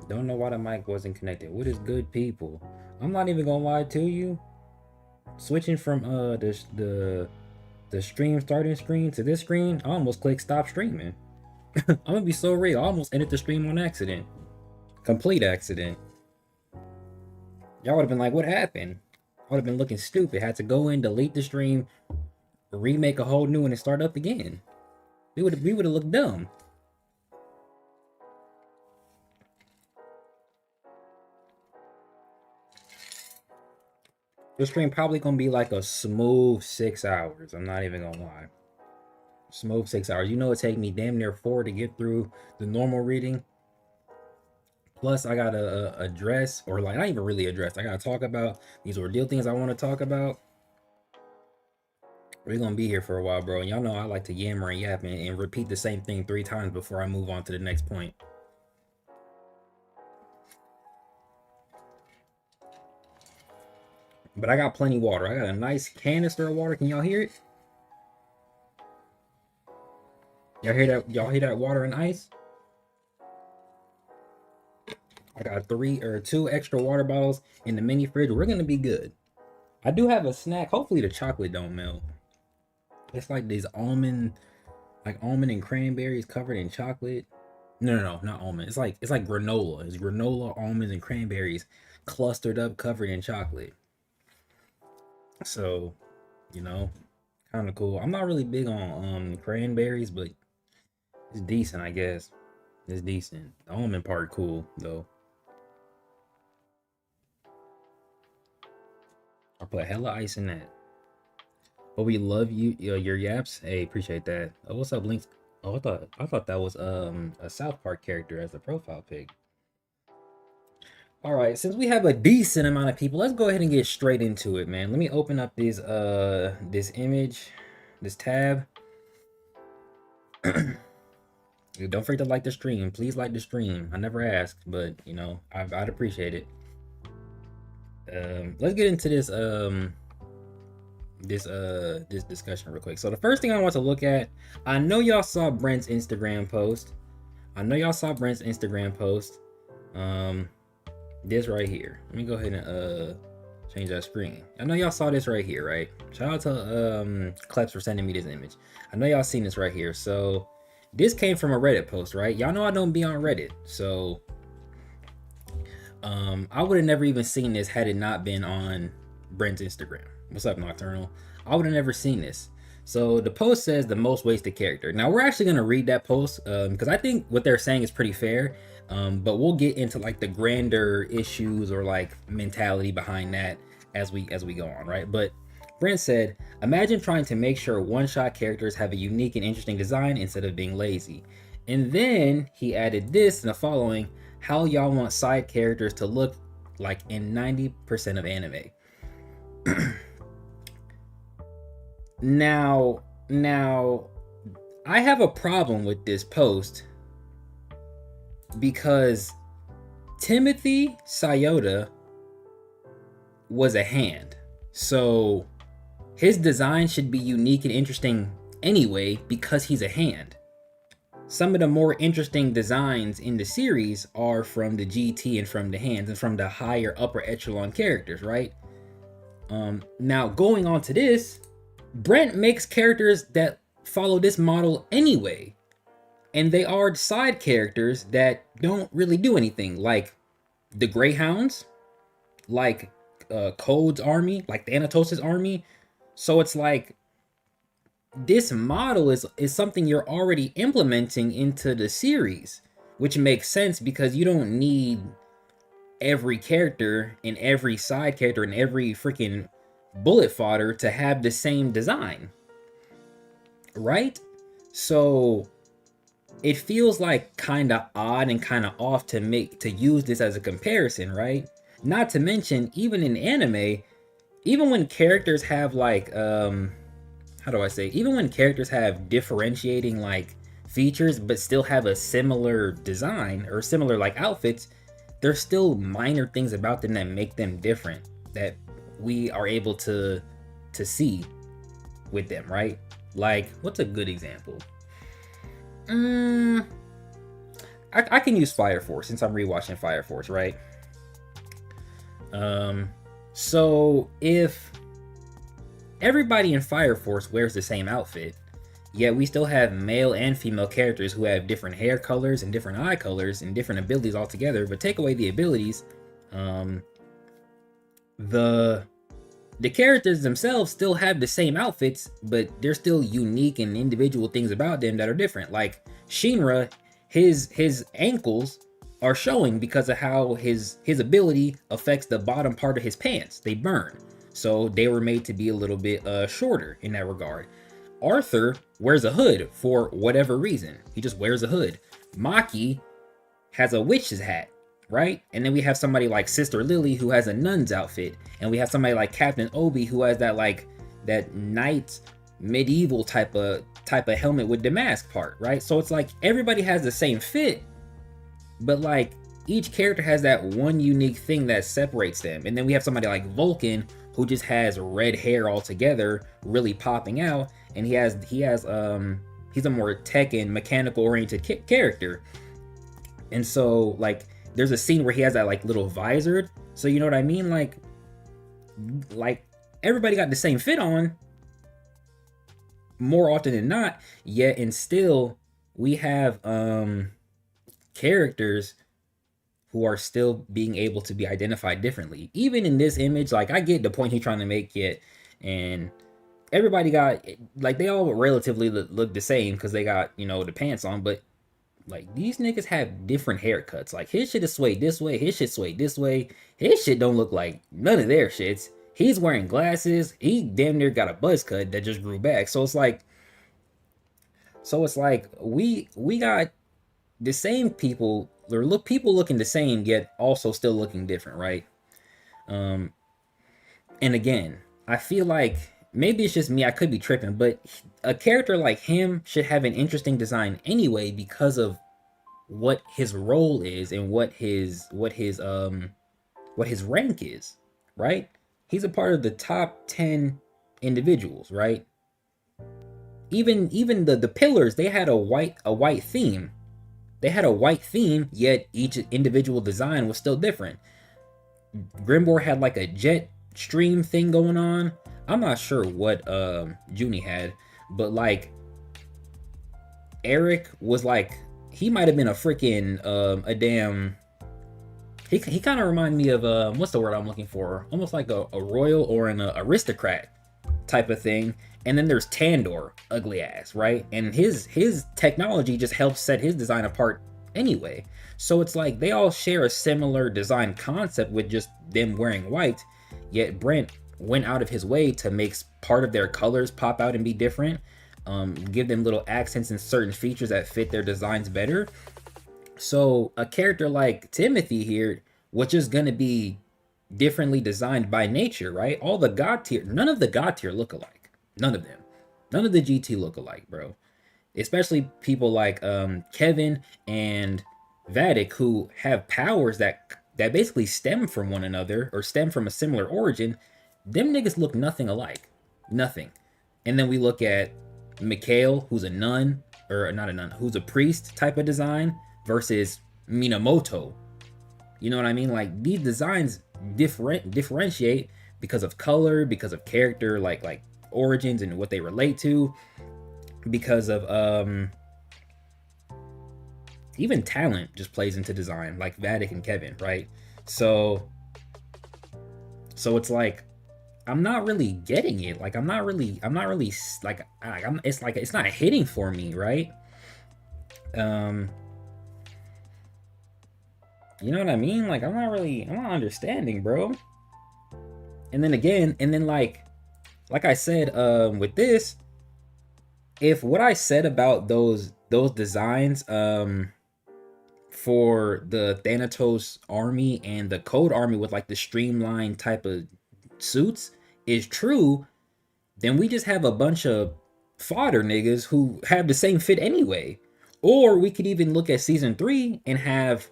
Don't know why the mic wasn't connected. What is good, people? I'm not even gonna lie to you. Switching from the stream starting screen to this screen, I almost clicked stop streaming. I'm gonna be so real. I almost ended the stream on accident. Complete accident. Y'all would have been like, what happened? I would have been looking stupid. Had to go in, delete the stream, remake a whole new one, and start up again. We would have looked dumb. This stream probably gonna be like a smooth 6 hours. I'm not even gonna lie. Smooth 6 hours. You know it take me damn near 4 to get through the normal reading. Plus, I gotta address, or like not even really address. I gotta talk about these ordeal things I want to talk about. We're gonna be here for a while, bro. And y'all know I like to yammer and yap and repeat the same thing 3 times before I move on to the next point. But I got plenty of water. I got a nice canister of water. Can y'all hear it? Y'all hear that? Y'all hear that water and ice? I got 2 extra water bottles in the mini fridge. We're gonna be good. I do have a snack. Hopefully the chocolate don't melt. It's like these almond and cranberries covered in chocolate. No, not almond. It's like granola. It's granola, almonds, and cranberries clustered up, covered in chocolate. So, you know, kind of cool. I'm not really big on cranberries, but it's decent, I guess. It's decent. The almond part cool though. I put hella ice in that. But we love you, your yaps. Hey, appreciate that. Oh, what's up, Links? Oh, I thought that was a South Park character as a profile pic. All right, since we have a decent amount of people, let's go ahead and get straight into it, man. Let me open up this image, this tab. Don't forget to like the stream. Please like the stream. I never asked, but you know, I'd appreciate it. Let's get into this this discussion real quick. So the first thing I want to look at, I know y'all saw Brent's Instagram post. This right here. Let me go ahead and change that screen. I know y'all saw this right here, right? Shout out to Kleps for sending me this image. I know y'all seen this right here. So this came from a Reddit post, right? Y'all know I don't be on Reddit, so I would have never even seen this had it not been on Brent's Instagram. What's up, Nocturnal? I would have never seen this. So the post says the most wasted character. Now we're actually gonna read that post because I think what they're saying is pretty fair. But we'll get into like the grander issues or like mentality behind that as we go on, right? But Brent said, imagine trying to make sure one-shot characters have a unique and interesting design instead of being lazy. And then he added this in the following: how y'all want side characters to look like in 90% of anime. Now, I have a problem with this post because Timothy Sayota was a hand. So his design should be unique and interesting anyway because he's a hand. Some of the more interesting designs in the series are from the GT and from the hands and from the higher upper echelon characters, right? Now going on to this, Brent makes characters that follow this model anyway. And they are side characters that don't really do anything, like the Greyhounds, like Code's army, like Thanatos' army. So it's like this model is something you're already implementing into the series, which makes sense because you don't need every character and every side character and every freaking bullet fodder to have the same design, right? So it feels like kind of odd and kind of off to use this as a comparison, right? Not to mention, even in anime, even when characters have like how do I say, even when characters have differentiating like features but still have a similar design or similar like outfits, there's still minor things about them that make them different that we are able to see with them, right? Like, what's a good example? I I can use Fire Force since I'm rewatching Fire Force, right? So if everybody in Fire Force wears the same outfit, yet we still have male and female characters who have different hair colors and different eye colors and different abilities altogether, but take away the abilities, um, the the characters themselves still have the same outfits, but there's still unique and individual things about them that are different. Like Shinra, his ankles are showing because of how his ability affects the bottom part of his pants. They burn. So they were made to be a little bit shorter in that regard. Arthur wears a hood for whatever reason. He just wears a hood. Maki has a witch's hat, right? And then we have somebody like Sister Lily who has a nun's outfit, and we have somebody like Captain Obi who has that like that knight medieval type of helmet with the mask part, right? So it's like everybody has the same fit, but like each character has that one unique thing that separates them. And then we have somebody like Vulcan who just has red hair altogether, really popping out, and he's a more tech and mechanical oriented character. And so like there's a scene where he has that like little visor. So you know what I mean? Like everybody got the same fit on more often than not, yet and still we have characters who are still being able to be identified differently. Even in this image, like I get the point he's trying to make yet, and everybody got like they all relatively look the same because they got, you know, the pants on, but like these niggas have different haircuts. Like his shit is swayed this way, his shit swayed this way. His shit don't look like none of their shits. He's wearing glasses. He damn near got a buzz cut that just grew back. So it's like we got the same people, or people looking the same yet also still looking different, right? And again, I feel like maybe it's just me, I could be tripping, but a character like him should have an interesting design anyway because of what his role is and what his rank is, right? He's a part of the top 10 individuals, right? Even the pillars, they had a white theme. They had a white theme, yet each individual design was still different. Grimbor had like a jet stream thing going on. I'm not sure what Junie had, but like Eric was like, he might have been a freaking a damn. He kind of reminded me of what's the word I'm looking for? Almost like a royal or an aristocrat type of thing. And then there's Tandor, ugly ass, right? And his technology just helps set his design apart anyway. So it's like they all share a similar design concept with just them wearing white, yet Brent went out of his way to make part of their colors pop out and be different, give them little accents and certain features that fit their designs better. So a character like Timothy here, which is gonna be differently designed by nature, right? All the God tier, none of the God tier look alike. None of them. None of the GT look alike, bro. Especially people like Kevin and Vatic, who have powers that basically stem from one another or stem from a similar origin. Them niggas look nothing alike. Nothing. And then we look at Mikhail, who's a nun, or not a nun, who's a priest type of design, versus Minamoto. You know what I mean? Like these designs differentiate because of color, because of character, like origins and what they relate to, because of even talent just plays into design, like Vatic and Kevin, right? So it's like I'm not really getting it. Like I'm not really like it's not hitting for me, right? You know what I mean? Like I'm not understanding, bro. And then like I said, with this, if what I said about those designs for the Thanatos army and the Code army with like the streamlined type of suits is true, then we just have a bunch of fodder niggas who have the same fit anyway. Or we could even look at season 3 and have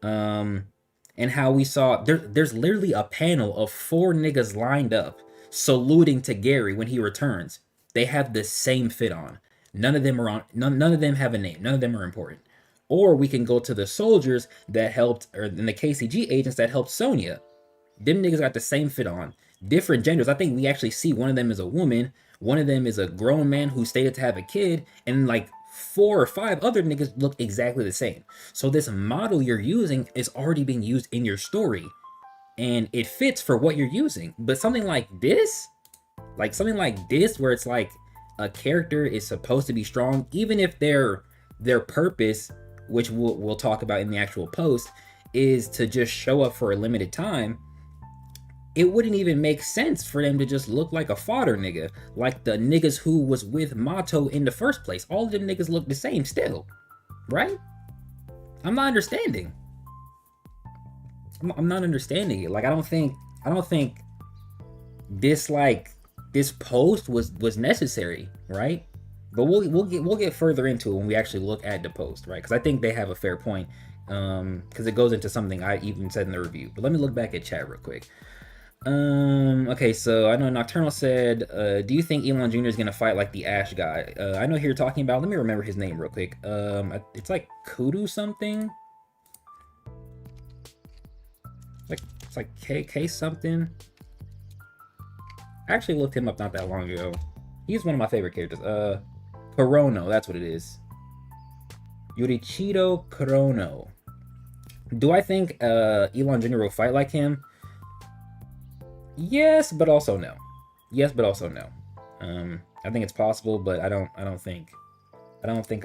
and how we saw there's literally a panel of 4 niggas lined up saluting to Gary when he returns. They have the same fit on. None of them are on. None of them have a name. None of them are important. Or we can go to the soldiers that helped, or in the KCG agents that helped Sonya. Them niggas got the same fit on. Different genders. I think we actually see one of them is a woman, one of them is a grown man who stated to have a kid, and like 4 or 5 other niggas look exactly the same. So this model you're using is already being used in your story, and it fits for what you're using. But something like this, where it's like a character is supposed to be strong, even if their purpose, which we'll talk about in the actual post, is to just show up for a limited time, it wouldn't even make sense for them to just look like a fodder nigga, like the niggas who was with Mato in the first place. All of them niggas look the same still, right? I'm not understanding. I'm not understanding it. Like I don't think this post was necessary, right? But we'll get further into it when we actually look at the post, right? Because I think they have a fair point, because it goes into something I even said in the review. But let me look back at chat real quick. Okay, so I know Nocturnal said, do you think Elon Jr. is gonna fight like the Ash guy? I know who you're talking about. Let me remember his name real quick. It's like Kudu something. It's like K something. I actually looked him up not that long ago. He's one of my favorite characters. Corono, that's what it is. Yurichiro Corono. Do I think Elon Jr. will fight like him? Yes, but also no. Yes, but also no. I think it's possible, but I don't think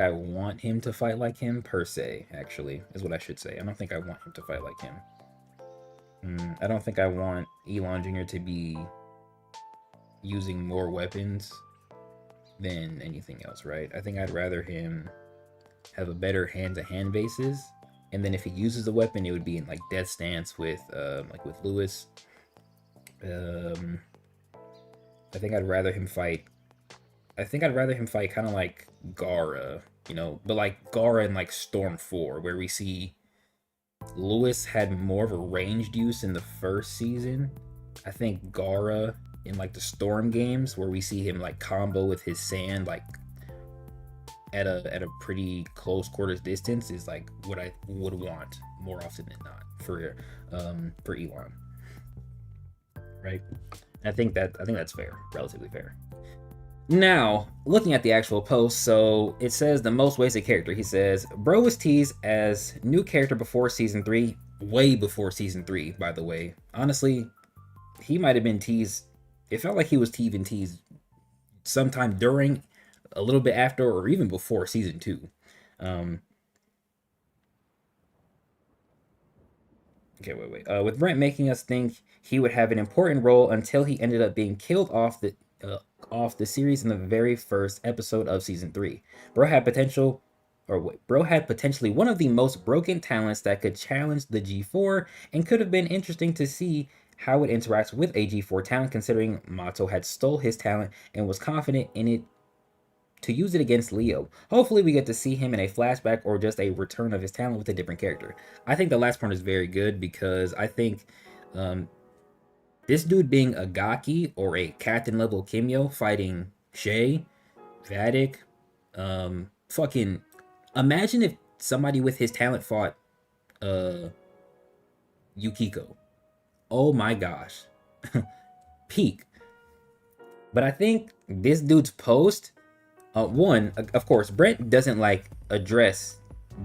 I want him to fight like him per se, actually, is what I should say. I don't think I want him to fight like him. I don't think I want Elon Jr. to be using more weapons than anything else, right? I think I'd rather him have a better hand-to-hand basis, and then if he uses the weapon, it would be in like death stance with like with Lewis. I think I'd rather him fight kind of like Gara, you know, but like Gara in like Storm 4, where we see Lewis had more of a ranged use in the first season. I think Gara in like the Storm games, where we see him like combo with his sand like at a pretty close quarters distance, is like what I would want more often than not for Elon. Right? I think that's fair, relatively fair. Now, looking at the actual post, so it says the most wasted character. He says, bro was teased as new character before season 3, way before season 3, by the way. Honestly, he might have been teased. It felt like he was even teased sometime during, a little bit after, or even before season 2. Okay, wait. With Brent making us think he would have an important role until he ended up being killed off the series in the very first episode of season 3. Bro had potentially one of the most broken talents that could challenge the G4, and could have been interesting to see how it interacts with a G4 talent, considering Mato had stole his talent and was confident in it to use it against Leo. Hopefully we get to see him in a flashback or just a return of his talent with a different character. I think the last part is very good, because I think this dude being a Gaki or a captain level Kimyo fighting Shay, Vatic, fucking imagine if somebody with his talent fought Yukiko. Oh my gosh. Peak. But I think this dude's post, one, of course, Brent doesn't like address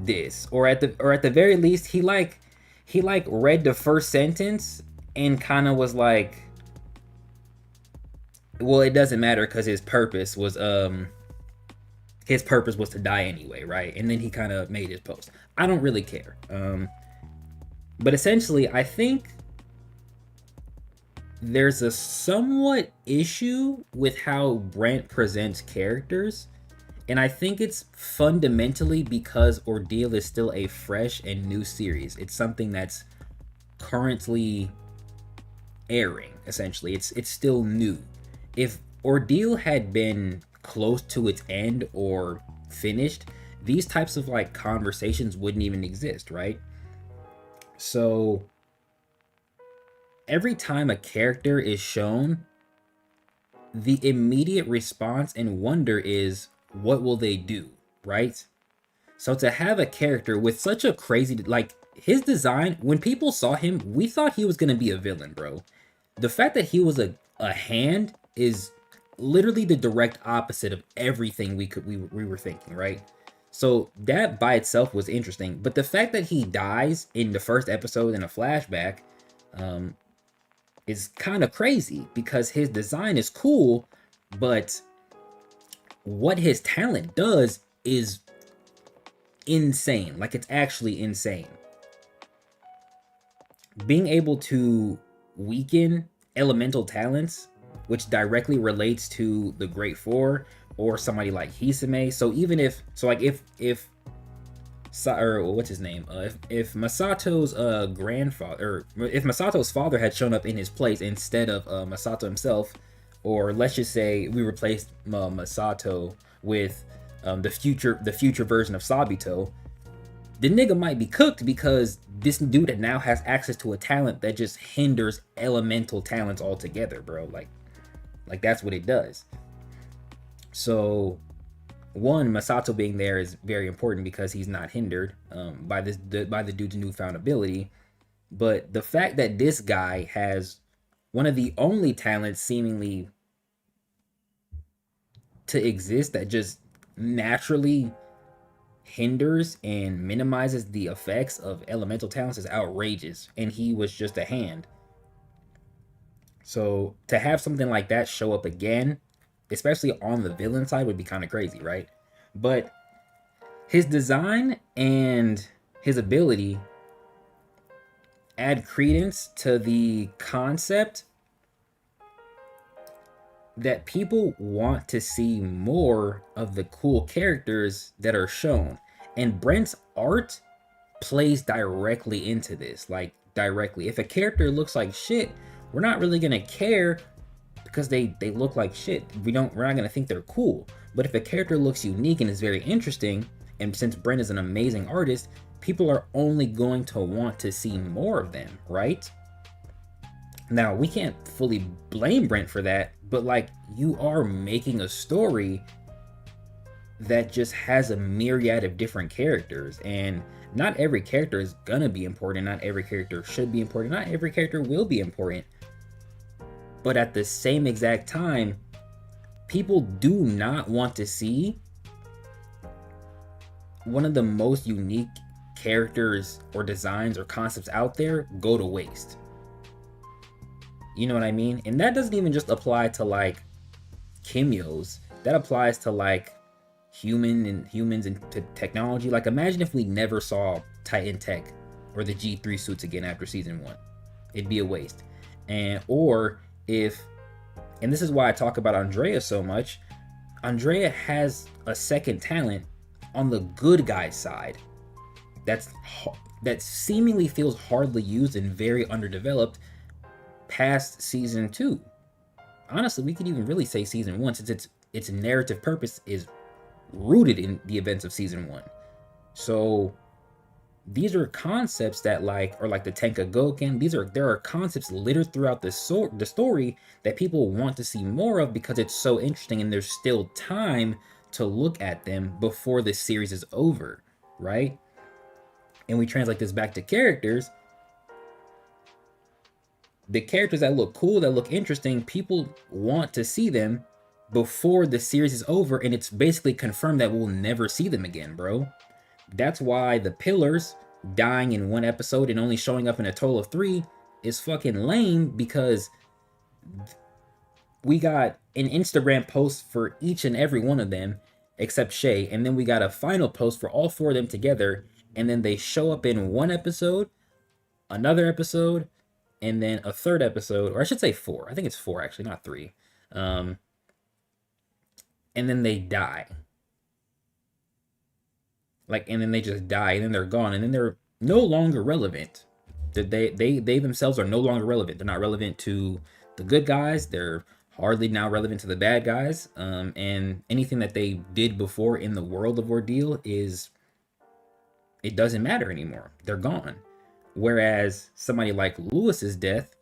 this, or at the very least, he read the first sentence and kind of was like, well, it doesn't matter because his purpose was to die anyway, right? And then he kind of made his post. I don't really care. But essentially, I think there's a somewhat issue with how Brent presents characters, and I think it's fundamentally because Ordeal is still a fresh and new series. It's something that's currently airing, essentially. It's still new. If Ordeal had been close to its end or finished, these types of like conversations wouldn't even exist, right? So every time a character is shown, the immediate response and wonder is, what will they do, right? So to have a character with such a crazy, like his design, when people saw him, we thought he was gonna be a villain, bro. The fact that he was a hand is literally the direct opposite of everything we were thinking, right? So that by itself was interesting, but the fact that he dies in the first episode in a flashback um, is kind of crazy because his design is cool, but what his talent does is insane. Like, it's actually insane. Being able to weaken elemental talents, which directly relates to the Great Four or somebody like Hisame. So even if, so like if or what's his name? If Masato's grandfather, or if Masato's father had shown up in his place instead of Masato himself, or let's just say we replaced Masato with the future version of Sabito, the nigga might be cooked because this dude now has access to a talent that just hinders elemental talents altogether, bro. Like that's what it does. So one, Masato being there is very important because he's not hindered by the dude's newfound ability. But the fact that this guy has one of the only talents seemingly to exist that just naturally hinders and minimizes the effects of elemental talents is outrageous, and he was just a hand. So to have something like that show up again, especially on the villain side, would be kind of crazy, right? But his design and his ability add credence to the concept that people want to see more of the cool characters that are shown. And Brent's art plays directly into this, like directly. If a character looks like shit, we're not really gonna care because they look like shit. We're not gonna think they're cool. But if a character looks unique and is very interesting, and since Brent is an amazing artist, people are only going to want to see more of them, right? Now, we can't fully blame Brent for that, but like, you are making a story that just has a myriad of different characters, and not every character is gonna be important, not every character should be important, not every character will be important. But at the same exact time, people do not want to see one of the most unique characters or designs or concepts out there go to waste. You know what I mean? And that doesn't even just apply to like Kimyo's. That applies to like humans and to technology. Like, imagine if we never saw Titan Tech or the G3 suits again after season 1. It'd be a waste. And or if, and this is why I talk about Andrea so much, Andrea has a second talent on the good guy side that seemingly feels hardly used and very underdeveloped past season 2. Honestly, we could even really say season 1, since its narrative purpose is rooted in the events of season 1. So these are concepts that or like the Tenka Goken, there are concepts littered throughout the story that people want to see more of because it's so interesting, and there's still time to look at them before the series is over, right? And we translate this back to characters. The characters that look cool, that look interesting, people want to see them before the series is over, and it's basically confirmed that we'll never see them again, bro. That's why the Pillars dying in 1 episode and only showing up in a total of 3 is fucking lame, because we got an Instagram post for each and every one of them except Shay, and then we got a final post for all 4 of them together, and then they show up in 1 episode, another episode, and then a 3rd episode, or I should say 4. I think it's 4 actually, not 3. And then they die. And then they just die, and then they're gone, and then they're no longer relevant. They themselves are no longer relevant. They're not relevant to the good guys. They're hardly now relevant to the bad guys. And anything that they did before in the world of Ordeal it doesn't matter anymore. They're gone. Whereas somebody like Lewis's death,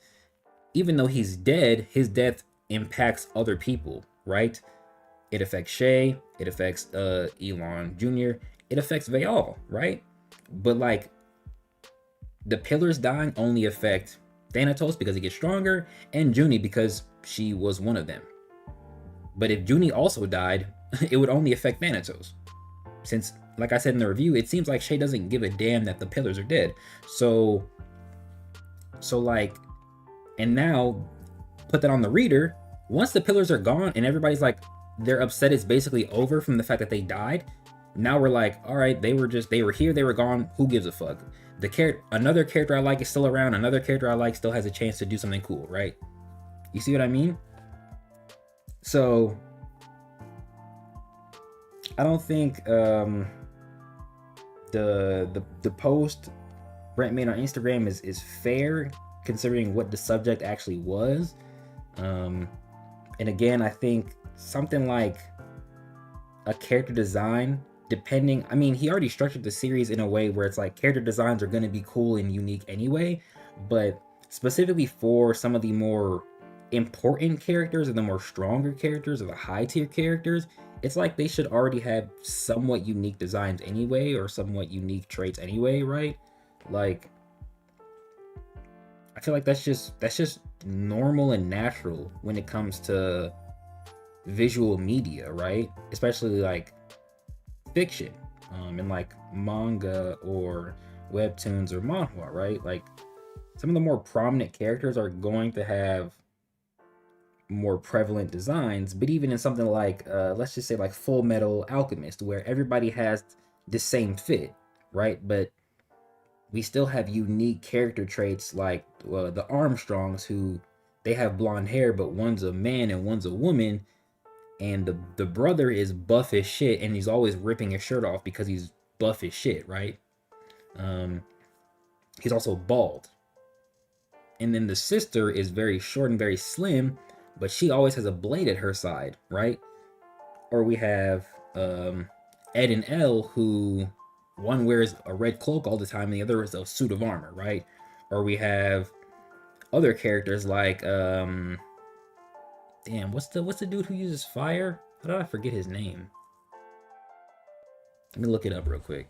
even though he's dead, his death impacts other people, right? It affects Shay, it affects Elon Jr., it affects they all, right? But like the pillars dying only affect Thanatos because he gets stronger, and Junie because she was one of them. But if Junie also died, it would only affect Thanatos. Since, like I said in the review, it seems like Shay doesn't give a damn that the pillars are dead. So like, and now put that on the reader. Once the pillars are gone and everybody's like, they're upset it's basically over from the fact that they died. Now we're like, all right, they were here, they were gone. Who gives a fuck? Another character I like is still around. Another character I like still has a chance to do something cool, right? You see what I mean? So I don't think the post Brent made on Instagram is fair considering what the subject actually was. And again, I think something like a character design, depending, I mean, he already structured the series in a way where it's like character designs are going to be cool and unique anyway, but specifically for some of the more important characters or the more stronger characters or the high tier characters, it's like they should already have somewhat unique designs anyway, or somewhat unique traits anyway, right? Like, I feel like that's just normal and natural when it comes to visual media, right? Especially like fiction, and like manga or webtoons or manhwa, right? Like some of the more prominent characters are going to have more prevalent designs, but even in something like let's just say like Full Metal Alchemist, where everybody has the same fit, right? But we still have unique character traits like the Armstrongs, who they have blonde hair, but one's a man and one's a woman, and the brother is buff as shit, and he's always ripping his shirt off because he's buff as shit, right? He's also bald. And then the sister is very short and very slim, but she always has a blade at her side, right? Or we have Ed and Elle, who one wears a red cloak all the time and the other is a suit of armor, right? Or we have other characters like damn, what's the dude who uses fire? How did I forget his name? Let me look it up real quick.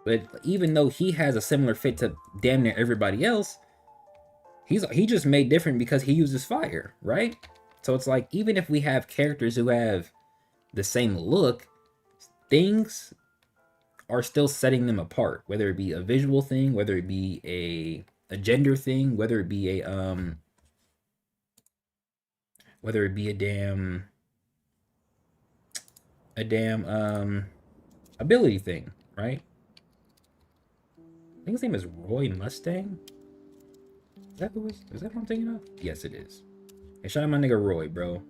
But even though he has a similar fit to damn near everybody else, he just made different because he uses fire, right? So it's like, even if we have characters who have the same look, things are still setting them apart, whether it be a visual thing, whether it be a gender thing, whether it be a damn ability thing, right? I think his name is Roy Mustang. Is that who I'm thinking of? Yes, it is. And shout out my nigga Roy, bro.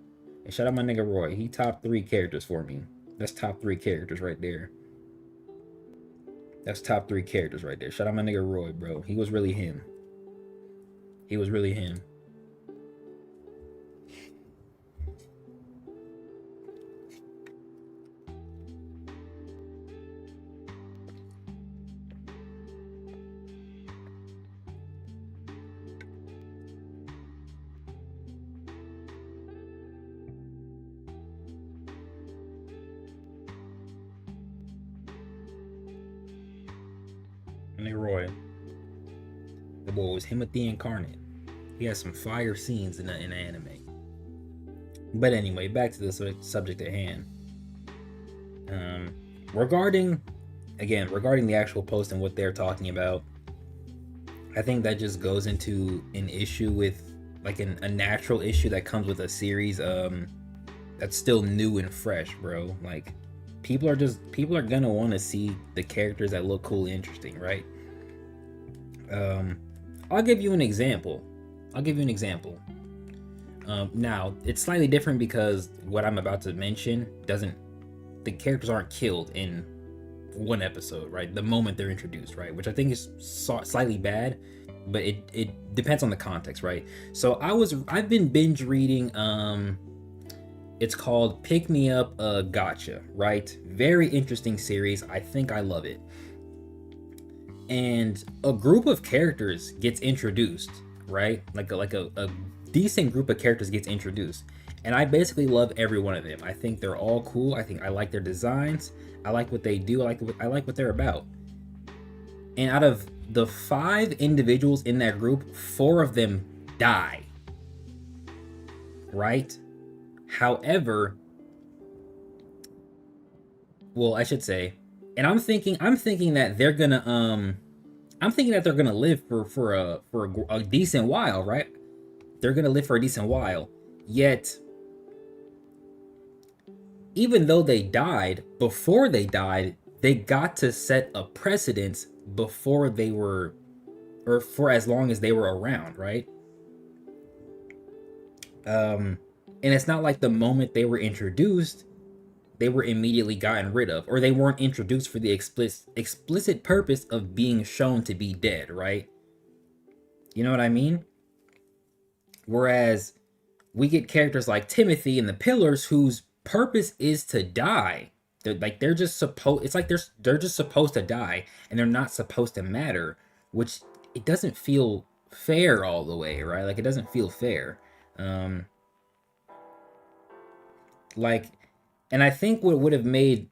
And shout out my nigga Roy. He top 3 characters for me. That's top 3 characters right there. That's top 3 characters right there. Shout out my nigga Roy, bro. He was really him. He was really him. Nigga Roy. The boy was him with the incarnate. He has some fire scenes in the anime. But anyway, back to the subject at hand. Regarding the actual post and what they're talking about, I think that just goes into an issue with like a natural issue that comes with a series that's still new and fresh, bro. Like people are gonna want to see the characters that look cool and interesting, right? I'll give you an example. Now it's slightly different because what I'm about to mention the characters aren't killed in one episode, right? The moment they're introduced, right? Which I think is slightly bad, but it depends on the context, right? So I've been binge reading it's called Pick Me Up Gotcha, right? Very interesting series. I think I love it. And a group of characters gets introduced, right? Like a decent group of characters gets introduced. And I basically love every one of them. I think they're all cool. I think I like their designs. I like what they do. I like what they're about. And out of the 5 individuals in that group, 4 of them die. Right? However, well, I should say, and I'm thinking that they're gonna live for a decent while, right? They're gonna live for a decent while. Yet, even though they died, before they died, they got to set a precedence before they were, or for as long as they were around, right? And it's not like the moment they were introduced, they were immediately gotten rid of, or they weren't introduced for the explicit purpose of being shown to be dead, right? You know what I mean? Whereas we get characters like Timothy and the Pillars whose purpose is to die. They're just supposed, it's like they're just supposed to die and they're not supposed to matter, which it doesn't feel fair all the way, right? Like it doesn't feel fair. Like, and I think what would have made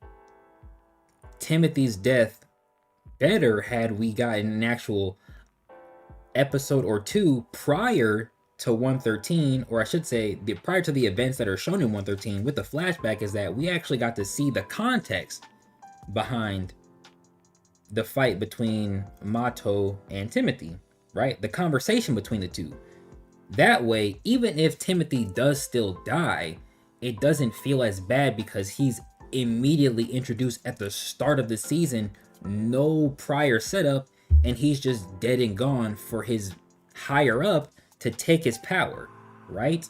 Timothy's death better had we gotten an actual episode or 2 prior to 113, or I should say prior to the events that are shown in 113 with the flashback, is that we actually got to see the context behind the fight between Mato and Timothy, right? The conversation between the two. That way, even if Timothy does still die, it doesn't feel as bad because he's immediately introduced at the start of the season, no prior setup, and he's just dead and gone for his higher up to take his power, right?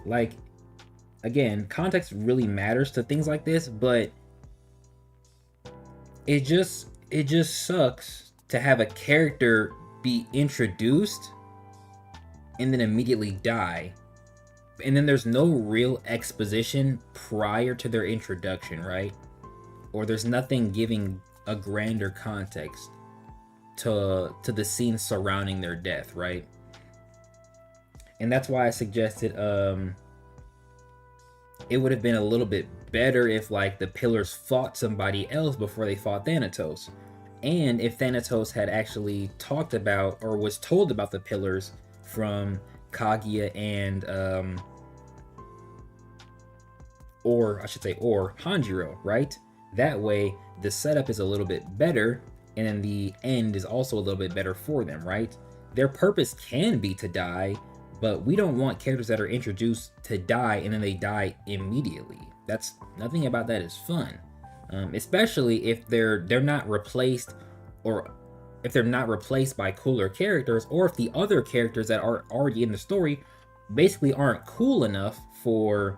Like, again, context really matters to things like this, but it just sucks to have a character be introduced and then immediately die, and then there's no real exposition prior to their introduction, right? Or there's nothing giving a grander context to the scene surrounding their death, right? And that's why I suggested it would have been a little bit better if like the Pillars fought somebody else before they fought Thanatos. And if Thanatos had actually talked about or was told about the Pillars from Kaguya and or Hanjiro, right? That way the setup is a little bit better, and then the end is also a little bit better for them, right? Their purpose can be to die, but we don't want characters that are introduced to die and then they die immediately. That's, nothing about that is fun, especially if they're not replaced, or if they're not replaced by cooler characters, or if the other characters that are already in the story basically aren't cool enough for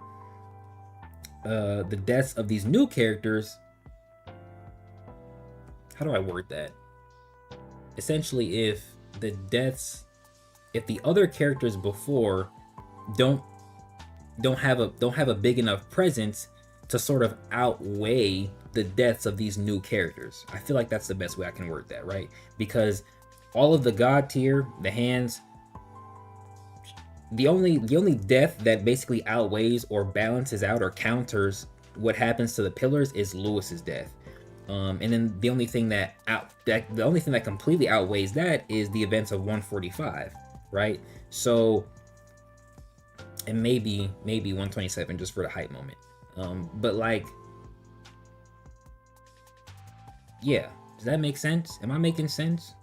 the deaths of these new characters. How do I word that? Essentially, if the other characters before don't have a big enough presence to sort of outweigh the deaths of these new characters. I feel like that's the best way I can word that, right? Because all of the god tier, the hands, the only death that basically outweighs or balances out or counters what happens to the Pillars is Lewis's death. And then the only thing that completely outweighs that is the events of 145, right? So, and maybe 127 just for the hype moment. But like, yeah, does that make sense? Am I making sense?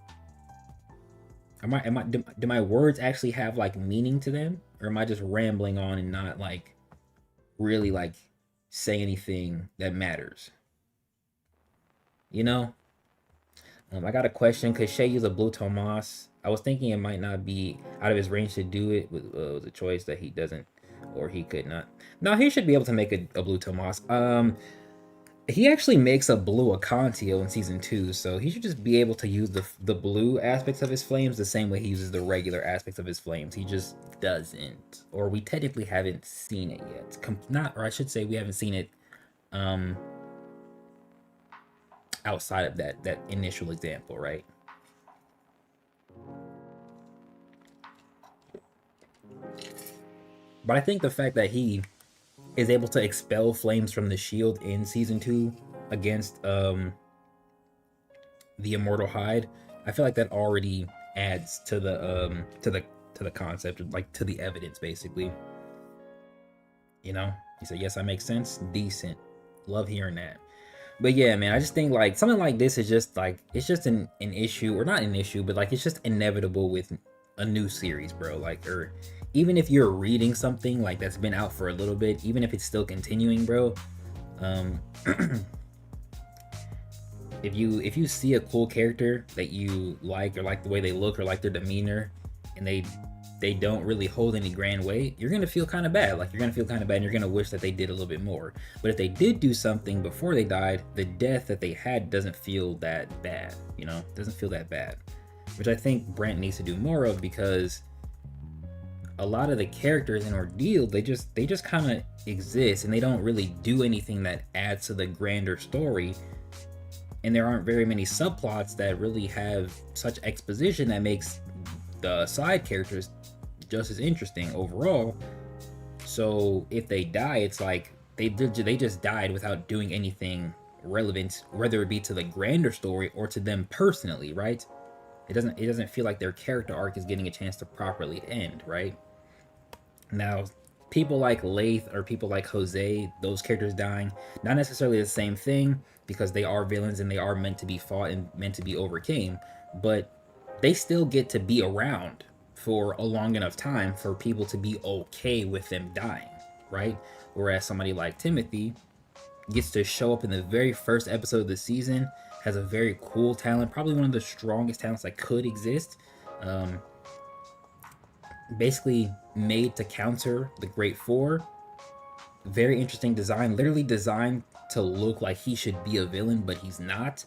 Do my words actually have like meaning to them, or am I just rambling on and not like really like saying anything that matters? You know, I got a question. Could Shay use a blue Tomas? I was thinking it might not be out of his range to do it. With was a choice that he doesn't, or he could not. No, he should be able to make a blue Tomas. He actually makes a blue Acantio in season 2, so he should just be able to use the blue aspects of his flames the same way he uses the regular aspects of his flames. He just doesn't, or we technically haven't seen it yet. Or I should say we haven't seen it. Outside of that initial example, right? But I think the fact that he is able to expel flames from the shield in season 2 against the immortal hide, I feel like that already adds to the concept, like to the evidence, basically. You know, he said, "Yes, that makes sense. Decent. Love hearing that." But yeah, man, I just think like something like this is just like it's just an issue, or not an issue, but like it's just inevitable with a new series, bro. Like, or even if you're reading something like that's been out for a little bit, even if it's still continuing, bro. Um, if you see a cool character that you like, or like the way they look, or like their demeanor, and they don't really hold any grand weight, you're gonna feel kind of bad. Like, you're gonna feel kind of bad, and you're gonna wish that they did a little bit more. But if they did do something before they died, the death that they had doesn't feel that bad. You know, it doesn't feel that bad, which I think Brent needs to do more of, because a lot of the characters in Ordeal, they just kind of exist, and they don't really do anything that adds to the grander story. And there aren't very many subplots that really have such exposition that makes the side characters just as interesting overall. So if they die, it's like they just died without doing anything relevant, whether it be to the grander story or to them personally, right? It doesn't feel like their character arc is getting a chance to properly end, right? Now, people like Lath or people like Jose, those characters dying, not necessarily the same thing, because they are villains and they are meant to be fought and meant to be overcame, but they still get to be around for a long enough time for people to be okay with them dying, right? Whereas somebody like Timothy gets to show up in the very first episode of the season, has a very cool talent, probably one of the strongest talents that could exist. Basically made to counter the Great Four. Very interesting design, literally designed to look like he should be a villain, but he's not.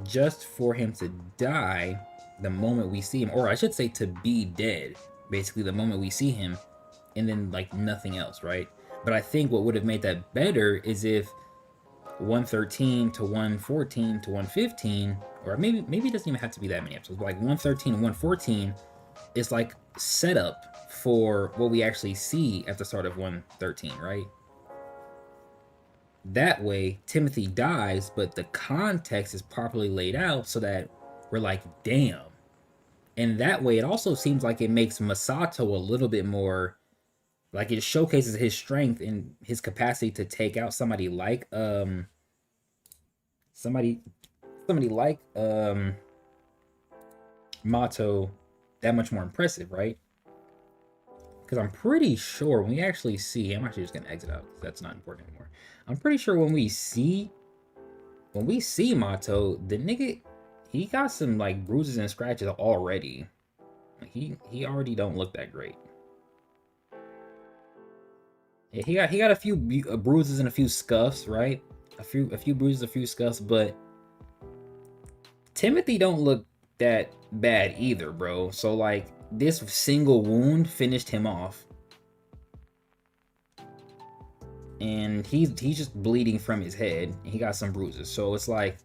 Just for him to die the moment we see him, or I should say to be dead, basically the moment we see him, and then like nothing else, right? But I think what would have made that better is if 113 to 114 to 115, or maybe it doesn't even have to be that many episodes, but like 113 and 114 is like setup for what we actually see at the start of 113, right? That way, Timothy dies, but the context is properly laid out so that we're like, damn. And that way, it also seems like it makes Masato a little bit more, like it showcases his strength and his capacity to take out somebody like somebody like Mato that much more impressive, right? Because I'm pretty sure when we actually see, I'm actually just gonna exit out because that's not important anymore. I'm pretty sure when we see Mato, the nigga, he got some like bruises and scratches already. Like, he already don't look that great. Yeah, he got a few bruises and a few scuffs, right? A few bruises, a few scuffs, but Timothy don't look that bad either, bro. So like this single wound finished him off, and he's just bleeding from his head. He got some bruises, so it's like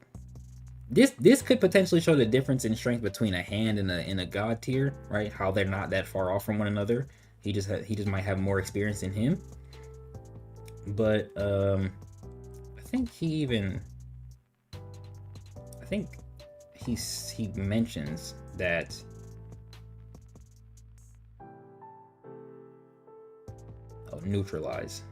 this could potentially show the difference in strength between a hand and a god tier, right? How they're not that far off from one another. He just might have more experience than him. But I think he mentions that neutralize.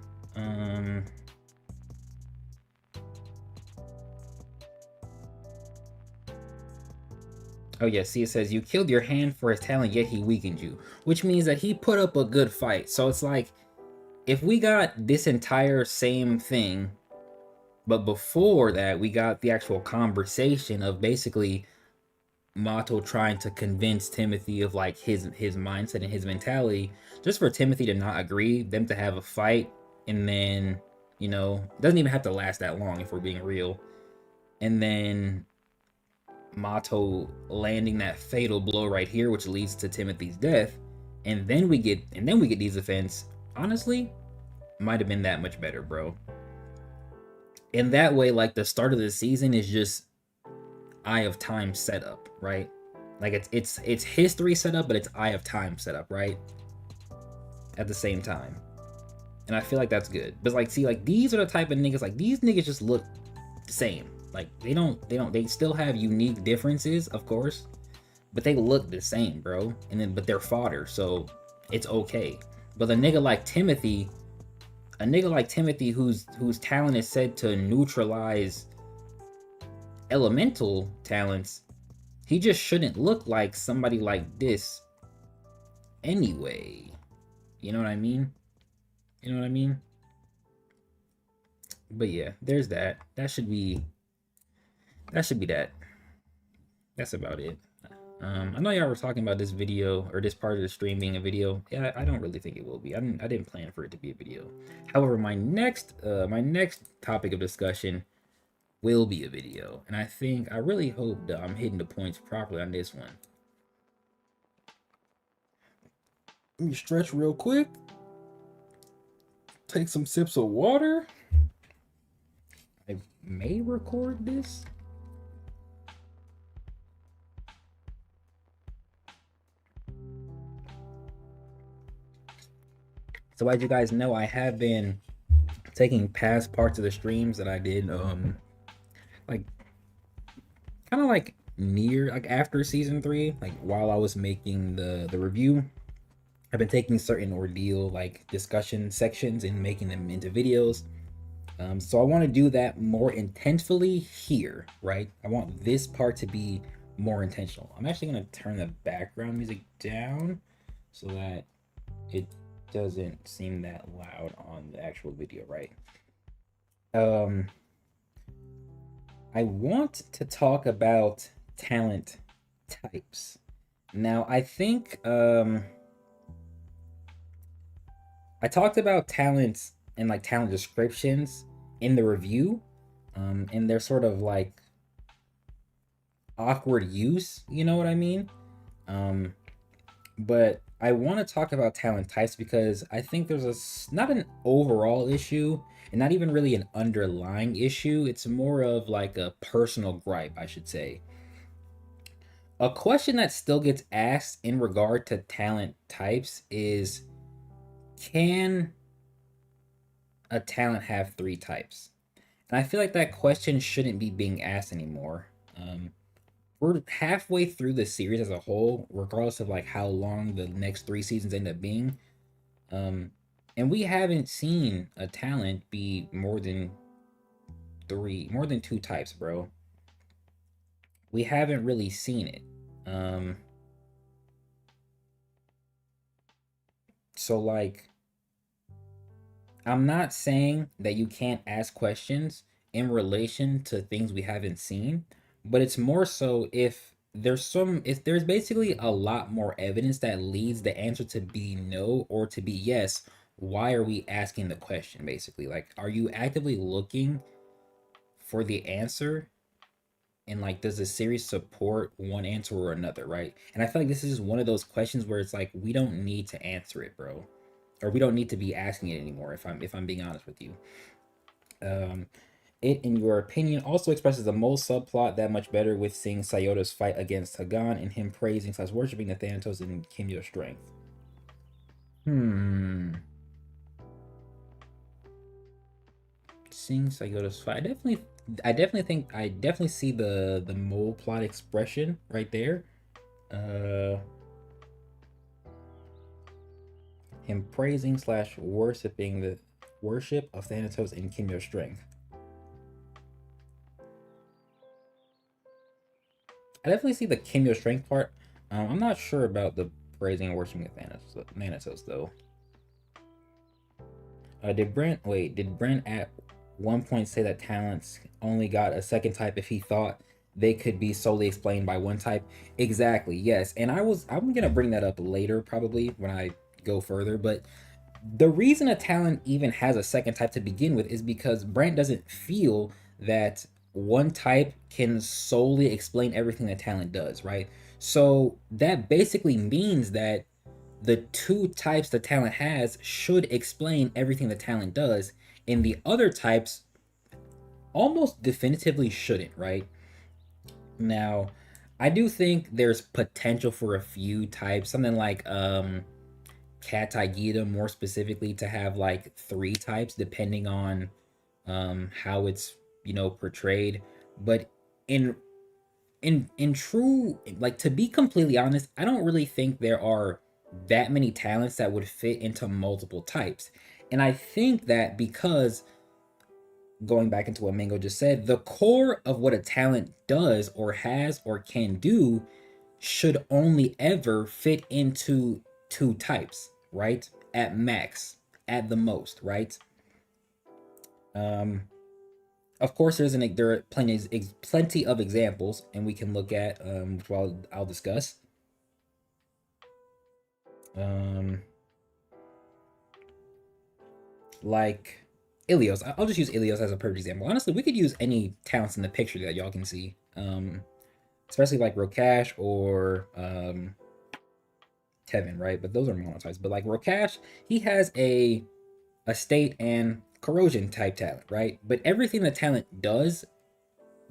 Oh yeah, see, it says you killed your hand for his talent, yet he weakened you, which means that he put up a good fight. So it's like, if we got this entire same thing, but before that we got the actual conversation of basically Mato trying to convince Timothy of like his mindset and his mentality, just for Timothy to not agree, them to have a fight, and then, you know, it doesn't even have to last that long if we're being real, and then Mato landing that fatal blow right here, which leads to Timothy's death, and then we get these events. Honestly, might have been that much better, bro. And that way, like, the start of the season is just Eye of Time setup, right? Like it's history setup, but it's Eye of Time setup, right? at the same time. And I feel like that's good. But like, see, like these are the type of niggas, like these niggas just look the same. Like they still have unique differences, of course, but they look the same, bro. And then, but they're fodder, so it's okay. But a nigga like Timothy, whose talent is said to neutralize elemental talents, he just shouldn't look like somebody like this anyway. You know what I mean? You know what I mean? But yeah, there's that. That should be that. That's about it. I know y'all were talking about this video or this part of the stream being a video. Yeah, I don't really think it will be. I didn't plan for it to be a video. However, my next topic of discussion will be a video, and I really hope that I'm hitting the points properly on this one. Let me stretch real quick. Take some sips of water. I may record this. So as you guys know, I have been taking past parts of the streams that I did, like kind of like near, like after season 3, like while I was making the review. I've been taking certain Ordeal like discussion sections and making them into videos. So I want to do that more intensely here, right? I want this part to be more intentional. I'm actually going to turn the background music down so that it doesn't seem that loud on the actual video, right? I want to talk about talent types. Now, I think I talked about talents and like talent descriptions in the review, and they're sort of like awkward use, you know what I mean? But I want to talk about talent types because I think there's not an overall issue and not even really an underlying issue. It's more of like a personal gripe, I should say. A question that still gets asked in regard to talent types is, can a talent have 3 types? And I feel like that question shouldn't be being asked anymore. We're halfway through the series as a whole, regardless of like how long the next 3 seasons end up being. And we haven't seen a talent be more than 2 types, bro. We haven't really seen it. So like, I'm not saying that you can't ask questions in relation to things we haven't seen, but it's more so if there's basically a lot more evidence that leads the answer to be no or to be yes, why are we asking the question basically? Like, are you actively looking for the answer? And like, does the series support one answer or another, right? And I feel like this is one of those questions where it's like, we don't need to answer it, bro. Or we don't need to be asking it anymore, if I'm being honest with you. It, in your opinion, also expresses the mole subplot that much better with seeing Sayoda's fight against Hagan and him praising / worshipping the Thanatos and Kimyo's strength. Seeing Sayoda's fight, I definitely see the mole plot expression right there. Him praising / worshipping the worship of Thanatos and Kimyo's strength. I definitely see the Kimyo strength part. I'm not sure about the praising and worshiping of Thanatos though. Did Brent at one point say that talents only got a second type if he thought they could be solely explained by one type? Exactly, yes. And I'm gonna bring that up later, probably when I go further, but the reason a talent even has a second type to begin with is because Brent doesn't feel that one type can solely explain everything that talent does, right? So that basically means that the 2 types the talent has should explain everything the talent does, and the other types almost definitively shouldn't, right? Now, I do think there's potential for a few types, something like Katagita more specifically to have like 3 types depending on how it's, you know, portrayed. But in in true, like, to be completely honest, I don't really think there are that many talents that would fit into multiple types. And I think that because, going back into what Mango just said, the core of what a talent does or has or can do should only ever fit into 2 types, right? At max, at the most, right? Um, of course, there are plenty of examples, and we can look at, which I'll discuss. Um, like Ilios. I'll just use Ilios as a perfect example. Honestly, we could use any talents in the picture that y'all can see. Especially like Rokash or Tevin, right? But those are monotypes. But like Rokash, he has a state and corrosion type talent, right? But everything the talent does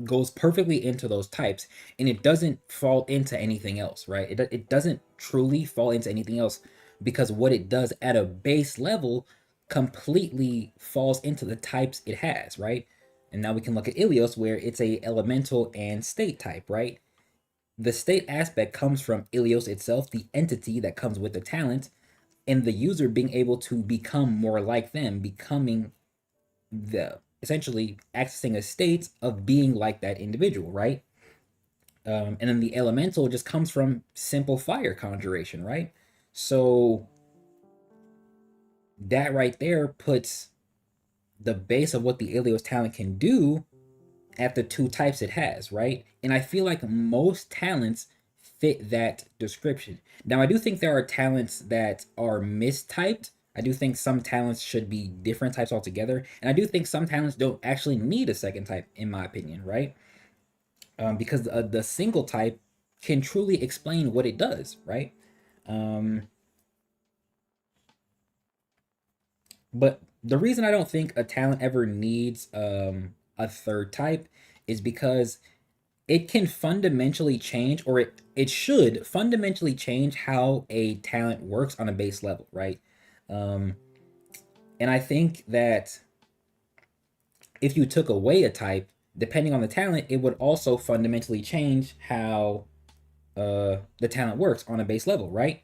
goes perfectly into those types, and it doesn't fall into anything else, right? It doesn't truly fall into anything else, because what it does at a base level completely falls into the types it has, right? And now we can look at Ilios, where it's a elemental and state type, right? The state aspect comes from Ilios itself, the entity that comes with the talent, and the user being able to become more like them, becoming the essentially accessing a state of being like that individual, right? And then the elemental just comes from simple fire conjuration, right? So that right there puts the base of what the Ilios talent can do at the 2 types it has, right? And I feel like most talents fit that description. Now, I do think there are talents that are mistyped. I do think some talents should be different types altogether. And I do think some talents don't actually need a second type, in my opinion, right? Because the single type can truly explain what it does, right? Um, but the reason I don't think a talent ever needs a third type is because it can fundamentally change, or it should fundamentally change how a talent works on a base level, right? Um, and I think that if you took away a type, depending on the talent, it would also fundamentally change how the talent works on a base level, right?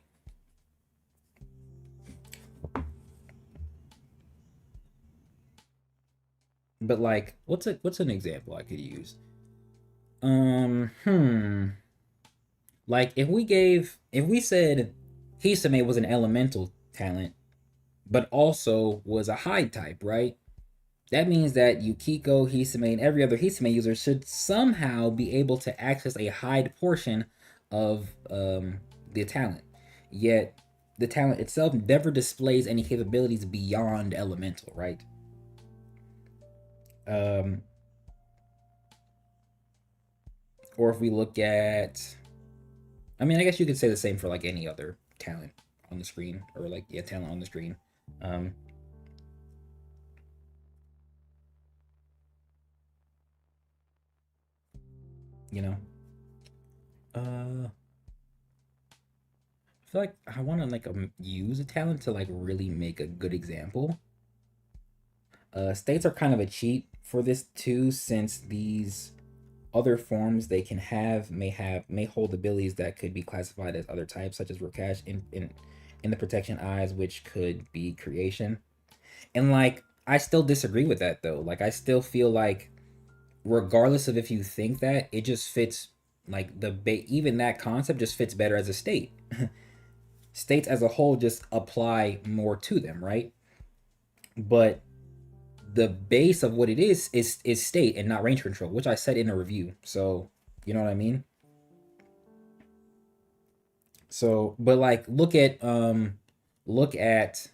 But like, what's an example I could use? Hmm. Like if we said Hisame was an elemental talent, but also was a hide type, right? That means that Yukiko, Hisame, and every other Hisame user should somehow be able to access a hide portion of the talent. Yet the talent itself never displays any capabilities beyond elemental, right? Um, or if we look at, I mean, I guess you could say the same for like any other talent on the screen, or like, yeah, talent on the screen. Um, you know, I feel like I want to like use a talent to like really make a good example. States are kind of a cheat for this too, since these other forms they can may hold abilities that could be classified as other types, such as Rokash in the protection eyes, which could be creation. And like, I still disagree with that though. Like, I still feel like, regardless of if you think that, it just fits, like even that concept just fits better as a state. States as a whole just apply more to them, right? But the base of what it is state and not range control, which I said in a review. So you know what I mean? So, but like, look at Rokat,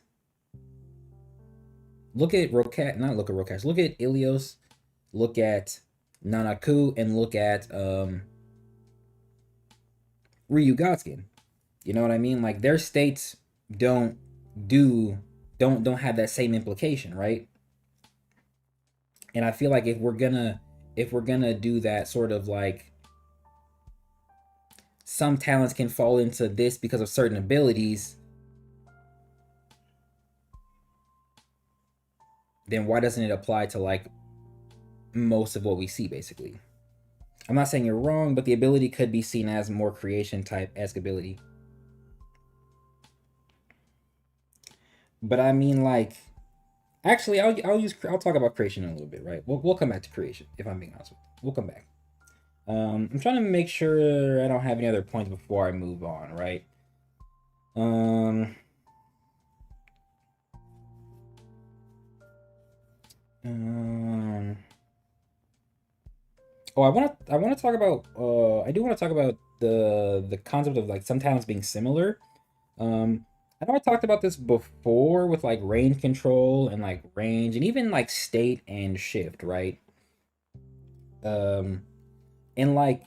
not look at Rokash, look at Ilios, look at Nanaku, and look at Ryugatskin. You know what I mean? Like, their states don't do don't have that same implication, right? And I feel like if we're gonna do that sort of like, some talents can fall into this because of certain abilities, then why doesn't it apply to like most of what we see basically? I'm not saying you're wrong, but the ability could be seen as more creation type esque ability. But I mean, like, actually, I'll talk about creation in a little bit, right? We'll come back to creation if I'm being honest with you. We'll come back. I'm trying to make sure I don't have any other points before I move on, right? Um, um, oh, I want to talk about I do want to talk about the concept of like some talents being similar. I know I talked about this before with like range control and like range and even like state and shift, right? Um, and like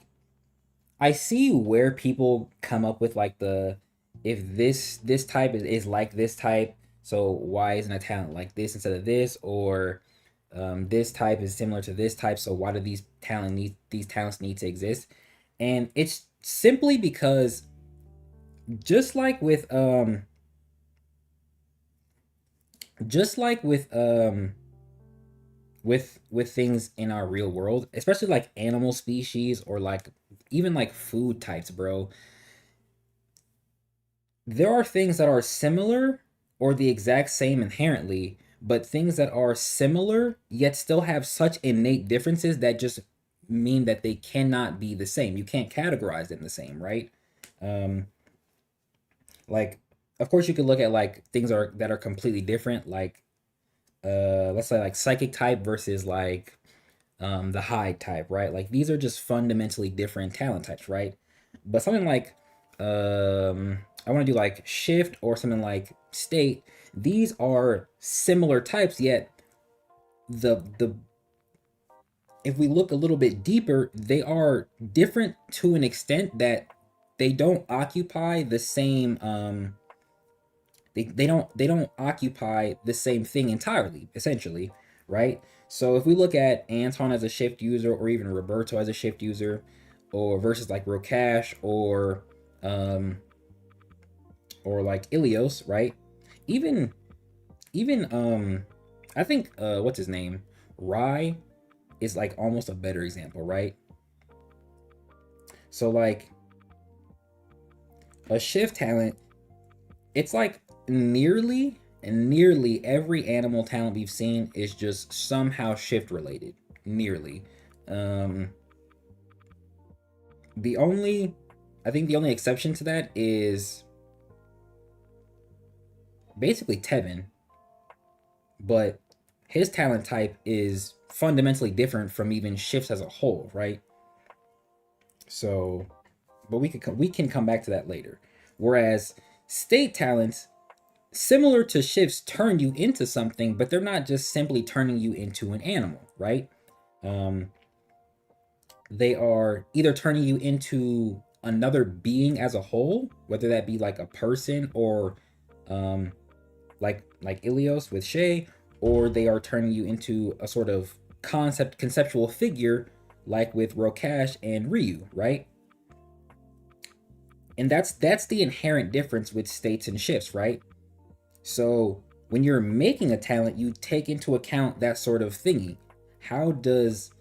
I see where people come up with like the if this type is like this type, so why isn't a talent like this instead of this? Or this type is similar to this type, so why do these talents need to exist? And it's simply because just like with just like with things in our real world, especially like animal species or like even like food types, bro, there are things that are similar or the exact same inherently, but things that are similar yet still have such innate differences that just mean that they cannot be the same. You can't categorize them the same, right? Um, like, of course, you could look at like things are that are completely different, like let's say like psychic type versus like the hide type, right? Like these are just fundamentally different talent types, right? But something like I want to do like shift or something like state. These are similar types, yet the if we look a little bit deeper, they are different to an extent that they don't occupy the same they don't occupy the same thing entirely, essentially, right? So if we look at Anton as a shift user, or even Roberto as a shift user, or versus like Rokash um or like Ilios, right? Even even I think what's his name? Rai is like almost a better example, right? So like a shift talent, it's like nearly every animal talent we've seen is just somehow shift related. Nearly. Um the only I think the only exception to that is basically Tevin, but his talent type is fundamentally different from even shifts as a whole, right? So, but we can come back to that later. Whereas state talents, similar to shifts, turn you into something, but they're not just simply turning you into an animal, right? Um, they are either turning you into another being as a whole, whether that be like a person or um, like Ilios with Shay, or they are turning you into a sort of conceptual figure like with Rokash and Ryu, right? And that's the inherent difference with states and shifts, right? So when you're making a talent, you take into account that sort of thingy. How does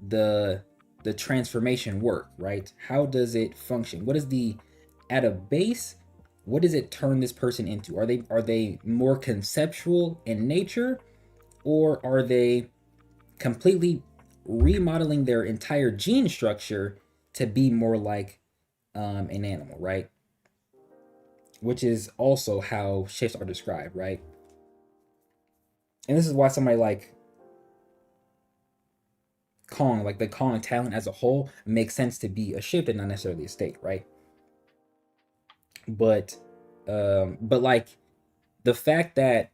the the transformation work, right? How does it function? What is the at a base? What does it turn this person into? Are they more conceptual in nature, or are they completely remodeling their entire gene structure to be more like an animal, right? Which is also how shifts are described, right? And this is why somebody like Kong, like the Kong talent as a whole, makes sense to be a shift and not necessarily a state, right? But but like the fact that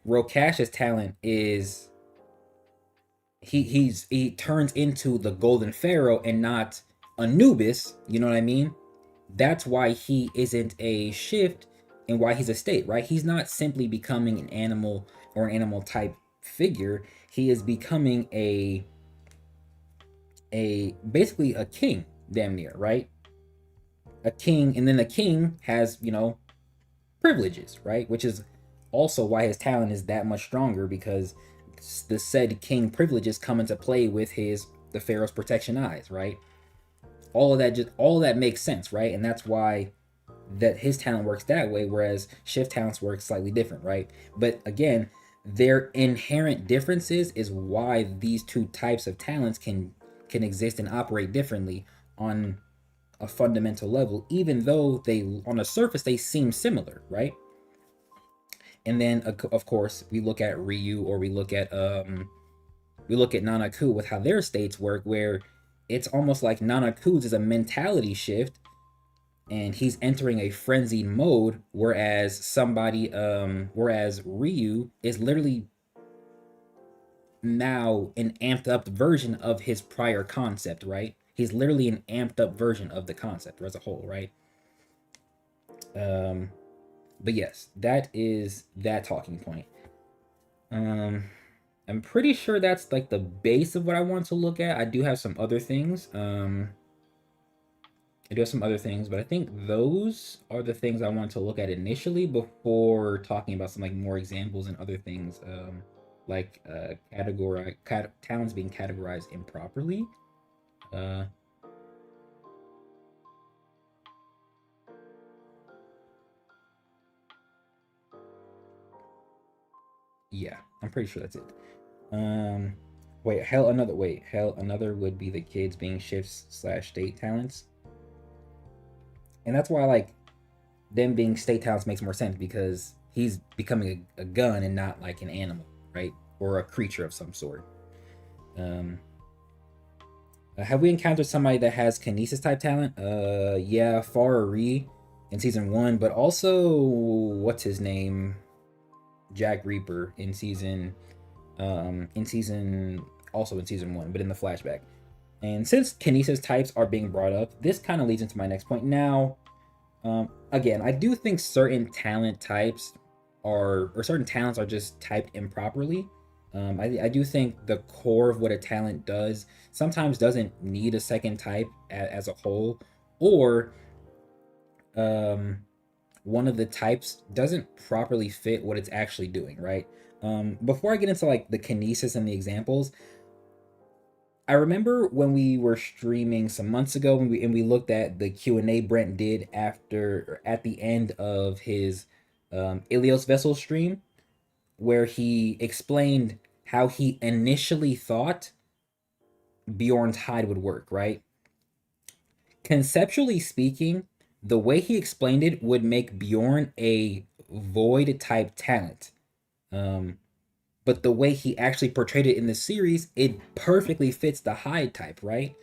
Rokash's talent is he turns into the Golden Pharaoh and not Anubis, you know what I mean? That's why he isn't a shift and why he's a state, right? He's not simply becoming an animal or an animal type figure. He is becoming a basically a king, damn near, right? A king, and then the king has, privileges, right? Which is also why his talent is that much stronger, because the said king privileges come into play with the pharaoh's protection eyes, right? All of that makes sense, right? And that's why that his talent works that way, whereas shift talents work slightly different, right? But again, their inherent differences is why these two types of talents can exist and operate differently on a fundamental level, even though they on the surface they seem similar, right? And then of course we look at Ryu, or we look at Nanaku with how their states work, where it's almost like Nanaku's is a mentality shift and he's entering a frenzied mode, whereas Ryu is literally now an amped up version of his prior concept, right? He's literally an amped up version of the concept as a whole, right? But yes, that is that talking point. I'm pretty sure that's like the base of what I want to look at. I do have some other things. But I think those are the things I want to look at initially before talking about some like more examples and other things, like talents being categorized improperly. Uh, yeah, I'm pretty sure that's it. Um, hell another would be the kids being shifts slash state talents, and that's why like them being state talents makes more sense, because he's becoming a gun and not like an animal, right? Or a creature of some sort. Um, have we encountered somebody that has kinesis type talent? Yeah, Farari in season 1, but also what's his name? Jack Reaper in season also in season 1, but in the flashback. And since kinesis types are being brought up, this kind of leads into my next point. Now, again, I do think certain talent types or certain talents are just typed improperly. I do think the core of what a talent does sometimes doesn't need a second type as a whole, or um, one of the types doesn't properly fit what it's actually doing, right? Before I get into like the kinesis and the examples, I remember when we were streaming some months ago when we looked at the Q&A Brent did at the end of his Ilios Vessel stream, where he explained how he initially thought Bjorn's hide would work, right? Conceptually speaking, the way he explained it would make Bjorn a void type talent. But the way he actually portrayed it in the series, it perfectly fits the hide type, right?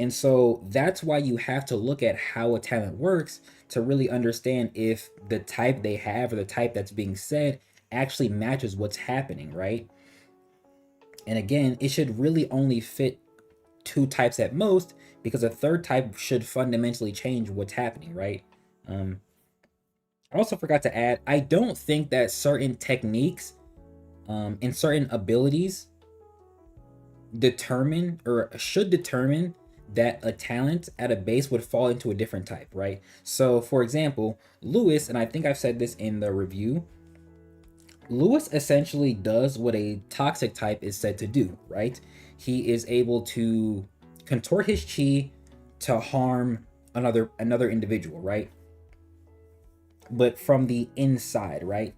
And so that's why you have to look at how a talent works to really understand if the type they have or the type that's being said actually matches what's happening, right? And again, it should really only fit two types at most, because a third type should fundamentally change what's happening, right? I also forgot to add, I don't think that certain techniques and certain abilities should determine that a talent at a base would fall into a different type, right? So, for example, Lewis, and I think I've said this in the review, Lewis essentially does what a toxic type is said to do, right? He is able to contort his chi to harm another individual, right? But from the inside, right?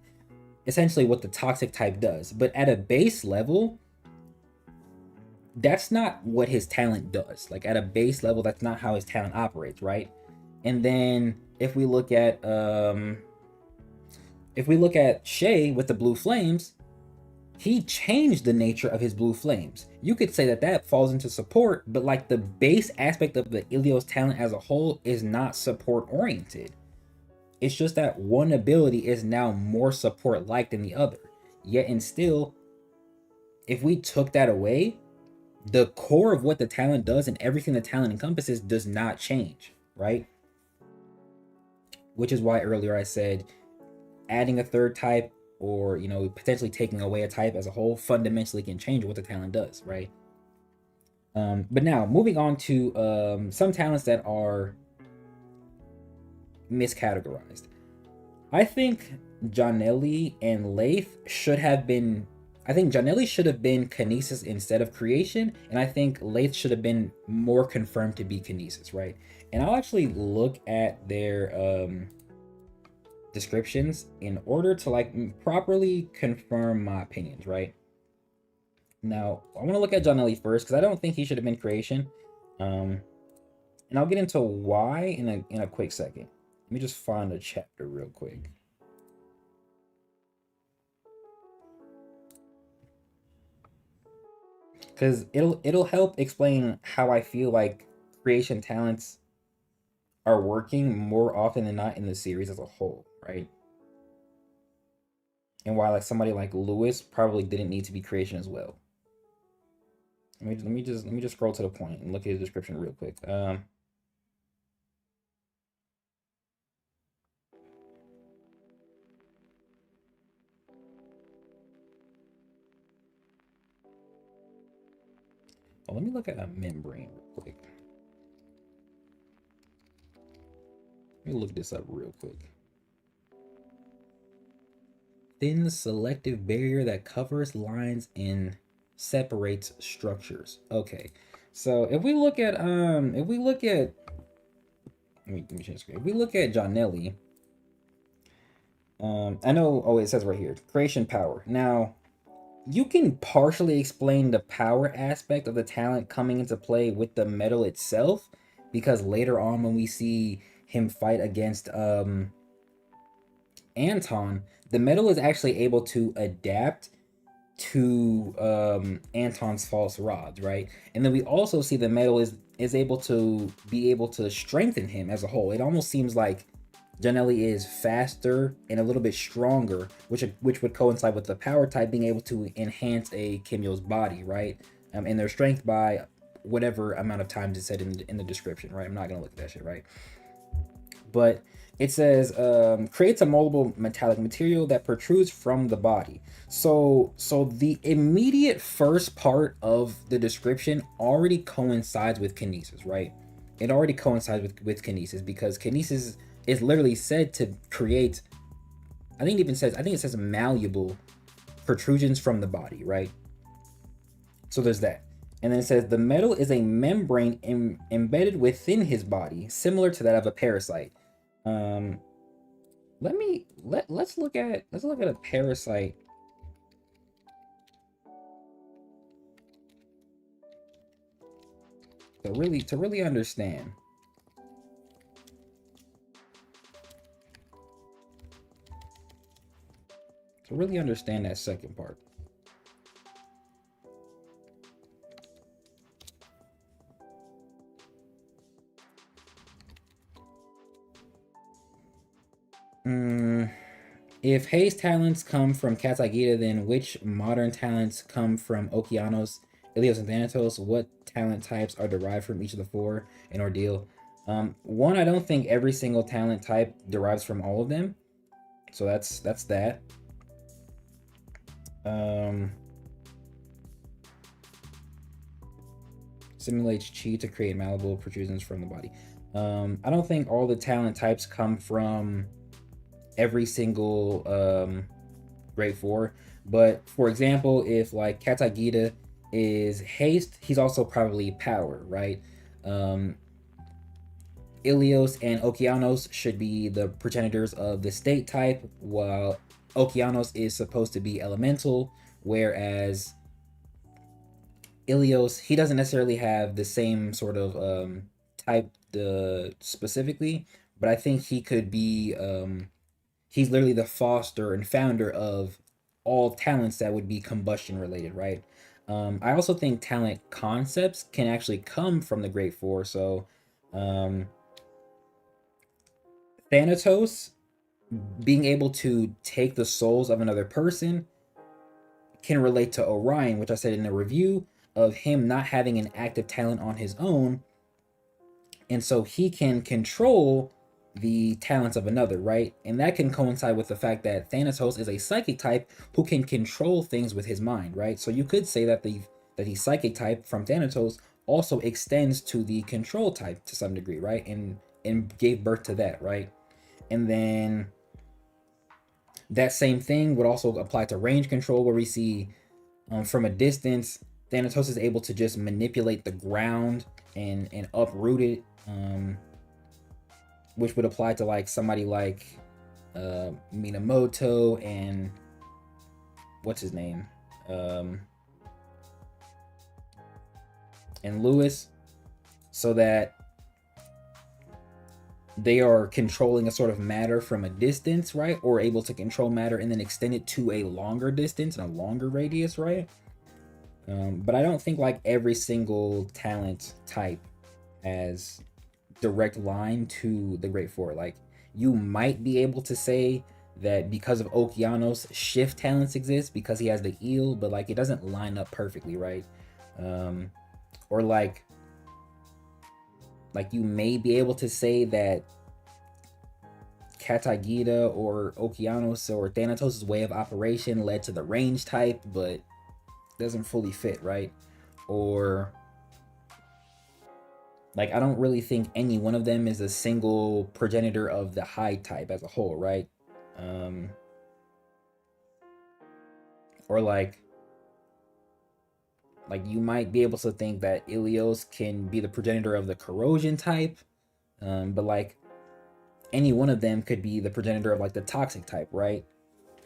Essentially what the toxic type does. But at a base level, that's not what his talent does. Like at a base level, that's not how his talent operates, right? And then if we look at Shay with the blue flames, he changed the nature of his blue flames. You could say that that falls into support, but like the base aspect of the Ilios talent as a whole is not support oriented. It's just that one ability is now more support like than the other. Yet and still, if we took that away, the core of what the talent does and everything the talent encompasses does not change, right? Which is why earlier I said adding a third type, or potentially taking away a type as a whole, fundamentally can change what the talent does, right? But now moving on to some talents that are miscategorized. I think Jonelli and Lath should have been. I think Jonelli should have been Kinesis instead of Creation, and I think Lath should have been more confirmed to be Kinesis, right? And I'll actually look at their descriptions in order to like properly confirm my opinions, right? Now, I want to look at Jonelli first because I don't think he should have been Creation. And I'll get into why in a quick second. Let me just find a chapter real quick. Because it'll help explain how I feel like creation talents are working more often than not in the series as a whole, right? And why like somebody like Lewis probably didn't need to be creation as well. Let me just scroll to the point and look at his description real quick. Let me look at a membrane real quick. Let me look this up real quick. Thin selective barrier that covers lines and separates structures. Okay, so if we look at let me change the screen. If we look at Jonelli, I know. Oh, it says right here, creation power. Now, you can partially explain the power aspect of the talent coming into play with the metal itself, because later on when we see him fight against Anton, the metal is actually able to adapt to Anton's false rods, right? And then we also see the metal is able to be able to strengthen him as a whole. It almost seems like Janelli is faster and a little bit stronger, which would coincide with the power type being able to enhance a Kimyo's body, right? And their strength by whatever amount of times it said in the description, right? I'm not gonna look at that shit, right? But it says creates a moldable metallic material that protrudes from the body. So the immediate first part of the description already coincides with kinesis, right? It already coincides with kinesis, because kinesis is literally said to create, I think it says malleable protrusions from the body, right? So there's that. And then it says the metal is a membrane embedded within his body, similar to that of a parasite. Let's look at a parasite. To really understand. To really understand that second part. If Hayes talents come from Katagita, then which modern talents come from Okeanos, Ilios, and Thanatos? What talent types are derived from each of the four in Ordeal? One, I don't think every single talent type derives from all of them. So that's that. Simulates chi to create malleable protrusions from the body. I don't think all the talent types come from every single grade 4, but for example, if like Katagita is haste, he's also probably power, right? Ilios and Okeanos should be the progenitors of the state type, while Okeanos is supposed to be elemental, whereas Ilios, he doesn't necessarily have the same sort of type specifically, but I think he could be he's literally the foster and founder of all talents that would be combustion related, right? I also think talent concepts can actually come from the Great Four. So, Thanatos being able to take the souls of another person can relate to Orion, which I said in the review of him not having an active talent on his own. And so he can control the talents of another, right? And that can coincide with the fact that Thanatos is a psychic type who can control things with his mind, right? So you could say that the psychic type from Thanatos also extends to the control type to some degree, right? And gave birth to that, right? And then That same thing would also apply to range control, where we see from a distance, Thanatos is able to just manipulate the ground and uproot it, which would apply to like somebody like Minamoto and what's his name, and Lewis, so that they are controlling a sort of matter from a distance, right? Or able to control matter and then extend it to a longer distance and a longer radius, right? But I don't think like every single talent type has direct line to the Great Four. Like you might be able to say that because of Okeanos, shift talents exist because he has the eel, but like it doesn't line up perfectly, right? Or like you may be able to say that Katagita or Okeanos or Thanatos' way of operation led to the range type, but doesn't fully fit, right? Or like I don't really think any one of them is a single progenitor of the high type as a whole, right? Or like you might be able to think that Ilios can be the progenitor of the corrosion type, but like any one of them could be the progenitor of like the toxic type, right?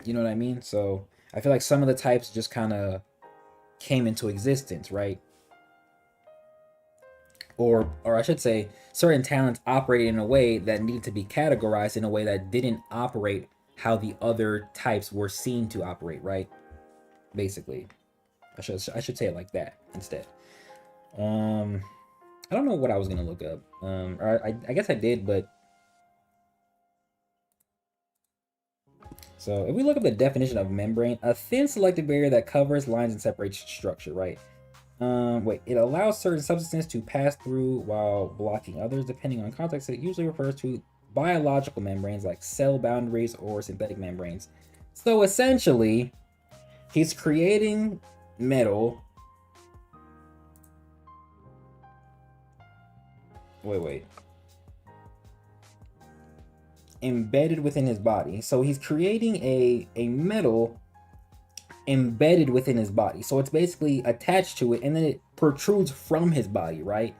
You know what I mean? So I feel like some of the types just kind of came into existence, right? Or I should say, certain talents operated in a way that needed to be categorized in a way that didn't operate how the other types were seen to operate, right? Basically, I should say it like that instead. I don't know what I was gonna look up. Or I guess I did, but so if we look up the definition of membrane, a thin selective barrier that covers, lines, and separates structure, right? Wait, it allows certain substances to pass through while blocking others. Depending on context, it usually refers to biological membranes like cell boundaries or synthetic membranes. So essentially, he's creating metal. Wait. Embedded within his body. So he's creating a metal embedded within his body. So it's basically attached to it and then it protrudes from his body, right?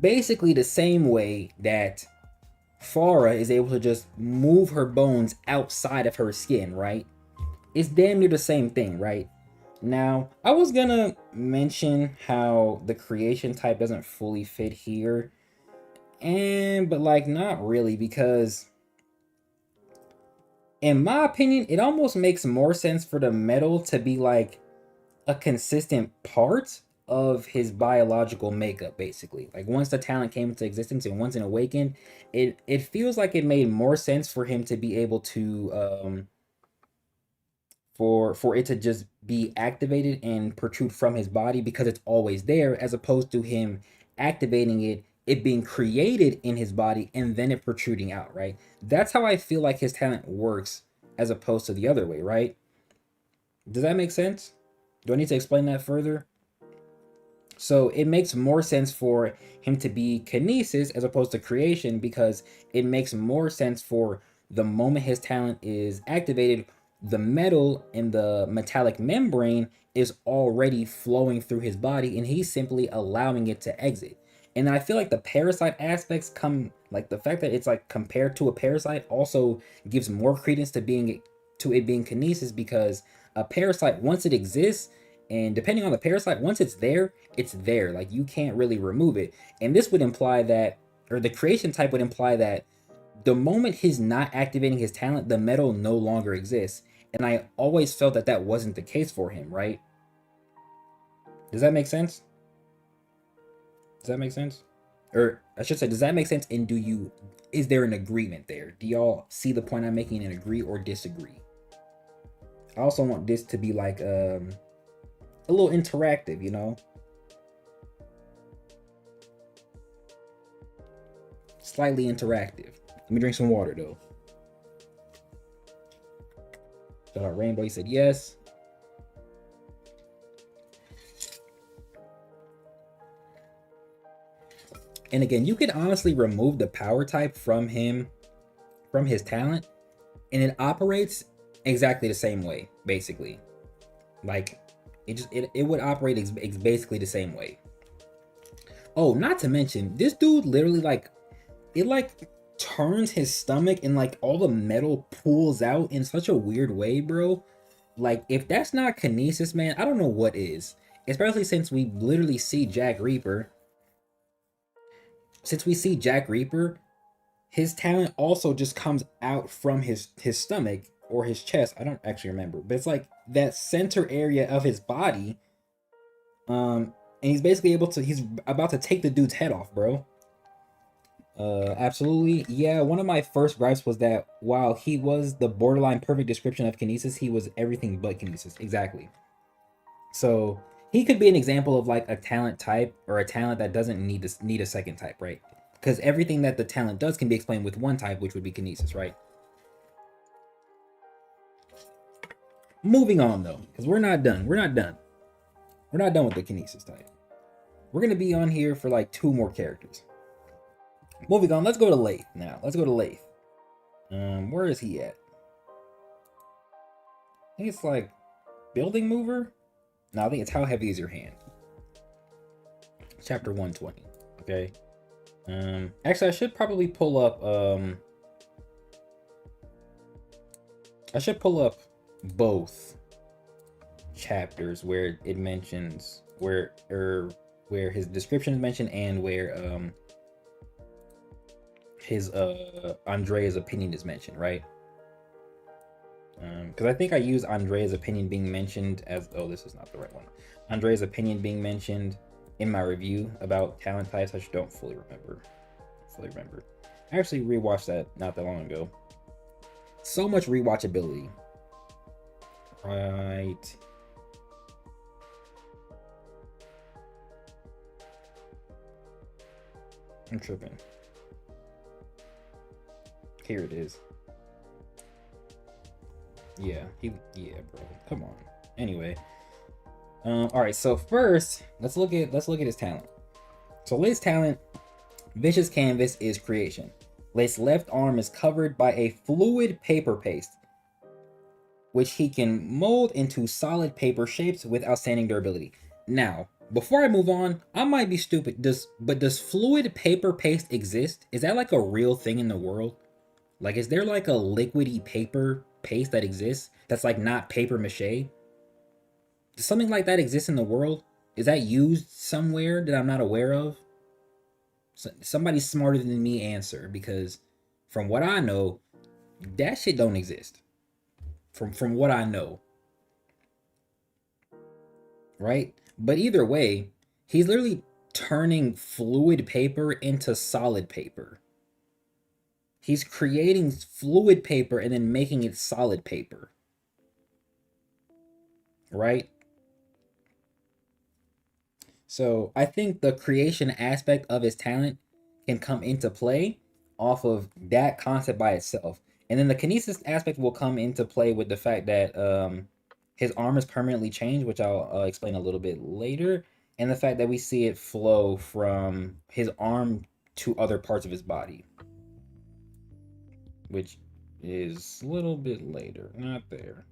Basically the same way that Farah is able to just move her bones outside of her skin, right? It's damn near the same thing, right? Now, I was gonna mention how the creation type doesn't fully fit here, but like not really, because in my opinion, it almost makes more sense for the metal to be like a consistent part of his biological makeup, basically. Like once the talent came into existence and once it awakened, it feels like it made more sense for him to be able to for it to just be activated and protrude from his body because it's always there, as opposed to him activating it being created in his body and then it protruding out, right? That's how I feel like his talent works as opposed to the other way, right? Does that make sense? Do I need to explain that further? So it makes more sense for him to be kinesis as opposed to creation, because it makes more sense for the moment his talent is activated, the metal in the metallic membrane is already flowing through his body and he's simply allowing it to exit. And I feel like the parasite aspects come, like the fact that it's like compared to a parasite also gives more credence to it being kinesis, because a parasite, once it exists, and depending on the parasite, once it's there, it's there. Like you can't really remove it. And this would imply that, or the creation type would imply that the moment he's not activating his talent, the metal no longer exists. And I always felt that that wasn't the case for him, right? Does that make sense? Does that make sense? Or I should say, does that make sense? And is there an agreement there? Do y'all see the point I'm making and agree or disagree? I also want this to be like a little interactive, you know? Slightly interactive. Let me drink some water though. Shout out Rainbow, he said yes. And again, you could honestly remove the power type from his talent, and it operates exactly the same way, basically. Like it would operate basically the same way. Oh, not to mention, this dude literally like it like turns his stomach and like all the metal pulls out in such a weird way, bro. Like if that's not kinesis, man, I don't know what is. Especially since we literally see Jack Reaper. Since we see Jack Reaper, his talent also just comes out from his stomach or his chest. I don't actually remember, but it's like that center area of his body. And he's basically able to. He's about to take the dude's head off, bro. Absolutely. Yeah, one of my first gripes was that while he was the borderline perfect description of kinesis, he was everything but kinesis. Exactly. So he could be an example of like a talent type or a talent that doesn't need a second type, right? Because everything that the talent does can be explained with one type, which would be kinesis, right? Moving on though, because we're not done. We're not done. We're not done with the kinesis type. We're gonna be on here for like two more characters. Moving on, let's go to Lathe now. Let's go to Lathe. Where is he at? I think it's like building mover. No, I think it's how heavy is your hand. Chapter 120. Okay. Actually, I should probably pull up. I should pull up both chapters where it mentions where his description is mentioned and where his Andrea's opinion is mentioned, right? Because I think I use Andrea's opinion being mentioned as this is not the right one. Andrea's opinion being mentioned in my review about talent types. I just don't fully remember. I actually rewatched that not that long ago. So much rewatchability. Right. I'm tripping. Here it is. Yeah, bro. Come on. Anyway. Alright, so first, let's look at his talent. So Lace's talent, Vicious Canvas, is creation. Lace's left arm is covered by a fluid paper paste, which he can mold into solid paper shapes with outstanding durability. Now, before I move on, I might be stupid. Does fluid paper paste exist? Is that like a real thing in the world? Like, is there like a liquidy paper paste that exists that's like not paper mache? Does something like that exist in the world? Is that used somewhere that I'm not aware of? Somebody smarter than me answer, because from what I know, that shit don't exist. From what I know. Right? But either way, he's literally turning fluid paper into solid paper. He's creating fluid paper and then making it solid paper. Right? So I think the creation aspect of his talent can come into play off of that concept by itself. And then the kinesis aspect will come into play with the fact that his arm is permanently changed, which I'll explain a little bit later. And the fact that we see it flow from his arm to other parts of his body, which is a little bit later, not there.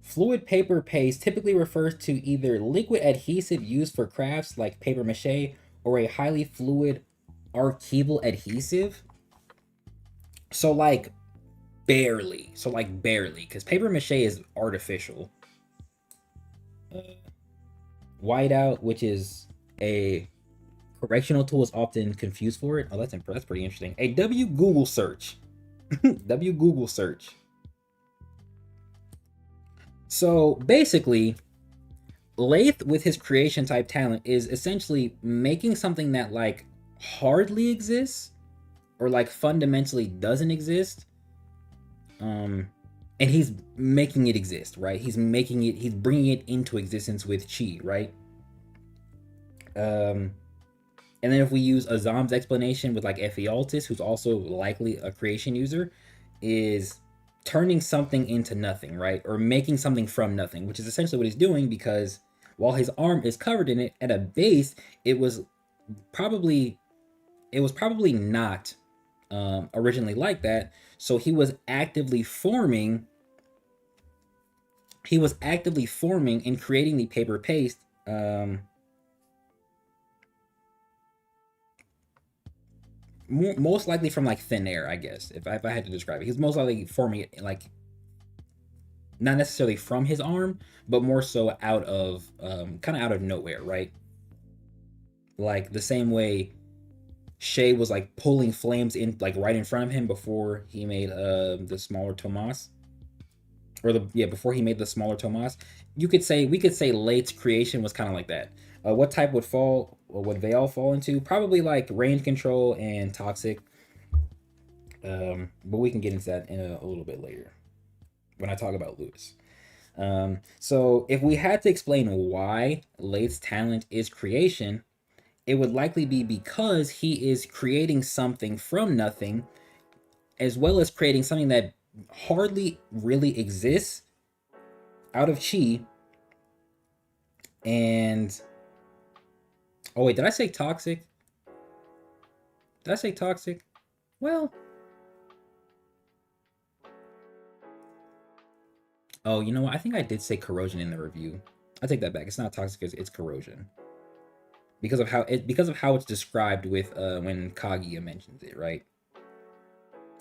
Fluid paper paste typically refers to either liquid adhesive used for crafts like paper mache or a highly fluid archival adhesive. So like barely, because paper mache is artificial. Whiteout, which is a correctional tool, is often confused for it. Oh, that's pretty interesting. A Google search. Google search. So basically, Lathe with his creation type talent is essentially making something that like hardly exists or like fundamentally doesn't exist. And he's making it exist, right? He's bringing it into existence with chi, right? And then if we use Azam's explanation with like Ephialtes, who's also likely a creation user, is turning something into nothing, right? Or making something from nothing, which is essentially what he's doing, because while his arm is covered in it, at a base, it was probably it was probably not originally like that. So he was actively forming. He was actively forming and creating the paper paste. Most likely from like thin air, I guess. If I had to describe it, he's most likely forming it like not necessarily from his arm, but more so out of kind of out of nowhere, right? Like the same way Shay was like pulling flames in like right in front of him before he made the smaller Tomas, or the yeah before he made the smaller Tomas. We could say Late's creation was kind of like that. What type would fall? Or would they all fall into? Probably like range control and toxic. But we can get into that in a little bit later when I talk about Lewis. So if we had to explain why Late's talent is creation, it would likely be because he is creating something from nothing, as well as creating something that hardly really exists out of chi. And oh wait, did I say toxic? Did I say toxic? Well, oh, you know what? I think I did say corrosion in the review. I take that back. It's not toxic. It's corrosion because of how it's described with when Kaguya mentions it, right?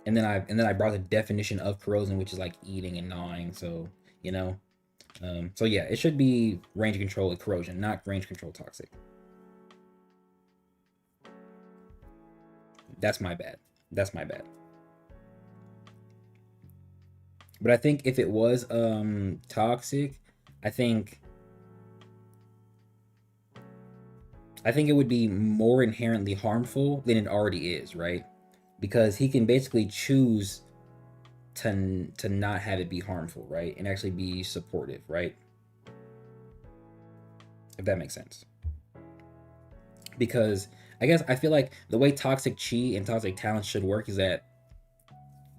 And then I brought the definition of corrosion, which is like eating and gnawing. So you know, so yeah, it should be range control and corrosion, not range control toxic. That's my bad. That's my bad. But I think if it was toxic, I think it would be more inherently harmful than it already is, right? Because he can basically choose to not have it be harmful, right? And actually be supportive, right? If that makes sense. Because I guess I feel like the way toxic chi and toxic talent should work is that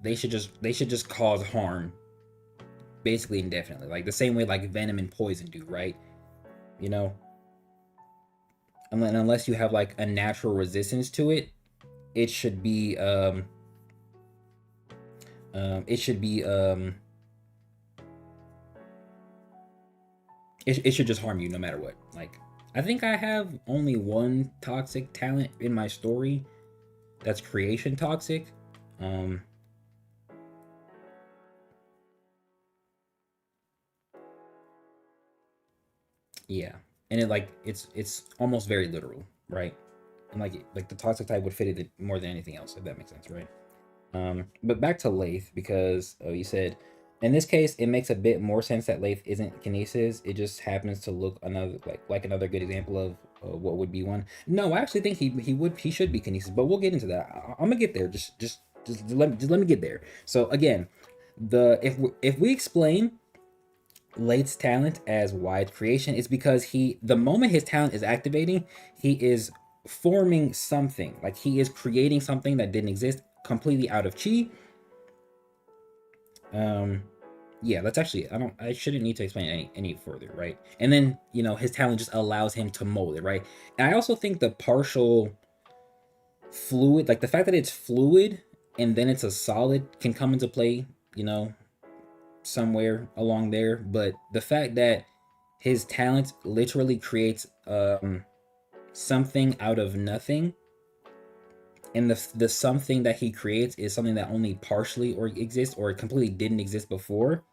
they should just cause harm basically indefinitely. Like the same way like venom and poison do, right? You know? Unless you have like a natural resistance to it, it should be it should be it should just harm you no matter what. Like I think I have only one toxic talent in my story that's creation toxic. Yeah, and it's almost very literal, right? And like the toxic type would fit it more than anything else, if that makes sense, right? But back to Lathe, because you said in this case it makes a bit more sense that Lathe isn't kinesis. It just happens to look another like another good example of what would be one. No, I actually think he should be kinesis, but we'll get into that. I'm gonna get there. Just let me get there. So again, if we explain Late's talent as wide creation, it's because the moment his talent is activating, he is forming something. Like he is creating something that didn't exist completely out of chi. Yeah, that's actually I shouldn't need to explain any further, right? And then his talent just allows him to mold it, right? And I also think the partial fluid, like the fact that it's fluid and then it's a solid, can come into play, somewhere along there. But the fact that his talent literally creates something out of nothing, and the something that he creates is something that only partially or exists or completely didn't exist before,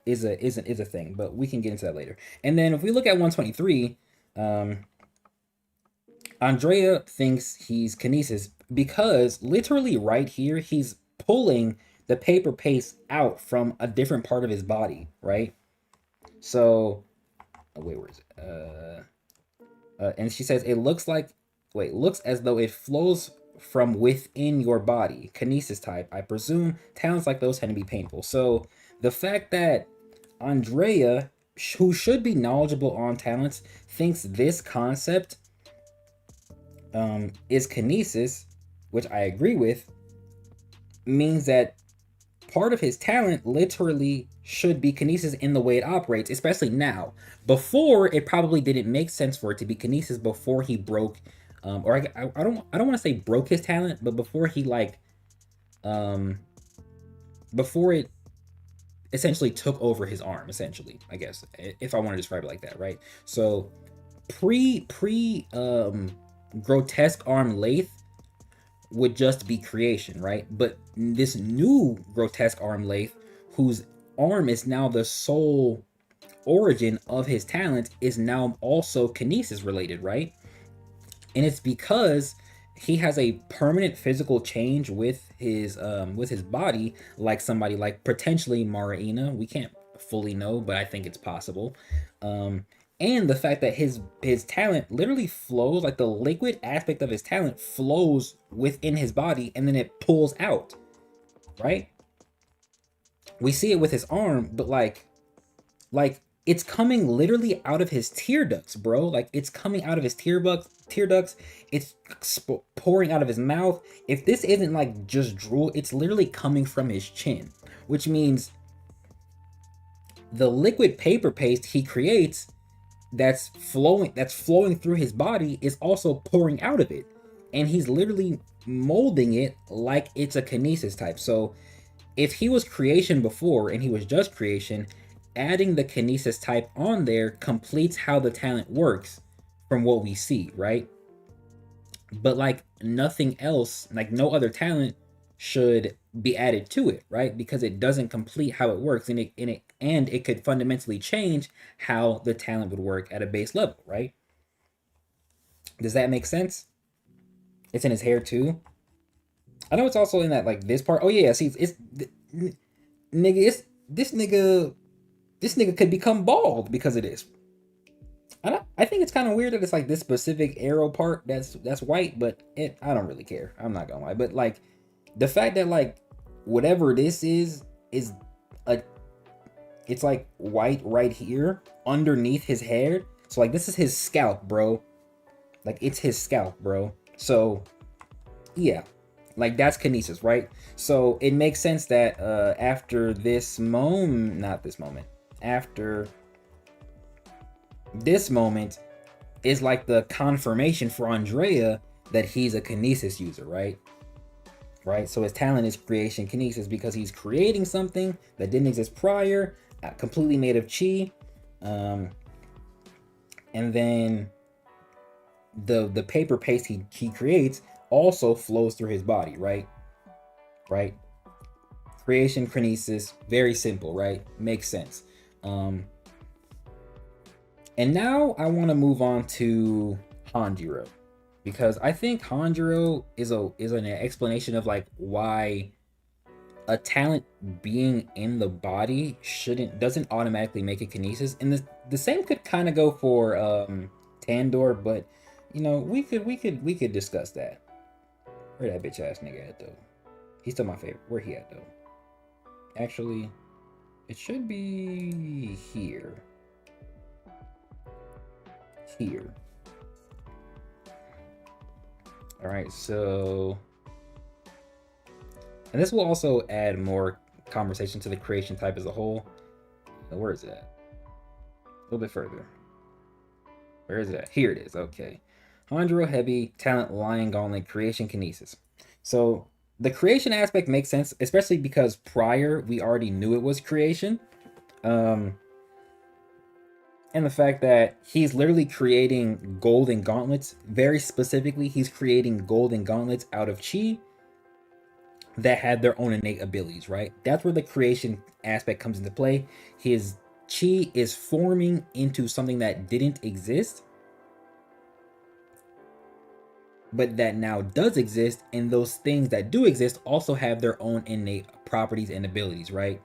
is a thing. But we can get into that later. And then if we look at 123, Andrea thinks he's kinesis because literally right here he's pulling the paper paste out from a different part of his body, right? So, wait, where is it? And she says it looks as though it flows from within your body. Kinesis type. I presume talents like those tend to be painful. So the fact that Andrea, who should be knowledgeable on talents, thinks this concept is kinesis, which I agree with, means that part of his talent literally should be kinesis in the way it operates, especially now. Before, it probably didn't make sense for it to be kinesis before he broke or I don't want to say broke his talent, but before he like before it essentially took over his arm, essentially, I guess, if I want to describe it like that, right? So pre grotesque arm lathe would just be creation, right? But this new grotesque arm lathe, whose arm is now the sole origin of his talent, is now also kinesis related, right? And it's because he has a permanent physical change with his body, like somebody like potentially Maraina. We can't fully know, but I think it's possible. And the fact that his talent literally flows, like the liquid aspect of his talent flows within his body and then it pulls out, right? We see it with his arm, but like it's coming literally out of his tear ducts, bro. Like it's coming out of his tear ducts. It's pouring out of his mouth. If this isn't like just drool, it's literally coming from his chin, which means the liquid paper paste he creates that's flowing through his body is also pouring out of it, and he's literally molding it like it's a kinesis type. So if he was creation before and he was just creation, adding the kinesis type on there completes how the talent works from what we see, right? But like nothing else, like no other talent should be added to it, right? Because it doesn't complete how it works, and it could fundamentally change how the talent would work at a base level, right? Does that make sense? It's in his hair too. I know it's also in that like this part. Oh yeah, see, it's nigga. It's this nigga. This nigga could become bald because of this. I think it's kind of weird that it's like this specific arrow part that's white, but I don't really care. I'm not gonna lie, but like the fact that like whatever this is a it's like white right here underneath his hair. So like this is his scalp, bro. Like it's his scalp, bro. So yeah, like that's kinesis, right? So it makes sense that after this moment, not this moment, after this moment is like the confirmation for Andrea that he's a kinesis user, right? Right. So his talent is creation kinesis because he's creating something that didn't exist prior, completely made of chi, and then the paper paste he creates also flows through his body, right? Right. Creation kinesis, very simple, right? Makes sense. And now I want to move on to Hanjiro, because I think Hanjiro is an explanation of like why a talent being in the body doesn't automatically make it kinesis. And the same could kind of go for Tandor, but you know, we could discuss that. Where that bitch ass nigga at though? He's still my favorite. Where he at though? Actually, it should be here. Here. All right, so, and this will also add more conversation to the creation type as a whole. Where is it at? A little bit further. Where is it at? Here it is. Okay. Hanjiro heavy talent lion gauntlet creation kinesis. So the creation aspect makes sense, especially because prior we already knew it was creation. And the fact that he's literally creating golden gauntlets. Very specifically, he's creating golden gauntlets out of chi that have their own innate abilities, right? That's where the creation aspect comes into play. His chi is forming into something that didn't exist, but that now does exist, and those things that do exist also have their own innate properties and abilities, right?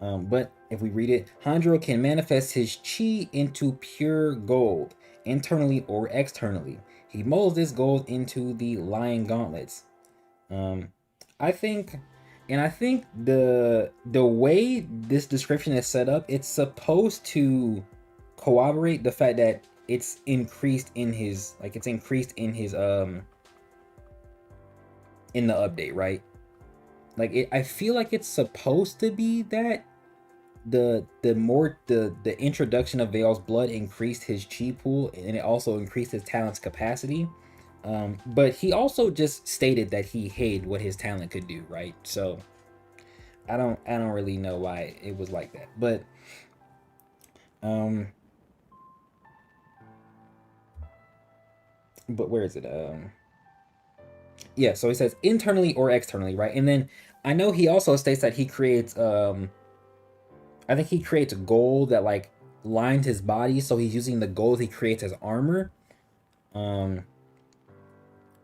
But if we read it, Hanjiro can manifest his chi into pure gold, internally or externally. He molds this gold into the lion gauntlets. I think the way this description is set up, it's supposed to corroborate the fact that it's increased in his in the update, right? Like I feel like it's supposed to be that the introduction of Veil's blood increased his chi pool, and it also increased his talent's capacity. But he also just stated that he hated what his talent could do, right? So I don't really know why it was like that. Um but where is it? Yeah, so he says internally or externally, right? And then I know he also states that he creates I think he creates gold that like lines his body, so he's using the gold he creates as armor. Um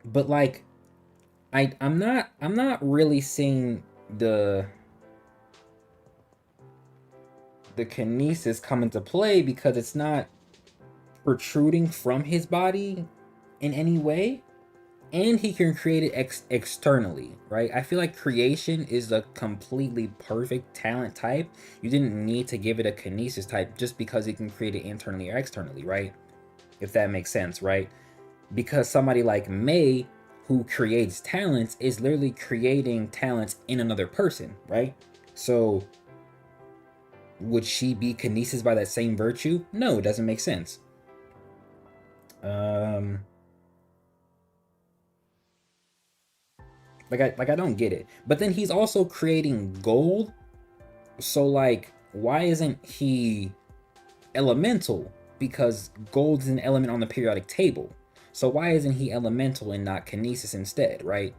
but like I'm not really seeing the kinesis come into play because it's not protruding from his body in any way, and he can create it externally, right? I feel like creation is a completely perfect talent type. You didn't need to give it a kinesis type just because it can create it internally or externally, right? If that makes sense, right? Because somebody like May, who creates talents, is literally creating talents in another person, right? So would she be kinesis by that same virtue? No, it doesn't make sense. Um like I don't get it. But then he's also creating gold. So like why isn't he elemental? Because gold's an element on the periodic table. So why isn't he elemental and not kinesis instead, right?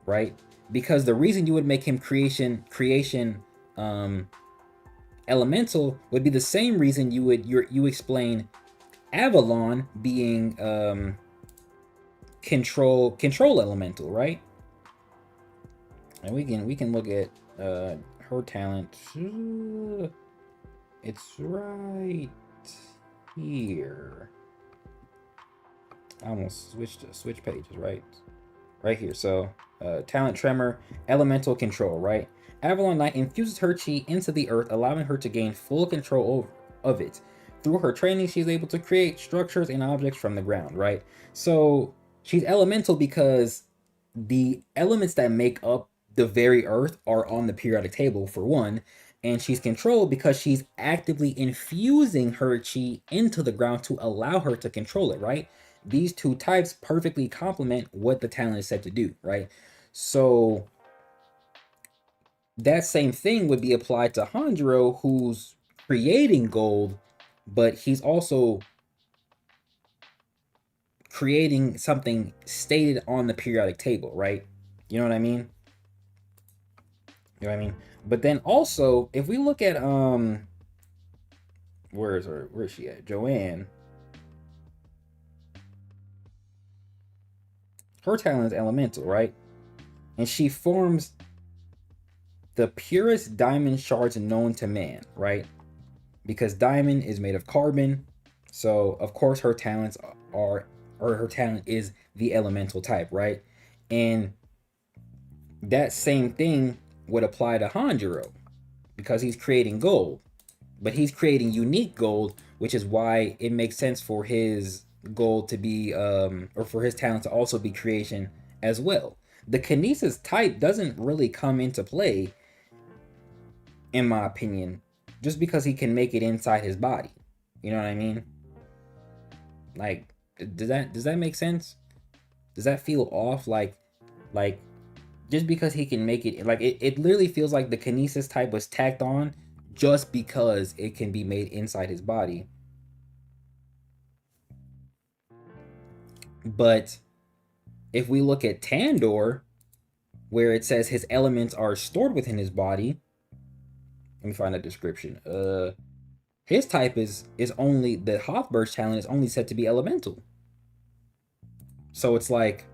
Right? Because the reason you would make him creation elemental would be the same reason you explain Avalon being control elemental, right? And we can look at her talent. It's right here. I almost switch pages, right here. So talent tremor, elemental control, right? Avalon Knight infuses her chi into the earth, allowing her to gain full control of it. Through her training, she's able to create structures and objects from the ground, right? So she's elemental because the elements that make up the very earth are on the periodic table, for one, and she's controlled because she's actively infusing her chi into the ground to allow her to control it, right? These two types perfectly complement what the talent is said to do, right? So that same thing would be applied to Hanjiro, who's creating gold, but he's also creating something stated on the periodic table, right? You know what I mean? You know what I mean? But then also, if we look at where's she at? Joanne. Her talent is elemental, right? And she forms the purest diamond shards known to man, right? Because diamond is made of carbon, so of course her talents are, or her talent is the elemental type, right? And that same thing would apply to Hanjiro because he's creating gold, but he's creating unique gold, which is why it makes sense for his gold to be or for his talent to also be creation as well. The kinesis type doesn't really come into play, in my opinion, just because he can make it inside his body. You know what I mean? Like, does that make sense? Does that feel off? Like just because he can make it, like it literally feels like the kinesis type was tacked on just because it can be made inside his body. But if we look at Tandor, where it says his elements are stored within his body, let me find a description. His type is only, the Hothberg's talent is only said to be elemental. So it's like,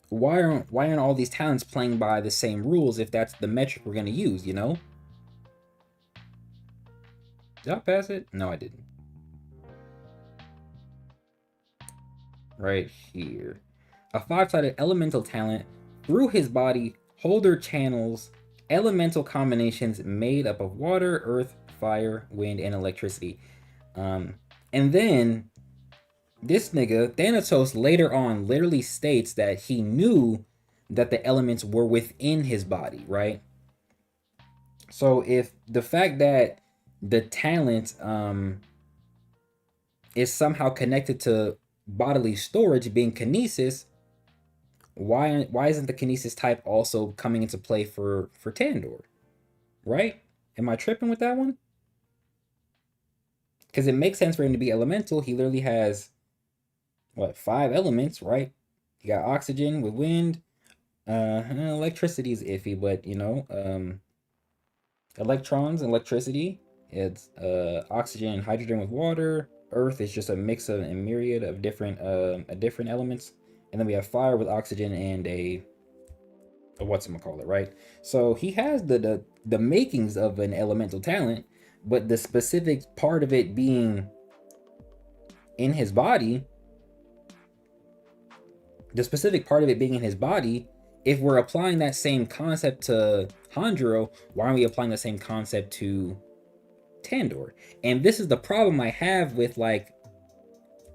why aren't all these talents playing by the same rules if that's the metric we're gonna use, you know? Did I pass it? No, I didn't. Right here. A 5-sided elemental talent. Through his body, Holder channels elemental combinations made up of water, earth, fire, wind, and electricity. And then this nigga, Thanatos, later on literally states that he knew that the elements were within his body, right? So if the fact that the talent is somehow connected to bodily storage being kinesis, why isn't the kinesis type also coming into play for Tandor? Right? Am I tripping with that one? Because it makes sense for him to be elemental. He literally has what, 5 elements, right? You got oxygen with wind. Electricity is iffy, but electrons and electricity. It's oxygen and hydrogen with water. Earth is just a mix of a myriad of different elements, and then we have fire with oxygen and a whatchamacallit, right? So he has the makings of an elemental talent, but the specific part of it being in his body, the specific part of it being in his body, if we're applying that same concept to Hanjiro, why aren't we applying the same concept to Tandor? And this is the problem I have with like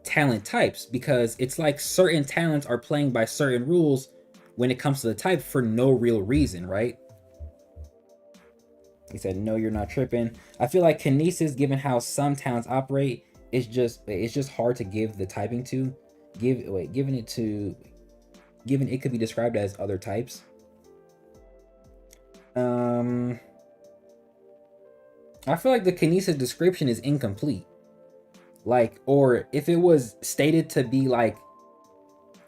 talent types, because it's like certain talents are playing by certain rules when it comes to the type for no real reason, right? He said, "No, you're not tripping." I feel like kinesis, given how some talents operate, it's just hard to give the typing to. Given it could be described as other types. Um, I feel like the kinesis description is incomplete. Like, or if it was stated to be like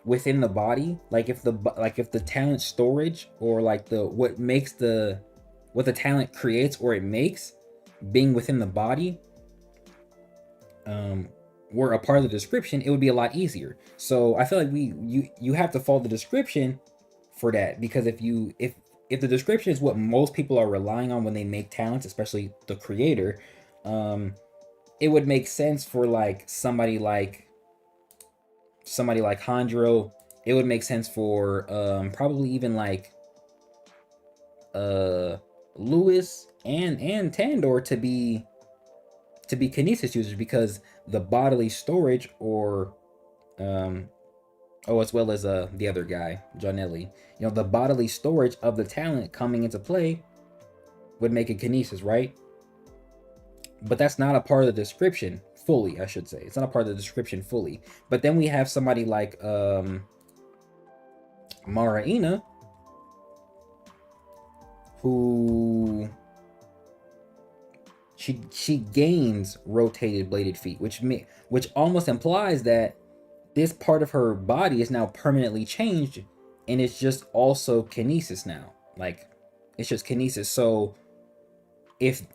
within the body, like if the talent storage, or like what the talent creates or it makes being within the body, were a part of the description, it would be a lot easier. So I feel like you have to follow the description for that, because if the description is what most people are relying on when they make talents, especially the creator, it would make sense for like somebody like Hanjiro. It would make sense for probably even like Lewis and Tandor to be kinesis users, because the bodily storage, or as well as the other guy, Johnelli, the bodily storage of the talent coming into play would make it kinesis, right? But that's not a part of the description fully, I should say. It's not a part of the description fully. But then we have somebody like Maraina, who she gains rotated bladed feet, which almost implies that this part of her body is now permanently changed, and it's just also kinesis now. Like, it's just kinesis. So if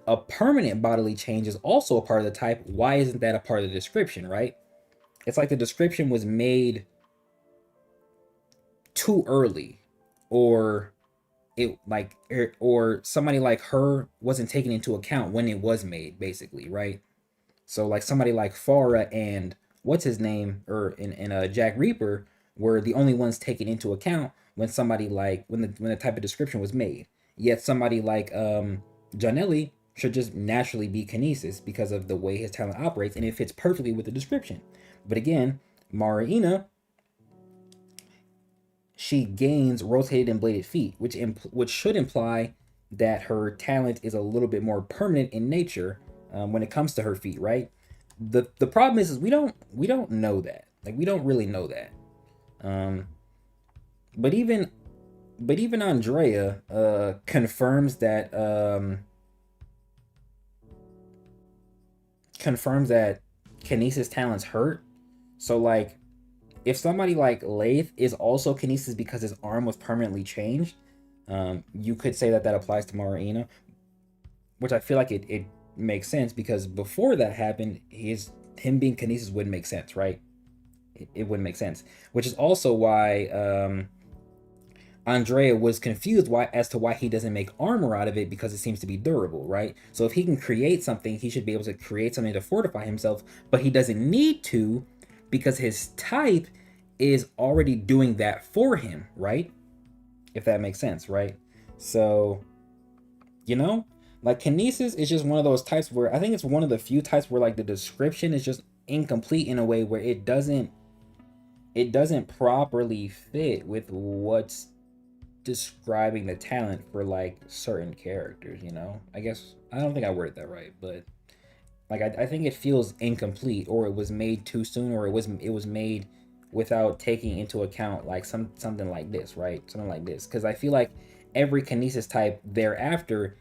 a permanent bodily change is also a part of the type, why isn't that a part of the description, right? It's like the description was made too early, or or somebody like her wasn't taken into account when it was made, basically, right? So like somebody like Farah and what's his name, or in Jack Reaper, were the only ones taken into account when somebody like when the type of description was made. Yet somebody like Janelli should just naturally be kinesis because of the way his talent operates, and it fits perfectly with the description. But again, Marina, she gains rotated and bladed feet, which should imply that her talent is a little bit more permanent in nature when it comes to her feet, right? The problem is we don't know that. Like, we don't really know that. Um, but even Andrea confirms that kinesis talents hurt. So like, if somebody like Lath is also kinesis because his arm was permanently changed, you could say that applies to Marina, which I feel like it makes sense, because before that happened, him being kinesis wouldn't make sense, right? It wouldn't make sense, which is also why Andrea was confused as to why he doesn't make armor out of it, because it seems to be durable, right? So if he can create something, he should be able to create something to fortify himself, but he doesn't need to, because his type is already doing that for him, right? If that makes sense, right? So, like, kinesis is just one of those types where I think it's one of the few types where like the description is just incomplete in a way where it doesn't properly fit with what's describing the talent for like certain characters, you know? I guess I don't think I worded that right, but like I think it feels incomplete, or it was made too soon, or it was made without taking into account like something like this, right? Something like this. Because I feel like every kinesis type thereafter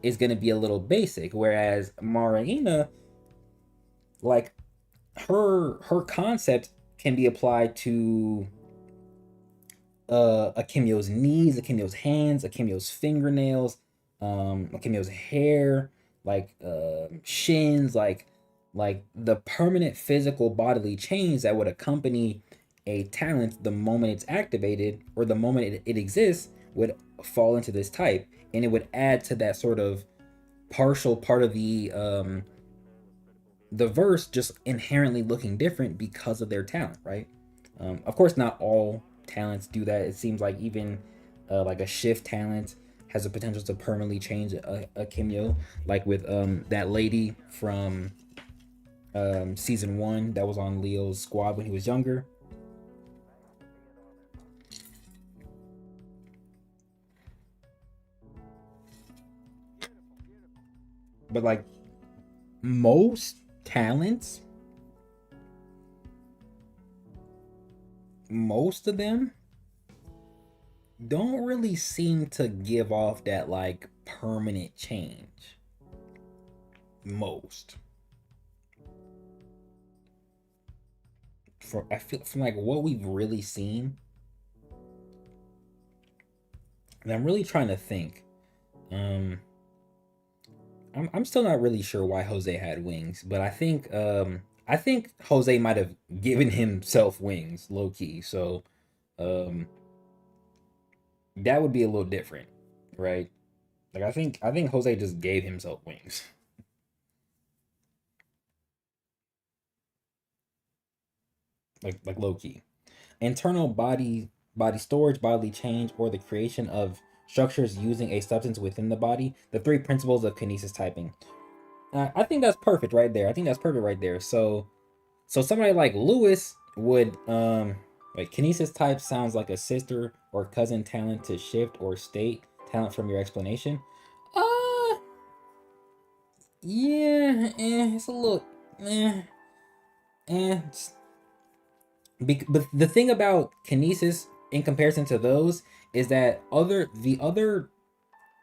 is gonna be a little basic, whereas Marina, like her concept can be applied to Akimyo's knees, Akimyo's hands, Akimyo's fingernails, Akimyo's hair, like shins, like the permanent physical bodily change that would accompany a talent the moment it's activated, or the moment it exists, would fall into this type, and it would add to that sort of partial part of the verse just inherently looking different because of their talent, right? Of course, not all talents do that. It seems like even like a shift talent has the potential to permanently change a Kimyo, like with that lady from season 1 that was on Leo's squad when he was younger. But like most talents, most of them don't really seem to give off that like permanent change. Most. I feel from like what we've really seen, and I'm really trying to think. Um, I'm still not really sure why Jose had wings, but I think Jose might have given himself wings, low key. So um, that would be a little different, right? Like I think Jose just gave himself wings, like low key. Internal body storage, bodily change, or the creation of structures using a substance within the body. The three principles of kinesis typing. I think that's perfect right there. I think that's perfect right there. So somebody like Lewis would like kinesis type sounds like a sister or cousin talent to shift or state talent from your explanation. Uh yeah, it's a little eh, eh. But the thing about kinesis in comparison to those is that the other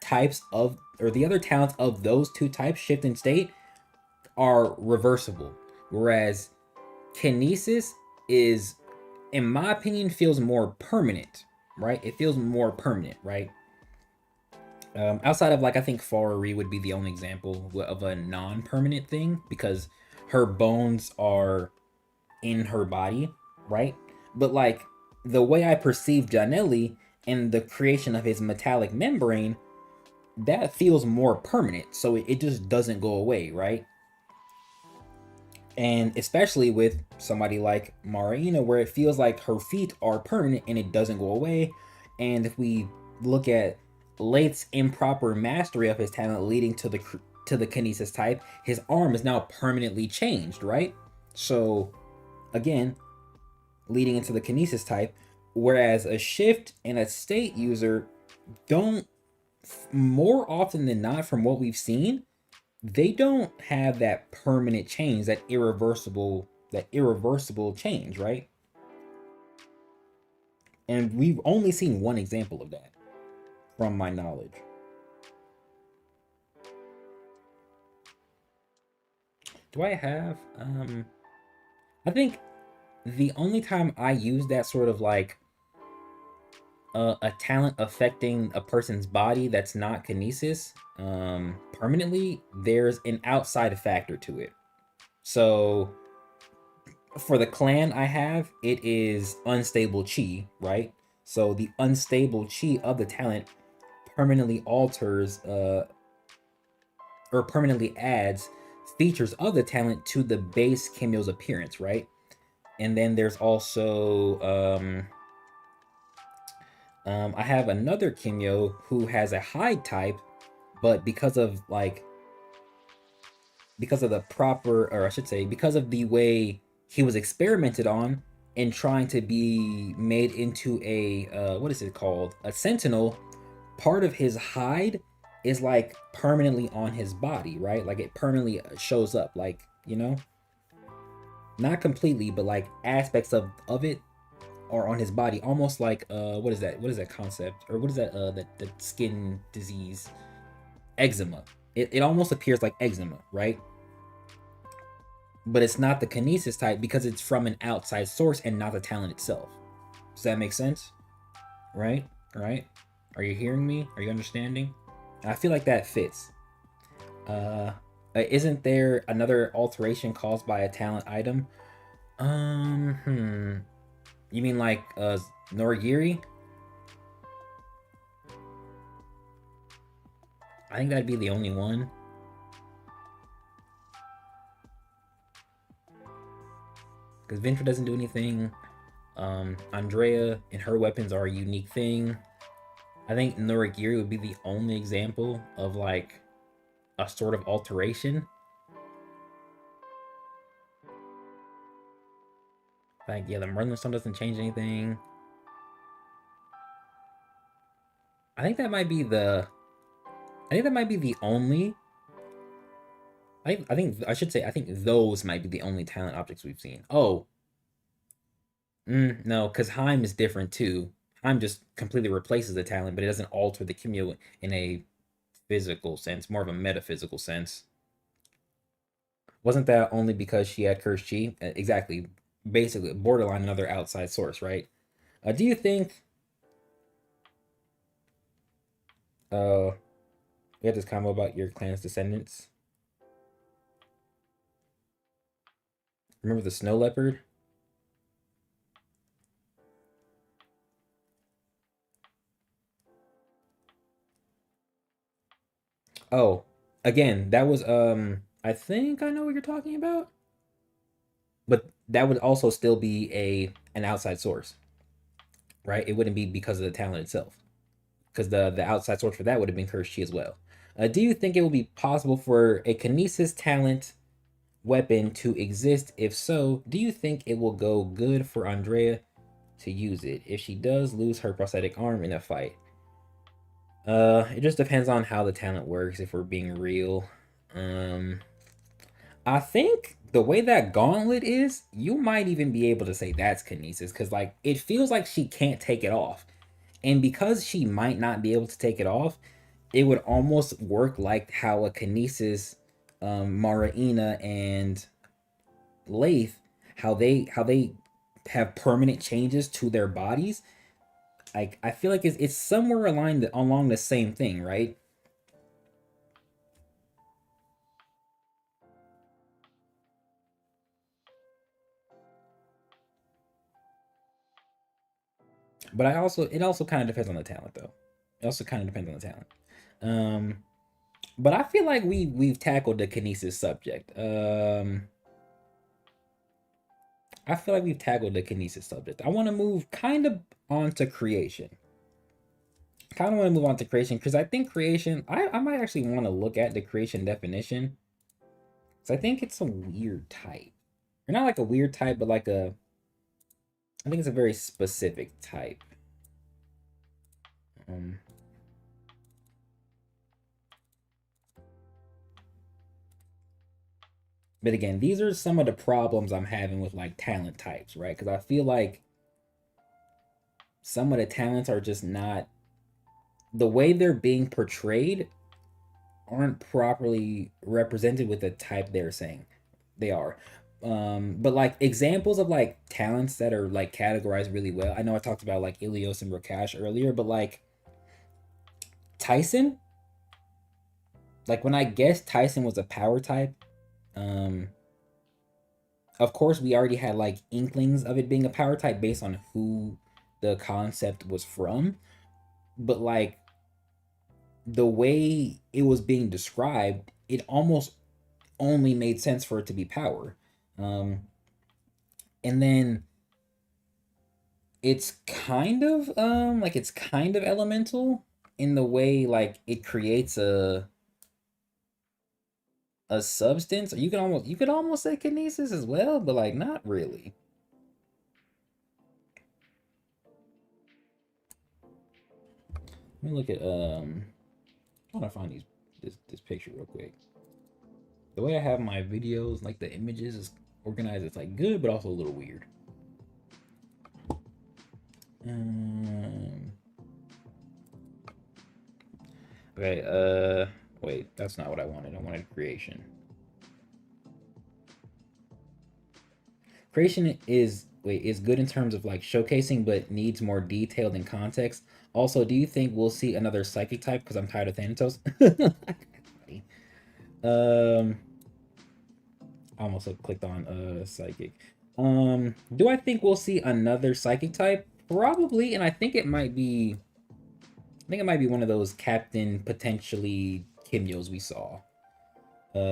types of, or the other talents of those two types, shift and state, are reversible, whereas kinesis is, in my opinion, feels more permanent, right? It feels more permanent, right? Outside of like, I think Farari would be the only example of a non-permanent thing, because her bones are in her body, right? But like the way I perceive Janelli and the creation of his metallic membrane, that feels more permanent. So it just doesn't go away, right? And especially with somebody like Marina, where it feels like her feet are permanent and it doesn't go away. And if we look at Late's improper mastery of his talent leading to the kinesis type, his arm is now permanently changed, right? So again, leading into the kinesis type, whereas a shift and a state user don't, more often than not, from what we've seen, they don't have that permanent change, that irreversible change, right? And we've only seen one example of that from my knowledge. Do I have I think the only time I use that sort of like a talent affecting a person's body that's not kinesis permanently, there's an outside factor to it. So for the clan I have, it is unstable chi, right? So the unstable chi of the talent permanently alters or permanently adds features of the talent to the base Kimyo's appearance, right? And then there's also I have another Kimyo who has a hide type, but because of the proper, or I should say, because of the way he was experimented on, and trying to be made into a what is it called? A sentinel, part of his hide is like permanently on his body, right? Like it permanently shows up, like, you know, not completely, but like aspects of it are on his body, almost like what is that? What is that concept? Or what is that that skin disease? Eczema. It almost appears like eczema, right? But it's not the kinesis type because it's from an outside source and not the talent itself. Does that make sense? Right? Right? Are you hearing me? Are you understanding? I feel like that fits. Isn't there another alteration caused by a talent item? Hmm. You mean like Noragiri? I think that'd be the only one. Because Ventra doesn't do anything. Andrea and her weapons are a unique thing. I think Noragiri would be the only example of like a sort of alteration. Like, yeah, the Merlin Stone doesn't change anything. I think that might be the. I think that might be the only. I think I should say I think those might be the only talent objects we've seen. Oh, no, because Heim is different too. Heim just completely replaces the talent, but it doesn't alter the Kimio in a physical sense, more of a metaphysical sense. Wasn't that only because she had cursed chi? Exactly. Basically, borderline another outside source, right? Do you think we had this combo about your clan's descendants? Remember the snow leopard? Oh, again, that was I think I know what you're talking about. But that would also still be a an outside source, right? It wouldn't be because of the talent itself. Because the outside source for that would have been Cursed Chi as well. Do you think it will be possible for a kinesis talent weapon to exist? If so, do you think it will go good for Andrea to use it if she does lose her prosthetic arm in a fight? It just depends on how the talent works. If we're being real, um, I think the way that gauntlet is, you might even be able to say that's kinesis because like it feels like she can't take it off, and because she might not be able to take it off, it would almost work like how a kinesis, Maraina and Lath, how they have permanent changes to their bodies. Like I feel like it's somewhere aligned along the same thing, right? But it also kind of depends on the talent though. It also kind of depends on the talent. Um, but I feel like we've tackled the kinesis subject. I feel like we've tackled the kinesis subject. I want to move kind of on to creation. Kind of want to move on to creation because I think creation. I might actually want to look at the creation definition because I think it's a weird type. Or not like a weird type, but like a. I think it's a very specific type. Um, but again, these are some of the problems I'm having with like talent types, right? Because I feel like some of the talents are just not the way they're being portrayed aren't properly represented with the type they're saying they are. But like examples of like talents that are like categorized really well. I know I talked about like Ilios and Rakash earlier, but like Tyson, like when I guessed Tyson was a power type, um, of course we already had like inklings of it being a power type based on who the concept was from. But like the way it was being described, it almost only made sense for it to be power. Um, and then it's kind of like it's kind of elemental in the way like it creates a substance. You could almost say kinesis as well, but like not really. Let me look at I want to find this picture real quick. The way I have my videos, like the images is organized, it's like good, but also a little weird. Okay, wait, that's not what I wanted. I wanted creation. Creation is good in terms of like showcasing, but needs more detailed in context. Also, do you think we'll see another psychic type? Because I'm tired of Thanatos. um, I almost clicked on psychic. Do I think we'll see another psychic type? Probably, and I think it might be. I think it might be one of those Captain potentially Kimyos we saw.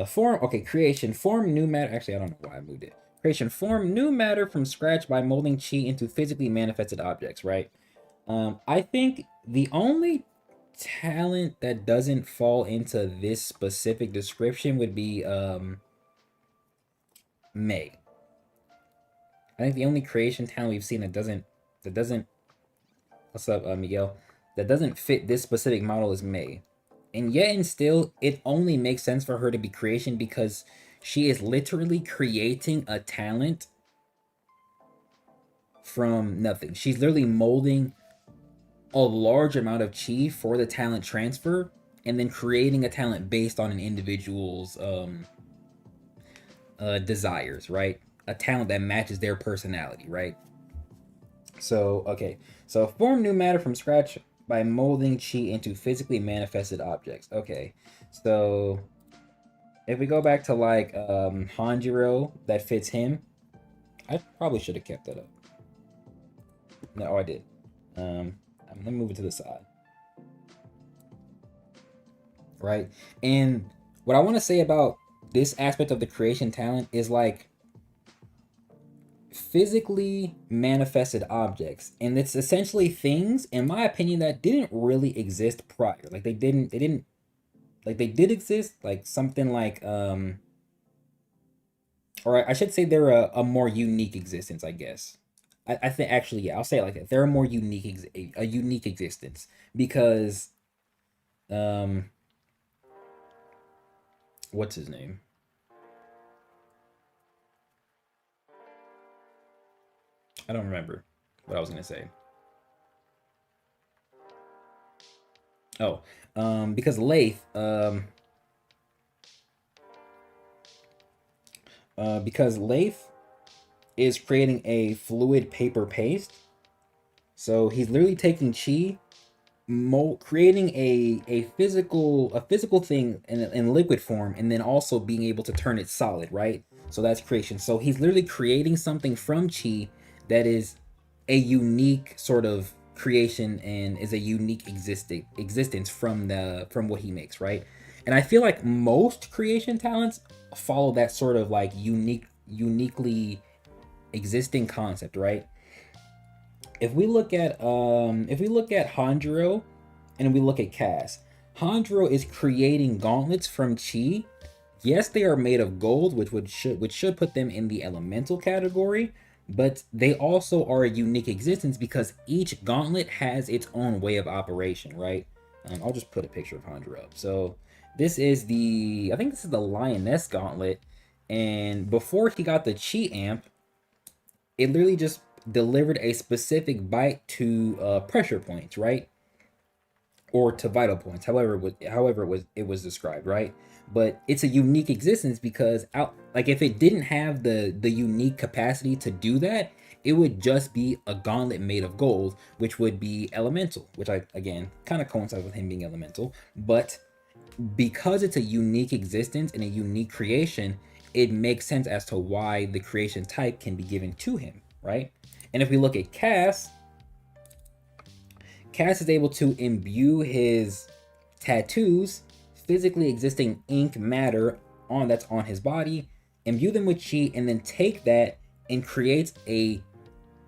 Form, okay, creation. Form new matter. Actually, I don't know why I moved it. Creation. Form new matter from scratch by molding chi into physically manifested objects, right? I think the only talent that doesn't fall into this specific description would be May. I think the only creation talent we've seen that doesn't what's up, Miguel? That doesn't fit this specific model is May. And yet and still, it only makes sense for her to be creation because she is literally creating a talent from nothing. She's literally molding a large amount of chi for the talent transfer and then creating a talent based on an individual's desires, right? A talent that matches their personality, right? So, okay. So, form new matter from scratch by molding chi into physically manifested objects. Okay. So, if we go back to like Hanjiro that fits him, I probably should have kept that up. No, I did. Let me move it to the side. Right? And what I want to say about this aspect of the creation talent is like physically manifested objects, and it's essentially things in my opinion that didn't really exist prior. Like they didn't like they did exist, like something like or I should say they're a more unique existence, I guess. I think actually, yeah, I'll say it like that. They're a more unique a unique existence because um what's his name? I don't remember what I was gonna say. Oh, because Lathe, because Lathe is creating a fluid paper paste. So he's literally taking chi, creating a physical thing in liquid form, and then also being able to turn it solid, right? So that's creation. So he's literally creating something from chi that is a unique sort of creation and is a unique existence from what he makes, right? And I feel like most creation talents follow that sort of like uniquely existing concept, right? If we look at Hanjiro and we look at Cass, Hanjiro is creating gauntlets from chi. Yes, they are made of gold, which should put them in the elemental category, but they also are a unique existence because each gauntlet has its own way of operation, right? I'll just put a picture of Hanjiro up. So this is I think this is the Lioness Gauntlet, and before he got the Chi Amp, it literally just delivered a specific bite to pressure points, right? Or to vital points, however it was described, right? But it's a unique existence because like if it didn't have the unique capacity to do that, it would just be a gauntlet made of gold, which would be elemental, which I again kind of coincides with him being elemental. But because it's a unique existence and a unique creation, it makes sense as to why the creation type can be given to him, right? And if we look at Cass is able to imbue his tattoos, physically existing ink matter that's on his body, imbue them with chi, and then take that and create a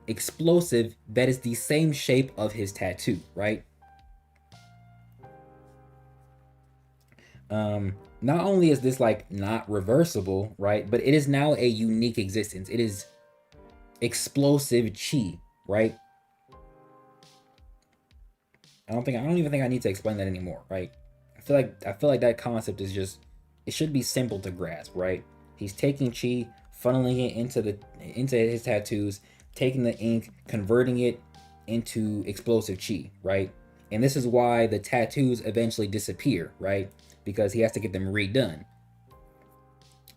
explosive that is the same shape of his tattoo, right? Not only is this like not reversible, right, but it is now a unique existence. It is explosive chi, right? I don't even think I need to explain that anymore, right? I feel like that concept is just, it should be simple to grasp, right? He's taking chi, funneling it into his tattoos, taking the ink, converting it into explosive chi, right? And this is why the tattoos eventually disappear, right? Because he has to get them redone.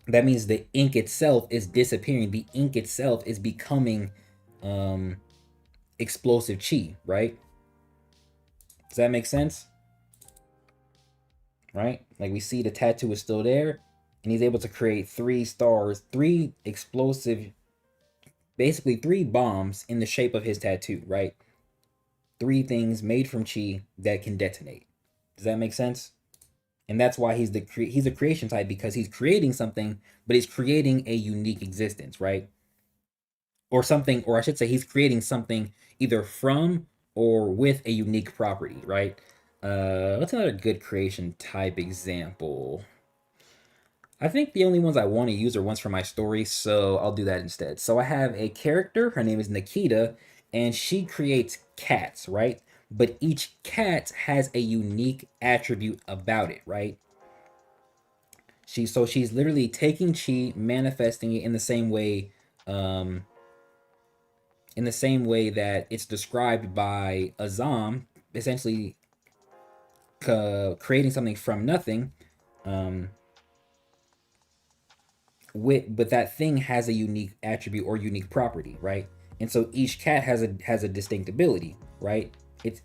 That means the ink itself is disappearing. The ink itself is becoming um explosive chi, right? Does that make sense? Right? Like we see the tattoo is still there, and he's able to create 3 stars, 3 explosive, basically 3 bombs in the shape of his tattoo, right? 3 things made from chi that can detonate. Does that make sense? And that's why he's a creation type, because he's creating something, but he's creating a unique existence, right? Or something, or I should say, he's creating something either from or with a unique property, right? What's another good creation type example? I think the only ones I want to use are ones from my story, so I'll do that instead. So I have a character, her name is Nikita, and she creates cats, right? But each cat has a unique attribute about it, right? She's literally taking chi, manifesting it um, in the same way that it's described by Azam, essentially creating something from nothing. Um, but that thing has a unique attribute or unique property, right? And so each cat has a distinct ability, right? It's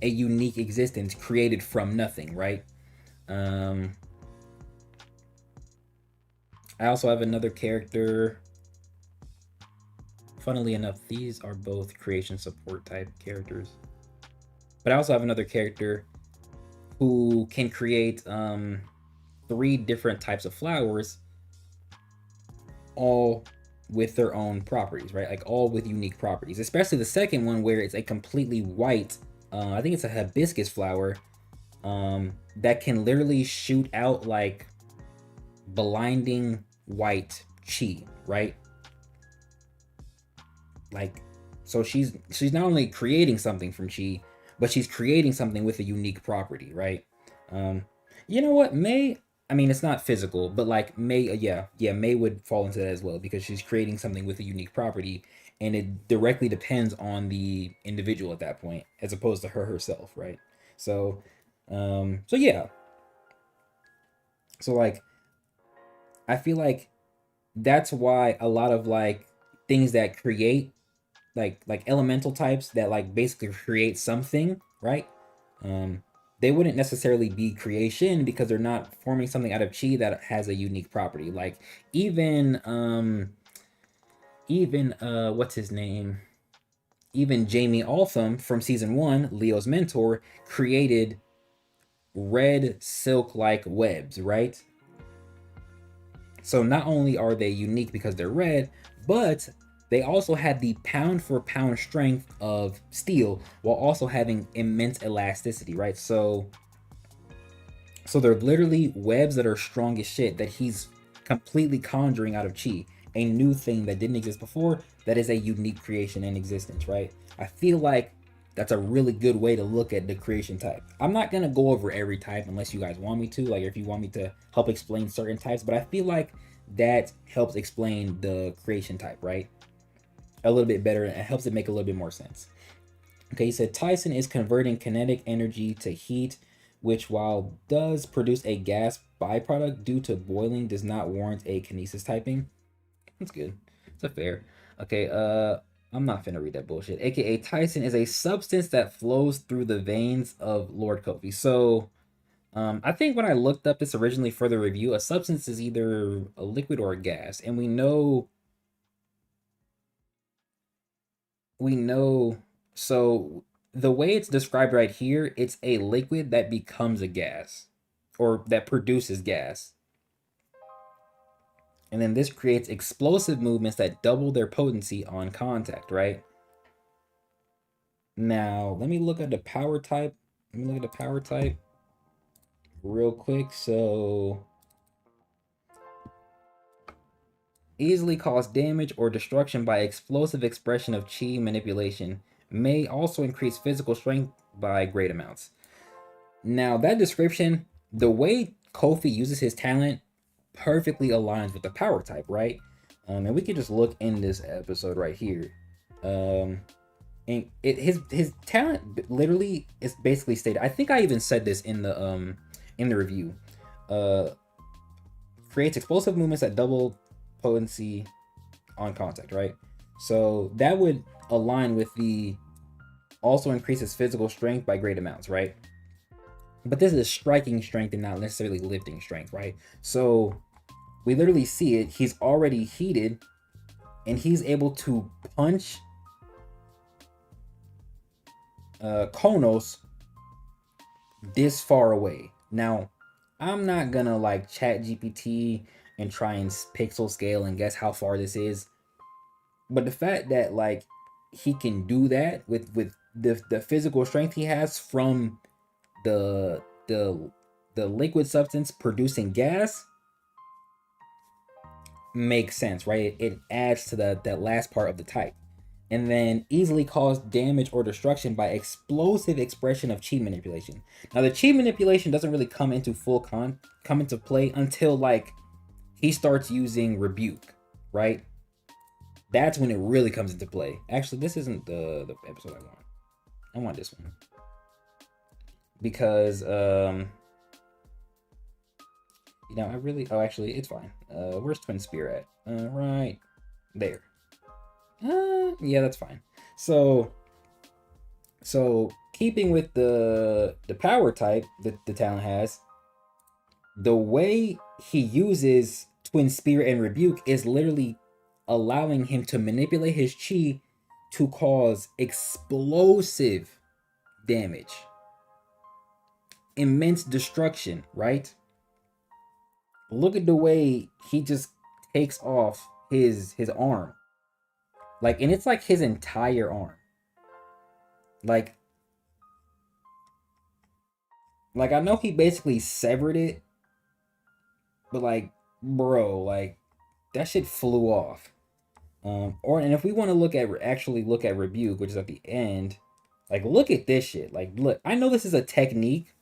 a unique existence created from nothing, right? Um, I also have another character. Funnily enough, these are both creation support type characters. But I also have another character who can create 3 different types of flowers, all with their own properties, right? Like all with unique properties. Especially the second one, where it's a completely white, I think it's a hibiscus flower, that can literally shoot out like blinding white chi, right? Like, so she's not only creating something from chi, but she's creating something with a unique property, right? Um, you know what, May? I mean, it's not physical, but like May, yeah, May would fall into that as well, because she's creating something with a unique property, and it directly depends on the individual at that point, as opposed to her herself, right? So, so yeah, so like I feel like that's why a lot of like things that create, like elemental types that like basically create something, right? Um, they wouldn't necessarily be creation, because they're not forming something out of chi that has a unique property. Like even what's his name? Even Jamie Altham from season 1, Leo's mentor, created red silk like webs, right? So not only are they unique because they're red, but they also had the pound for pound strength of steel, while also having immense elasticity, right? So they're literally webs that are strong as shit, that he's completely conjuring out of chi, a new thing that didn't exist before, that is a unique creation in existence, right? I feel like that's a really good way to look at the creation type. I'm not gonna go over every type unless you guys want me to, like if you want me to help explain certain types, but I feel like that helps explain the creation type, right? A little bit better, and it helps it make a little bit more sense. Okay, he said Tyson is converting kinetic energy to heat, which, while does produce a gas byproduct due to boiling, does not warrant a kinesis typing. That's good. That's fair. Okay, I'm not finna read that bullshit. AKA Tyson is a substance that flows through the veins of Lord Kofi. So, I think when I looked up this originally for the review, a substance is either a liquid or a gas, and we know so the way it's described right here, it's a liquid that becomes a gas, or that produces gas, and then this creates explosive movements that double their potency on contact, right? Now let me look at the power type. Real quick. So easily cause damage or destruction by explosive expression of chi manipulation, may also increase physical strength by great amounts. Now, that description, the way Kofi uses his talent perfectly aligns with the power type, right? And we can just look in this episode right here. And his talent literally is basically stated. I think I even said this in the review. Uh, Creates explosive movements at double potency on contact, right? So that would align with the also increases physical strength by great amounts, right? But this is striking strength and not necessarily lifting strength, right? So we literally see it. He's already heated and he's able to punch Konos this far away. Now, I'm not gonna like chat GPT and try and pixel scale and guess how far this is. But the fact that like he can do that with the physical strength he has from the liquid substance producing gas makes sense, right? It adds to that last part of the type. And then easily cause damage or destruction by explosive expression of chi manipulation. Now the chi manipulation doesn't really come into come into play until like he starts using rebuke, right? That's when it really comes into play. Actually, this isn't the episode I want. I want this one. Because you know, I really actually it's fine. Where's Twin Spear at? Right there. Yeah, that's fine. So keeping with the power type that the talent has, the way he uses Twin Spirit and Rebuke is literally allowing him to manipulate his chi to cause explosive damage, immense destruction, right? Look at the way he just takes off his arm. Like, and it's like his entire arm. Like I know he basically severed it, but like, bro, like that shit flew off. And if we want to look at actually look at Rebuke, which is at the end, like look at this shit. Like, look, I know this is a technique,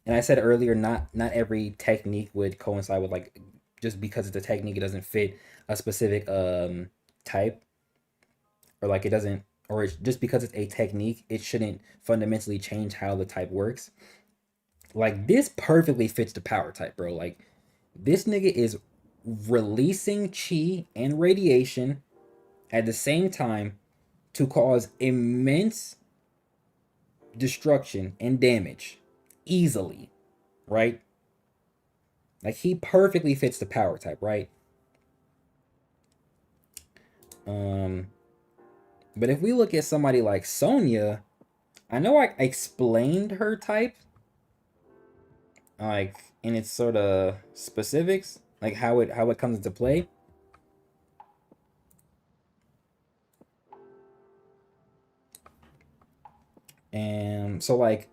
and I said earlier, not every technique would coincide with like just because it's a technique, it doesn't fit a specific type, or like it doesn't, or it's just because it's a technique, it shouldn't fundamentally change how the type works. Like this perfectly fits the power type, bro. Like this nigga is releasing chi and radiation at the same time to cause immense destruction and damage easily, right? Like he perfectly fits the power type, right? But if we look at somebody like Sonya, I know I explained her type, like in its sort of specifics, like how it comes into play. And so like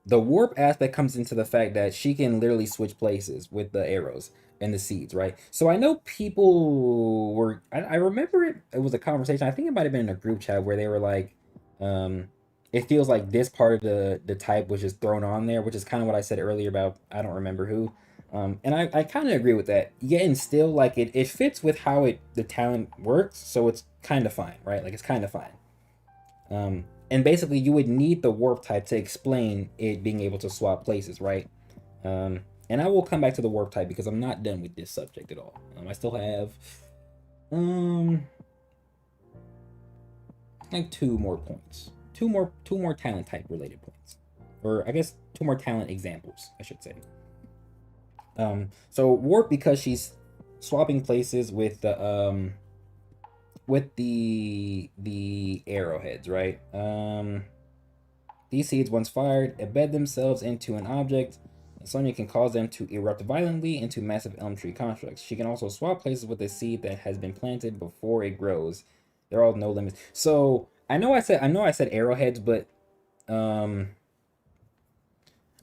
the warp aspect comes into the fact that she can literally switch places with the arrows and the seeds, right? So I know people were I remember it was a conversation. I think it might have been in a group chat where they were like, it feels like this part of the type was just thrown on there, which is kind of what I said earlier about I don't remember who. And I kind of agree with that. Yeah, and still like it fits with how the talent works, so it's kind of fine, right? Like it's kind of fine. And basically you would need the warp type to explain it being able to swap places, right? And I will come back to the warp type because I'm not done with this subject at all. I still have like two more points, two more talent type related points, or I guess two more talent examples, I should say. So warp, because she's swapping places with the arrowheads, right? These seeds, once fired, embed themselves into an object. Sonya can cause them to erupt violently into massive elm tree constructs. She can also swap places with a seed that has been planted before it grows. There are no limits. So I know I said arrowheads, but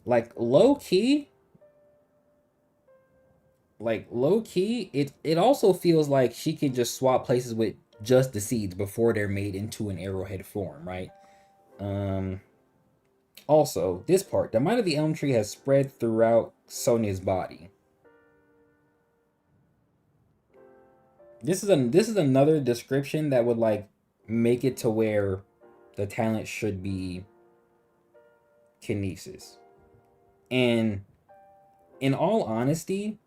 like low key, it also feels like she can just swap places with just the seeds before they're made into an arrowhead form, right? Also, this part, the might of the elm tree has spread throughout Sonya's body. This is another description that would like make it to where the talent should be kinesis. And in all honesty,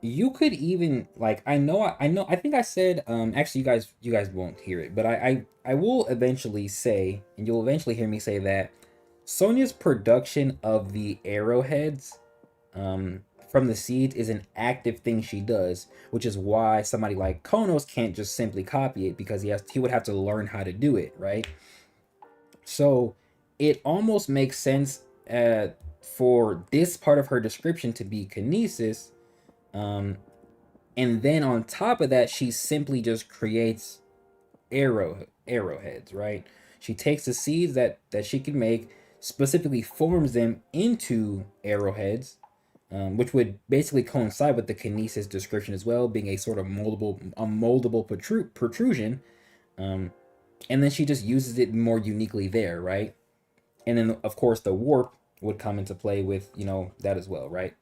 you could even like I think I said actually you guys won't hear it, but I will eventually say, and you'll eventually hear me say that Sonya's production of the arrowheads from the seeds is an active thing she does, which is why somebody like Konos can't just simply copy it, because he would have to learn how to do it, right? So it almost makes sense for this part of her description to be kinesis. And then on top of that, she simply just creates arrowheads, right? She takes the seeds that she can make, specifically forms them into arrowheads, which would basically coincide with the kinesis description as well, being a sort of moldable protrusion. And then she just uses it more uniquely there, right? And then of course the warp would come into play with, that as well, right?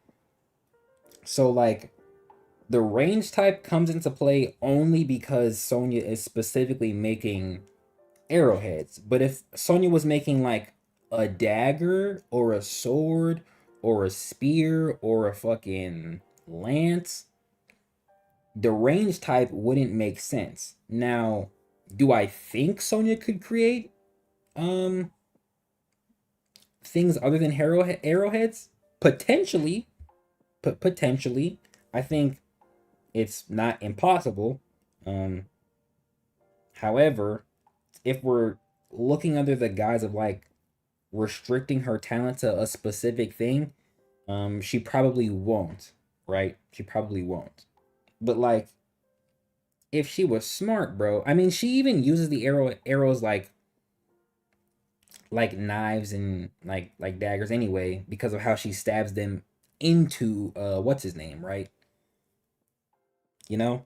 So like the range type comes into play only because Sonya is specifically making arrowheads. But if Sonya was making like a dagger or a sword or a spear or a fucking lance, the range type wouldn't make sense. Now, do I think Sonya could create um things other than arrowheads? Potentially, potentially. I think it's not impossible. Um, However, if we're looking under the guise of like restricting her talent to a specific thing, she probably won't, right? She probably won't. But like, if she was smart, bro, I mean, she even uses the arrows like knives and like daggers anyway, because of how she stabs them into what's his name, right? You know.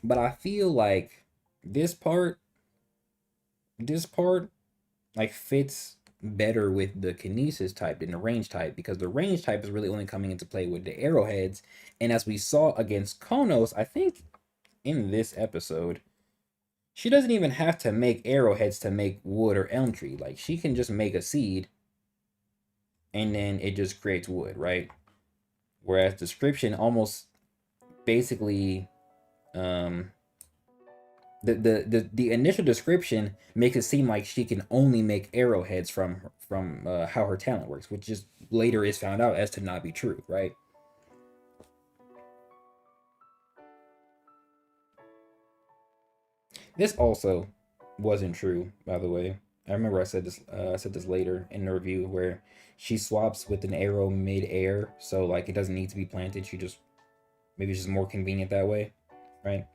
But I feel like this part, this part, like fits better with the kinesis type than the range type, because the range type is really only coming into play with the arrowheads. And as we saw against Konos, I think in this episode, she doesn't even have to make arrowheads to make wood or elm tree. Like she can just make a seed and then it just creates wood, right? Whereas description almost basically um the initial description makes it seem like she can only make arrowheads from how her talent works, which just later is found out as to not be true, right? This also wasn't true, by the way. I remember I said this later in the review, where she swaps with an arrow mid-air, so like it doesn't need to be planted. She just, maybe it's just more convenient that way, right?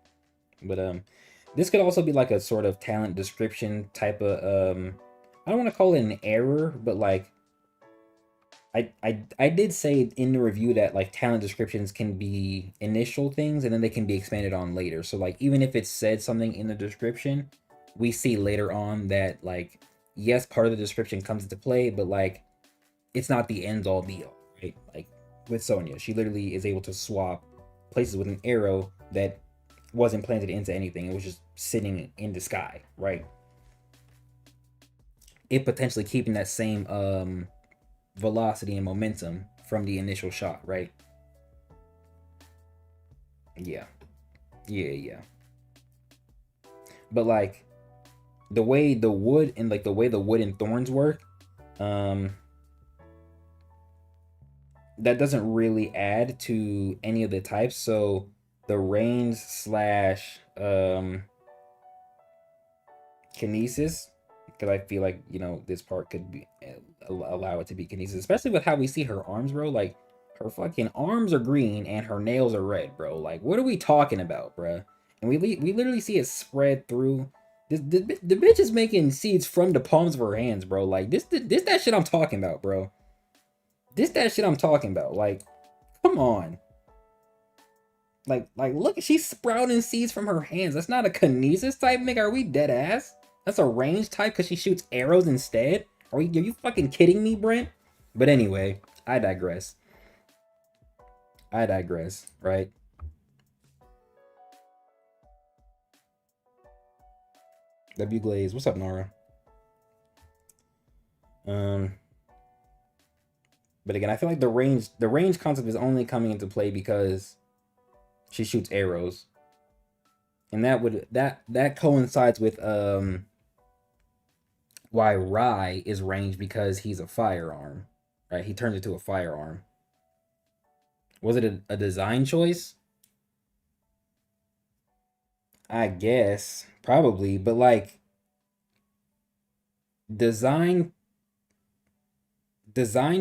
But this could also be like a sort of talent description type of I don't want to call it an error, but like I did say in the review that like talent descriptions can be initial things and then they can be expanded on later. So like even if it said something in the description, we see later on that like yes, part of the description comes into play, but like it's not the end all be all, right? Like with Sonya, she literally is able to swap places with an arrow that wasn't planted into anything. It was just sitting in the sky, right? It potentially keeping that same velocity and momentum from the initial shot, right? Yeah. Yeah. But like the way the wood and like the way the wood and thorns work, um that doesn't really add to any of the types. So the range slash kinesis, because I feel like this part could be allow it to be kinesis, especially with how we see her arms, bro. Like her fucking arms are green and her nails are red, bro. Like what are we talking about, bro? And we literally see it spread through. The bitch is making seeds from the palms of her hands, bro. Like this that shit I'm talking about, bro. This that shit I'm talking about. Like, come on. Like, look, she's sprouting seeds from her hands. That's not a kinesis type, nigga. Are we dead ass? That's a range type because she shoots arrows instead. Are you fucking kidding me, Brent? But anyway, I digress. Right? W Glaze, what's up, Nora? But again, I feel like the range concept is only coming into play because she shoots arrows, and that coincides with why Rai is ranged, because he's a firearm, right? He turns into a firearm. Was it a design choice? I guess probably, but like design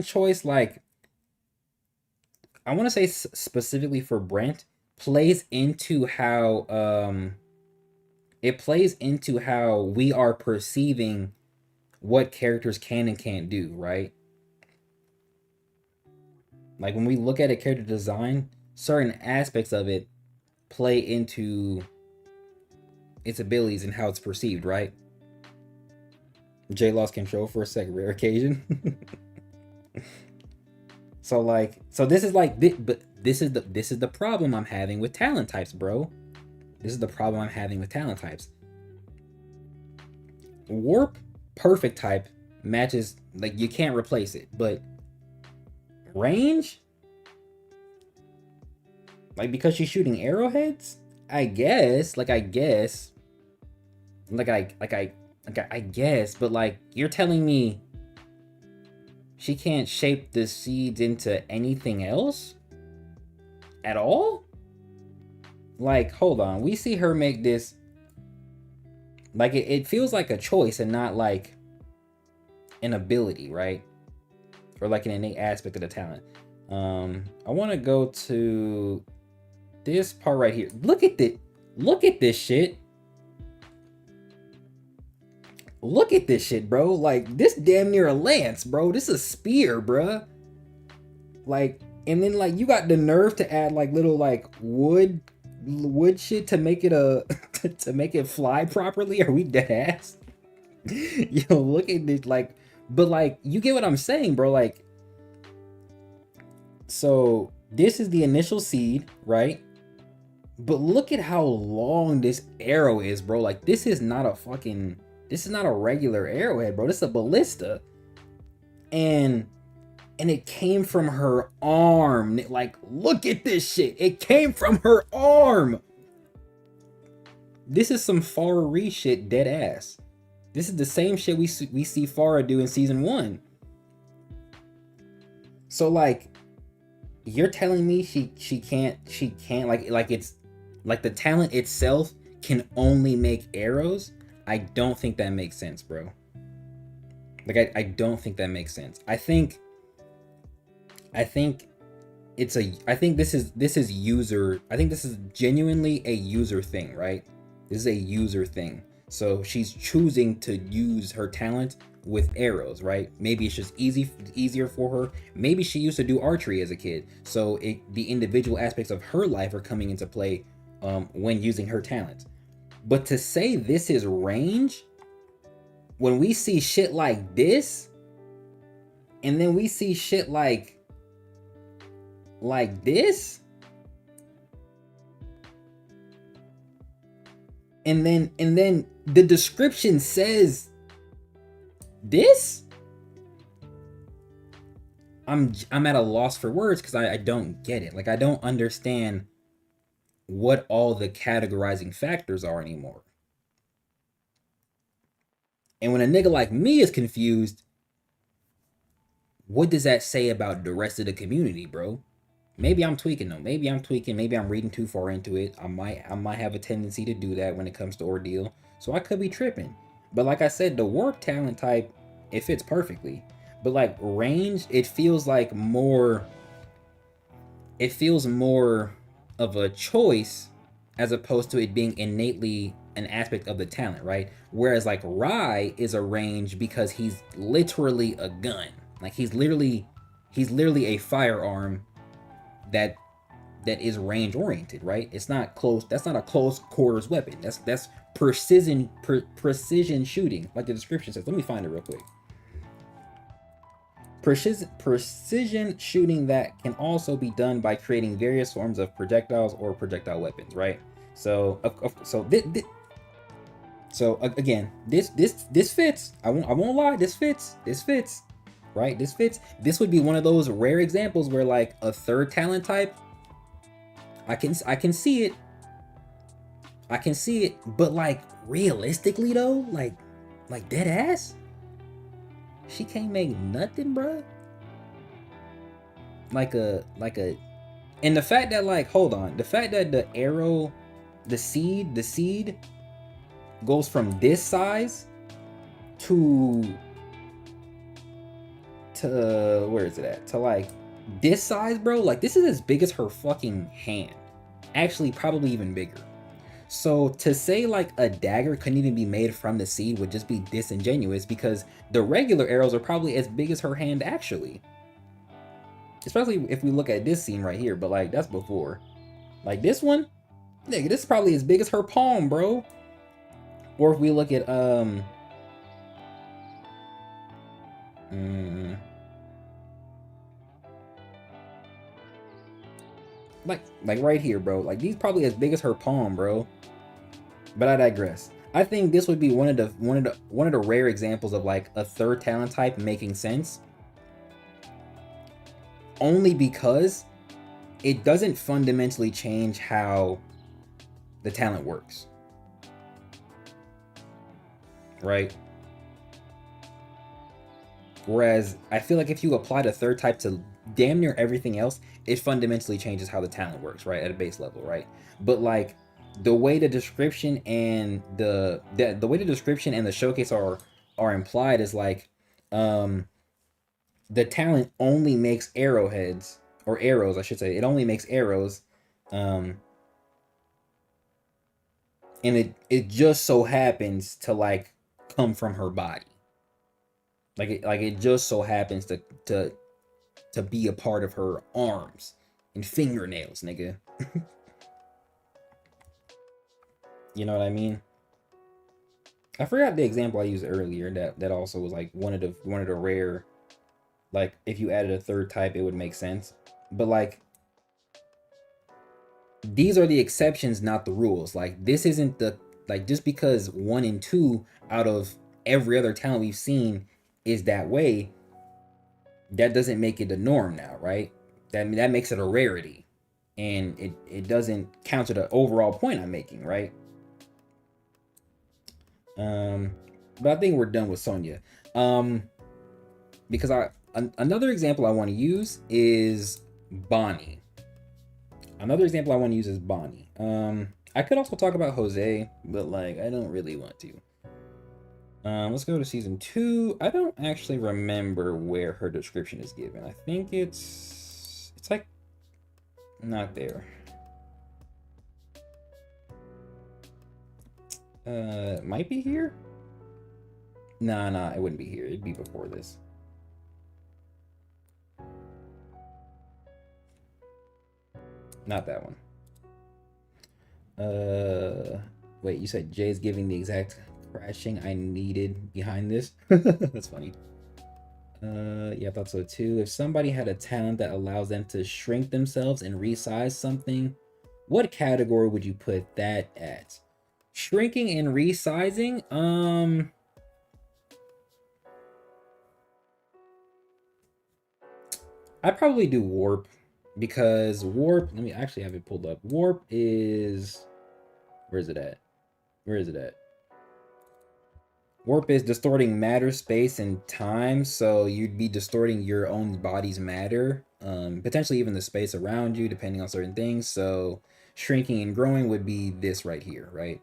choice, like I want to say specifically for Brent, plays into how it plays into how we are perceiving what characters can and can't do, right? Like when we look at a character design, certain aspects of it play into its abilities and how it's perceived, right? Jay lost control for a second, rare occasion. So this is like, but this is the problem I'm having with talent types, bro. This is the problem I'm having with talent types. Warp perfect type matches, like you can't replace it, but range, like because she's shooting arrowheads, I guess, but like you're telling me she can't shape the seeds into anything else at all? Like, hold on, we see her make this, like it feels like a choice and not like an ability, right? Or like an innate aspect of the talent. I want to go to this part right here. Look at this shit. Look at this shit, bro. Like, this damn near a lance, bro. This is a spear, bruh. Like, and then like you got the nerve to add like little like wood shit to make it to make it fly properly. Are we dead ass? Yo, look at this, like, but like you get what I'm saying, bro. Like, so this is the initial seed, right? But look at how long this arrow is, bro. Like, this is not a regular arrowhead, bro. This is a ballista. And it came from her arm. Like, look at this shit. It came from her arm. This is some Farah Ree shit, dead ass. This is the same shit we see Farah do in season 1. So like, you're telling me she can't like it's like the talent itself can only make arrows? I don't think that makes sense, bro. Like I don't think that makes sense. I think this is genuinely a user thing, right? This is a user thing. So she's choosing to use her talent with arrows, right? Maybe it's just easier for her. Maybe she used to do archery as a kid, so the individual aspects of her life are coming into play when using her talent. But to say this is range, when we see shit like this, and then we see shit like this, and then the description says this, I'm at a loss for words, because I don't get it. Like, I don't understand what all the categorizing factors are anymore. And when a nigga like me is confused, what does that say about the rest of the community, bro? Maybe I'm tweaking though. Maybe I'm reading too far into it. I might have a tendency to do that when it comes to Ordeal. So I could be tripping. But like I said, the warp talent type, it fits perfectly. But like range, it feels more of a choice as opposed to it being innately an aspect of the talent, right? Whereas like Rai is a range because he's literally a gun. Like he's literally a firearm that that is range oriented, right? It's not close. That's not a close quarters weapon. That's precision shooting, like the description says. Let me find it real quick. Precision shooting that can also be done by creating various forms of projectiles or projectile weapons, right? So again, this fits. I won't lie. This fits. Right? This fits. This would be one of those rare examples where like a third talent type, I can see it. But like realistically though, like dead ass, she can't make nothing, bruh. Like a and the fact that like hold on, the fact that the arrow, the seed goes from this size to where is it at? To like this size, bro. Like this is as big as her fucking hand. Actually, probably even bigger. So to say like a dagger couldn't even be made from the seed would just be disingenuous, because the regular arrows are probably as big as her hand actually. Especially if we look at this scene right here, but like that's before. Like this one, nigga, this is probably as big as her palm, bro. Or if we look at like right here, bro. Like these probably as big as her palm, bro. But I digress. I think this would be one of the rare examples of like a third talent type making sense. Only because it doesn't fundamentally change how the talent works. Right? Whereas I feel like if you apply the third type to damn near everything else, it fundamentally changes how the talent works, right? At a base level, right? But like the way the description and the way the description and the showcase are implied is like the talent only makes arrowheads, or arrows I should say. It only makes arrows, and it just so happens to like come from her body. Like it just so happens to be a part of her arms and fingernails, nigga. You know what I mean? I forgot the example I used earlier that also was like one of the rare, like if you added a third type it would make sense. But like these are the exceptions, not the rules. Like this isn't the, like just because 1 and 2 out of every other talent we've seen is that way, that doesn't make it the norm now, right? That makes it a rarity, and it doesn't counter the overall point I'm making, right? But I think we're done with Sonya. Because another example I want to use is Bonnie. I could also talk about Jose, but like I don't really want to. Let's go to season 2. I don't actually remember where her description is given. I think it's like not there. Might be here. Nah, it wouldn't be here. It'd be before this. Not that one. Wait, you said Jay's giving the exact crashing I needed behind this? That's funny. Yeah, I thought so too. If somebody had a talent that allows them to shrink themselves and resize something, what category would you put that at? Shrinking and resizing? I'd probably do warp, because warp, let me actually have it pulled up. Warp is, where is it at? Warp is distorting matter, space, and time. So you'd be distorting your own body's matter, potentially even the space around you, depending on certain things. So shrinking and growing would be this right here, right?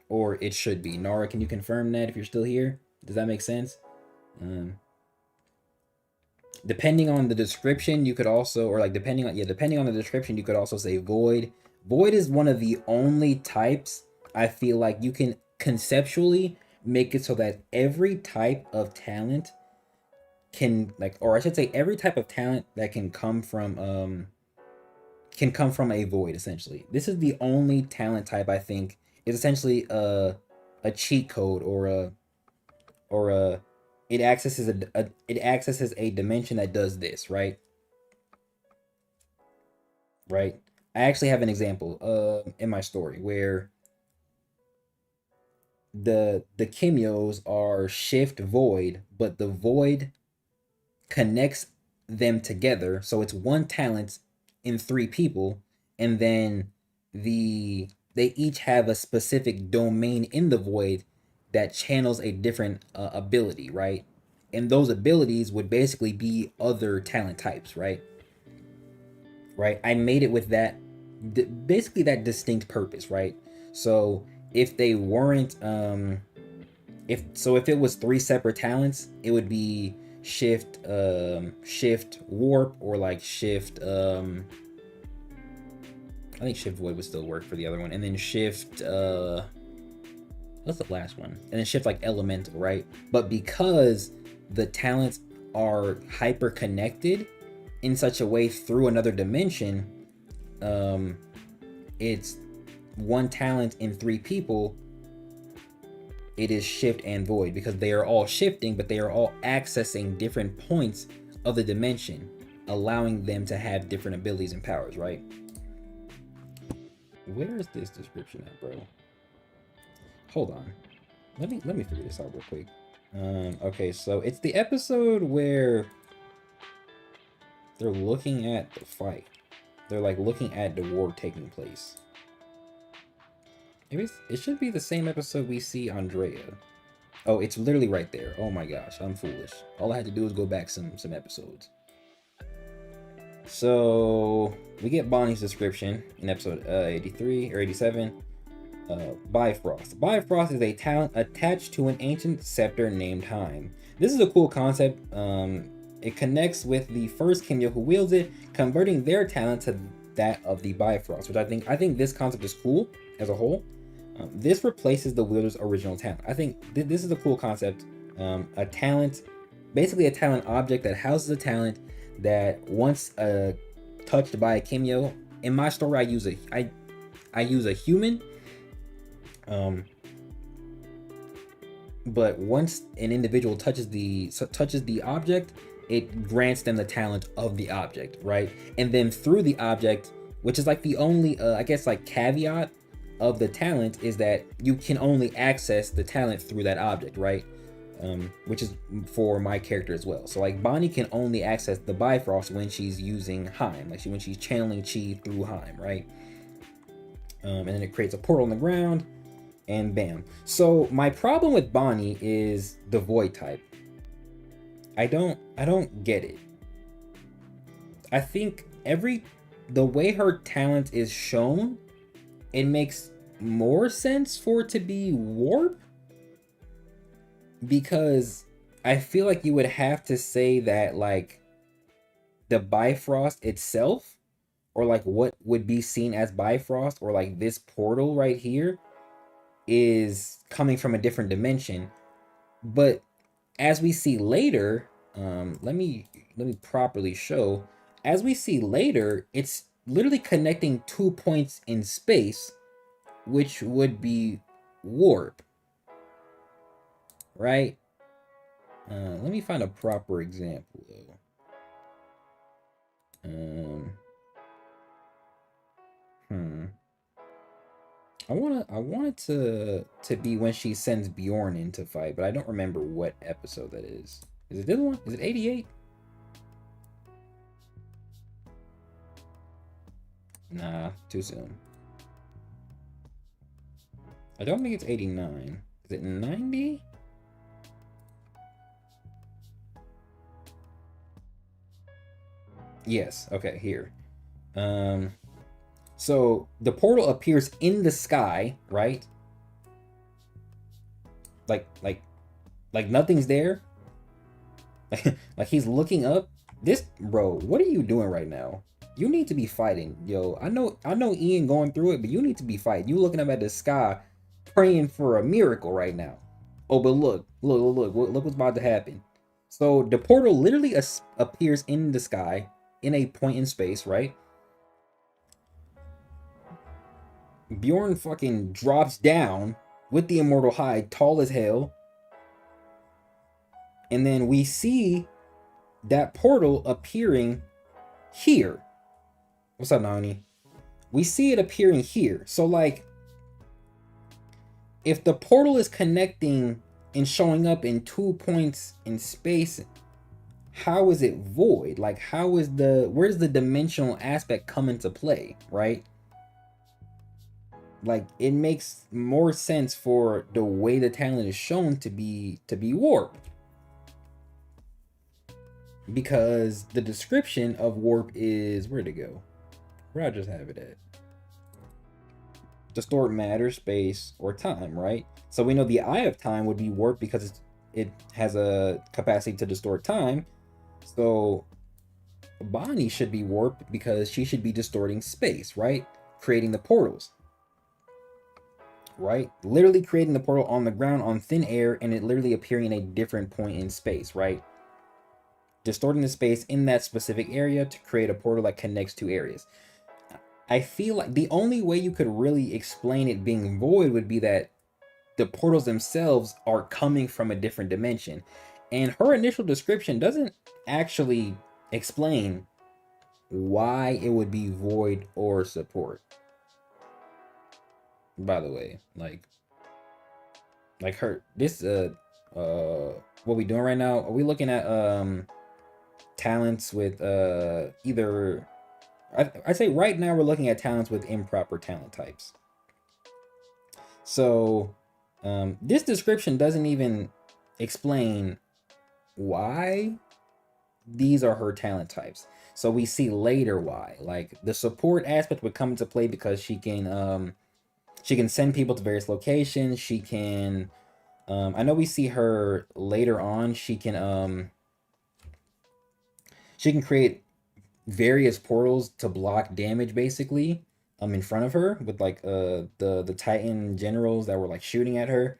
Or it should be. Nara, can you confirm that if you're still here? Does that make sense? Depending on the description, you could also, or like depending on the description, you could also say void. Void is one of the only types I feel like you can conceptually make it so that every type of talent can, like, or I should say every type of talent that can come from can come from a void. Essentially, this is the only talent type I think is essentially a cheat code or a it accesses it accesses a dimension that does this, right? Right. I actually have an example in my story where the Kimios are shift void, but the void connects them together. So it's one talent in three people, and then they each have a specific domain in the void that channels a different ability, right? And those abilities would basically be other talent types, right? Right. I made it with that, basically that distinct purpose, right? So if they weren't if it was three separate talents, it would be shift warp, or like shift I think shift void would still work for the other one, and then shift what's the last one, and then shift like elemental, right? But because the talents are hyper connected in such a way through another dimension, it's one talent in three people. It is shift and void because they are all shifting, but they are all accessing different points of the dimension, allowing them to have different abilities and powers, right? Where is this description at, bro? Hold on. Let me figure this out real quick. Okay, so it's the episode where they're looking at the fight. They're like looking at the war taking place. It should be the same episode we see Andrea. Oh, it's literally right there. Oh my gosh, I'm foolish. All I had to do was go back some episodes. So we get Bonnie's description in episode 83 or 87. Bifrost. Bifrost is a talent attached to an ancient scepter named Heim. This is a cool concept. It connects with the first Kimyo who wields it, converting their talent to that of the Bifrost, which I think this concept is cool as a whole. This replaces the wielder's original talent. I think this is a cool concept. A talent, basically a talent object that houses a talent that once touched by a Kimyo. In my story, I use a human. But once an individual touches the object, it grants them the talent of the object, right? And then through the object, which is like the only I guess like caveat of the talent, is that you can only access the talent through that object, right? Which is for my character as well. So like Bonnie can only access the Bifrost when she's using Heim, like when she's channeling chi through Heim, right? And then it creates a portal on the ground, and bam. So my problem with Bonnie is the void type. I don't get it. I think the way her talent is shown, it makes more sense for it to be warp, because I feel like you would have to say that like the Bifrost itself, or like what would be seen as Bifrost, or like this portal right here, is coming from a different dimension. But as we see later, let me properly show. As we see later, it's literally connecting 2 points in space, which would be warp, right? Let me find a proper example though. I want it to be when she sends Bjorn in to fight, but I don't remember what episode that is. Is it this one? Is it 88? Nah, too soon. I don't think it's 89. Is it 90? Yes, okay, here. So the portal appears in the sky, right? Like nothing's there. Like he's looking up. This bro, what are you doing right now? You need to be fighting, yo. I know Ian going through it, but you need to be fighting. You looking up at the sky, praying for a miracle right now. Oh, but look what's about to happen. So the portal literally appears in the sky, in a point in space, right? Bjorn fucking drops down with the immortal hide, tall as hell. And then we see that portal appearing here. What's up, Nani? We see it appearing here. So, like, if the portal is connecting and showing up in 2 points in space, how is it void? Like, where's the dimensional aspect come into play, right? Like, it makes more sense for the way the talent is shown to be warp. Because the description of warp is, where'd it go? Where'd I just have it at? Distort matter, space, or time, right? So we know the eye of time would be warp because it has a capacity to distort time. So Bonnie should be warp because she should be distorting space, right? Creating the portals, right? Literally creating the portal on the ground on thin air, and it literally appearing in a different point in space, right? Distorting the space in that specific area to create a portal that connects two areas. I feel like the only way you could really explain it being void would be that the portals themselves are coming from a different dimension. And her initial description doesn't actually explain why it would be void or support. By the way, like her, this, what we doing right now? Are we looking at, talents with, either, I'd say right now we're looking at talents with improper talent types. So, this description doesn't even explain why these are her talent types. So we see later why. Like, the support aspect would come into play because she can send people to various locations. She can, I know we see her later on. She can create various portals to block damage, basically, in front of her with, like, the Titan generals that were, like, shooting at her.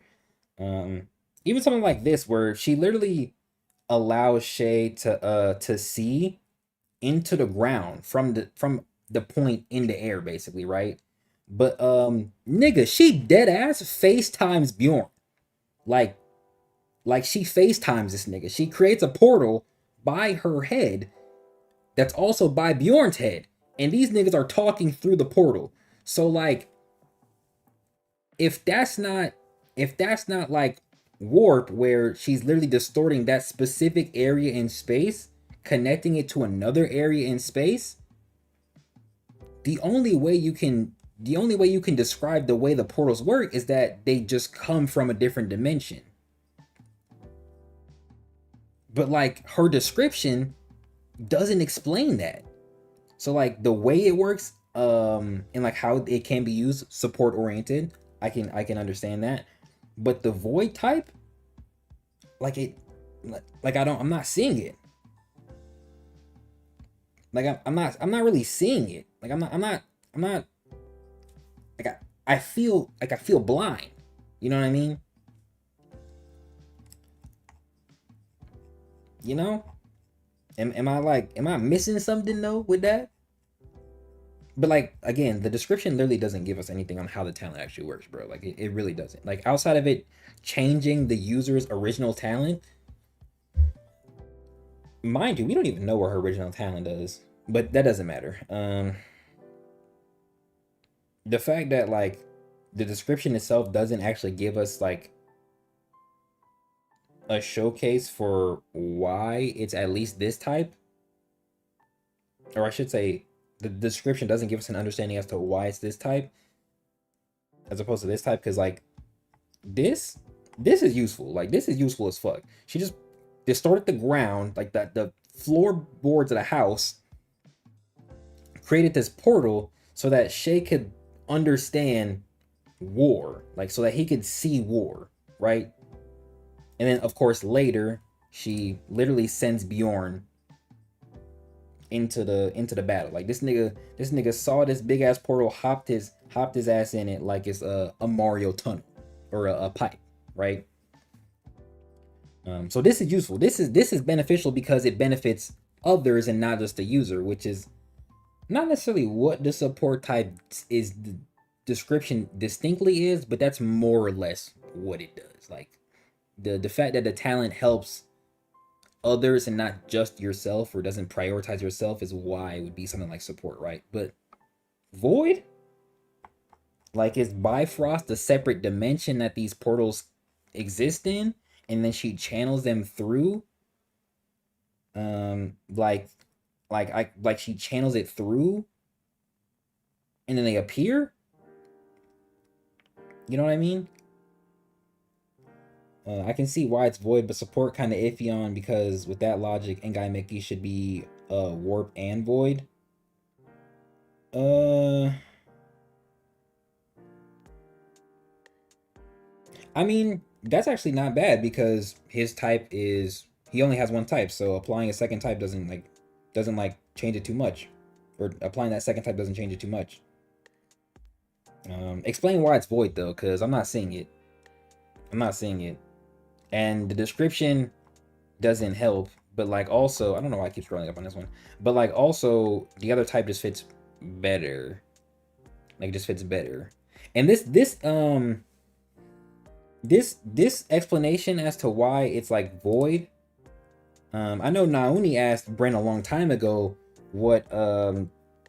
Even something like this where she literally allows Shay to see into the ground from the point in the air, basically, right? But nigga, she dead ass FaceTimes Bjorn. Like she FaceTimes this nigga. She creates a portal by her head that's also by Bjorn's head. And these niggas are talking through the portal. So, like, if that's not like warp, where she's literally distorting that specific area in space, connecting it to another area in space, the only way you can describe the way the portals work is that they just come from a different dimension. But, like, her description doesn't explain that. So, like, the way it works, and, like, how it can be used support oriented, I can understand that. But the void type, like, I'm not seeing it. Like, I'm not really seeing it. Like, I'm not like, I feel blind. You know what I mean? You know? Am I missing something though with that? But, like, again, the description literally doesn't give us anything on how the talent actually works, bro. Like, it really doesn't. Like, outside of it changing the user's original talent, mind you, we don't even know what her original talent is, but that doesn't matter. The fact that, like, the description itself doesn't actually give us, like, a showcase for why it's at least this type, or I should say, the description doesn't give us an understanding as to why it's this type as opposed to this type, because, like, this is useful. Like, this is useful as fuck. She just distorted the ground, like, the floorboards of the house, created this portal so that Shay could understand war, like, so that he could see war, right? And then, of course, later she literally sends Bjorn into the battle. Like, this nigga saw this big ass portal, hopped his ass in it like it's a Mario tunnel or a pipe, right? So this is useful. This is beneficial because it benefits others and not just the user, which is not necessarily what the support type is description distinctly is, but that's more or less what it does. Like the fact that the talent helps others and not just yourself, or doesn't prioritize yourself, is why it would be something like support, right? But Void, like, is Bifrost a separate dimension that these portals exist in, and then she channels them through? Like, like she channels it through, and then they appear. You know what I mean? I can see why it's Void, but support kind of iffy on, because with that logic, Engai Mickey should be Warp and Void. I mean, that's actually not bad, because his type is, he only has one type, so applying a second type doesn't like change it too much, or applying that second type doesn't change it too much. Explain why it's Void though, because I'm not seeing it. I'm not seeing it, and the description doesn't help. But like, also, I don't know why I keep scrolling up on this one, but like, also the other type just fits better. Like, just fits better. And this explanation as to why it's like Void. I know Nauni asked Brent a long time ago what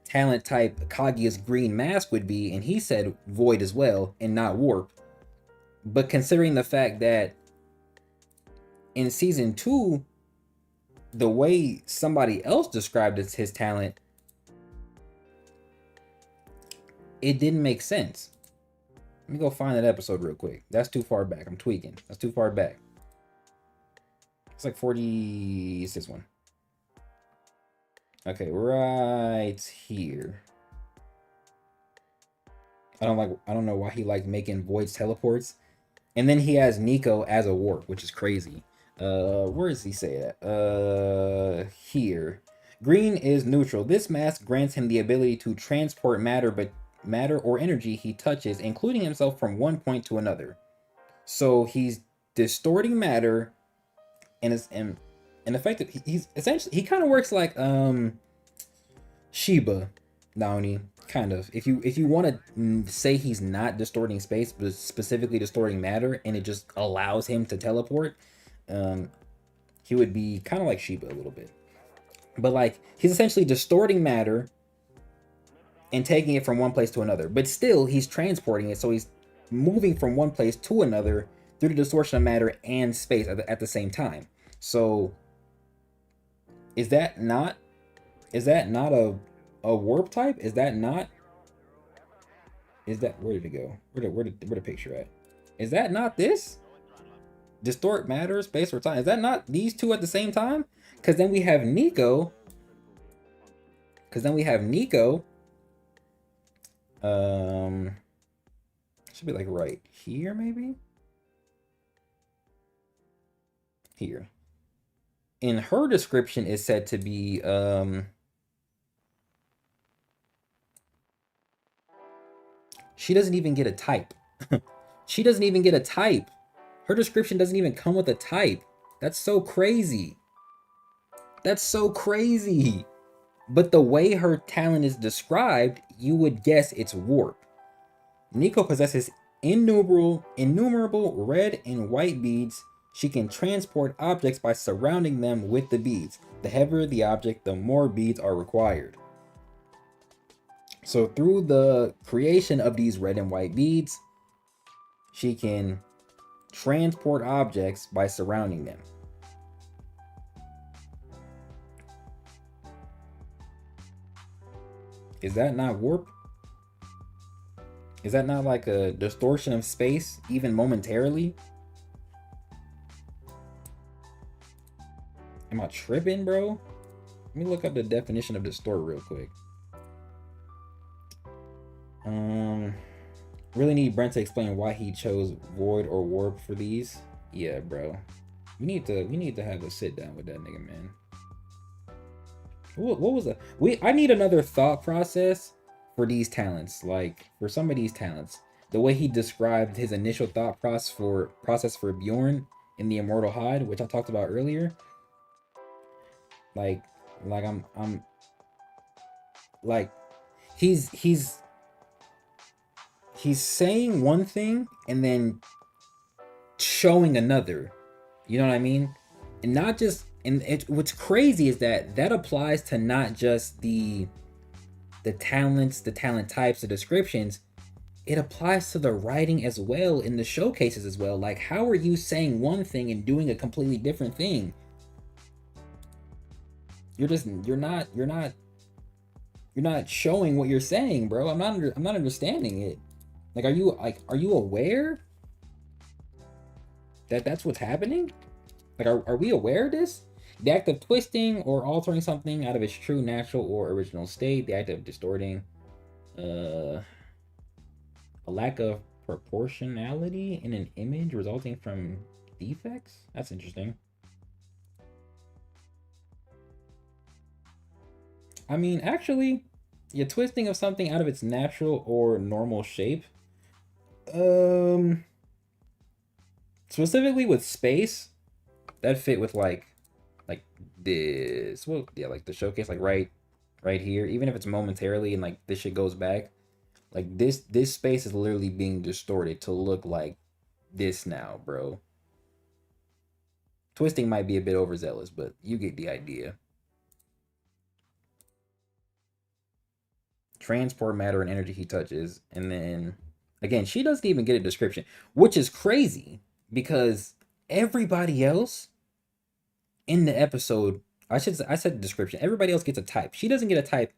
talent type Kaguya's green mask would be, and he said Void as well, and not Warp. But considering the fact that in season 2, the way somebody else described his talent, it didn't make sense. Let me go find that episode real quick. That's too far back. I'm tweaking. That's too far back. It's like 40. It's this one. Okay, right here. I don't know why he liked making Void's teleports. And then he has Nico as a warp, which is crazy. Where does he say that? Here. Green is neutral. This mask grants him the ability to transport matter or energy he touches, including himself, from one point to another. So he's distorting matter, and effective. He's essentially, he kind of works like Shiba Naoni, kind of. If you want to say he's not distorting space, but specifically distorting matter, and it just allows him to teleport, he would be kind of like Shiba a little bit. But like, he's essentially distorting matter and taking it from one place to another. But still, he's transporting it, so he's moving from one place to another through the distortion of matter and space at the same time. So is that not a warp type? Is that not? Is that, where did it go? Where the picture at? Is that not this? Distort matter, space, or time. Is that not these two at the same time? Because then we have Nico. Should be like right here, maybe? Here. In her description is said to be she doesn't even get a type. She doesn't even get a type. Her description doesn't even come with a type. That's so crazy. That's so crazy. But the way her talent is described, you would guess it's warp. Nico possesses innumerable red and white beads. She can transport objects by surrounding them with the beads. The heavier the object, the more beads are required. So through the creation of these red and white beads, she can transport objects by surrounding them. Is that not warp? Is that not like a distortion of space, even momentarily? Am I tripping, bro? Let me look up the definition of distort real quick. Really need Brent to explain why he chose void or warp for these. Yeah, bro. We need to have a sit down with that nigga, man. What was that? I need another thought process for these talents. Like, for some of these talents, the way he described his initial thought process for Bjorn in the Immortal Hide, which I talked about earlier. Like I'm like, he's he's saying one thing and then showing another. You know what I mean? And not just what's crazy is that that applies to not just the talents, the talent types, the descriptions. It applies to the writing as well in the showcases as well. Like, how are you saying one thing and doing a completely different thing? You're not showing what you're saying, bro. I'm not understanding it. Like, are you aware that that's what's happening? Like, are we aware of this? The act of twisting or altering something out of its true, natural, or original state. The act of distorting. A lack of proportionality in an image resulting from defects? That's interesting. I mean, actually, you're twisting of something out of its natural or normal shape. Um, Specifically with space, that fit with like this. Well, yeah, like the showcase, like right here. Even if it's momentarily and like this shit goes back, like this space is literally being distorted to look like this now, bro. Twisting might be a bit overzealous, but you get the idea. Transport matter and energy he touches, and then again, she doesn't even get a description, which is crazy because everybody else in the episode, I said the description. Everybody else gets a type. She doesn't get a type,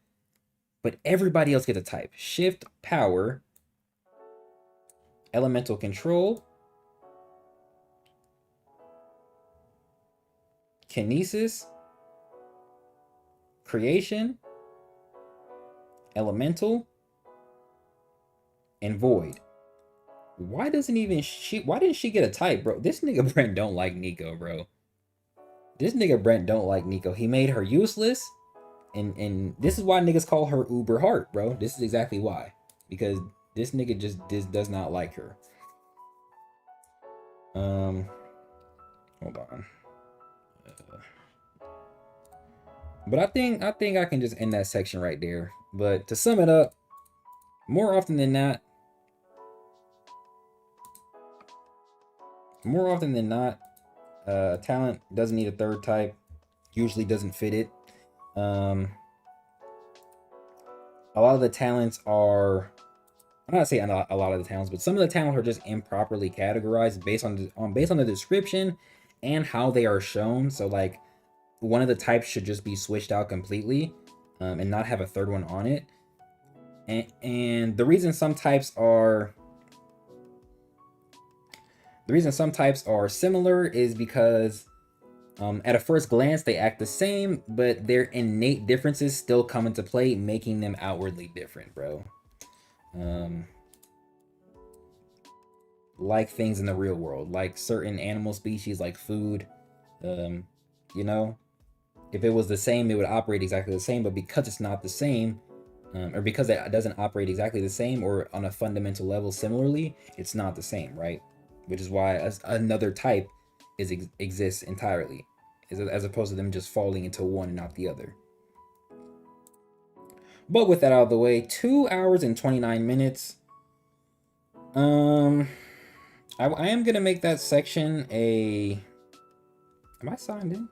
but everybody else gets a type. Shift power, elemental control, kinesis, creation, elemental, and void. Why didn't she get a type, bro? This nigga Brent don't like Nico, bro. This nigga Brent don't like Nico. He made her useless. And this is why niggas call her Uber Heart, bro. This is exactly why. Because this nigga just does not like her. Hold on. But I think I can just end that section right there. But to sum it up, more often than not, talent doesn't need a third type. Usually doesn't fit it. A lot of the talents are, I'm not saying a lot of the talents, but some of the talents are just improperly categorized based on the description and how they are shown. So like one of the types should just be switched out completely, and not have a third one on it. And the reason some types are similar is because at a first glance they act the same, but their innate differences still come into play, making them outwardly different, bro. Like things in the real world, like certain animal species, like food. You know, if it was the same, it would operate exactly the same, but because it's not the same, or because it doesn't operate exactly the same or on a fundamental level similarly, it's not the same, right? Which is why another type exists entirely, as opposed to them just falling into one and not the other. But with that out of the way, 2 hours and 29 minutes. I am gonna make that section a. Am I signed in?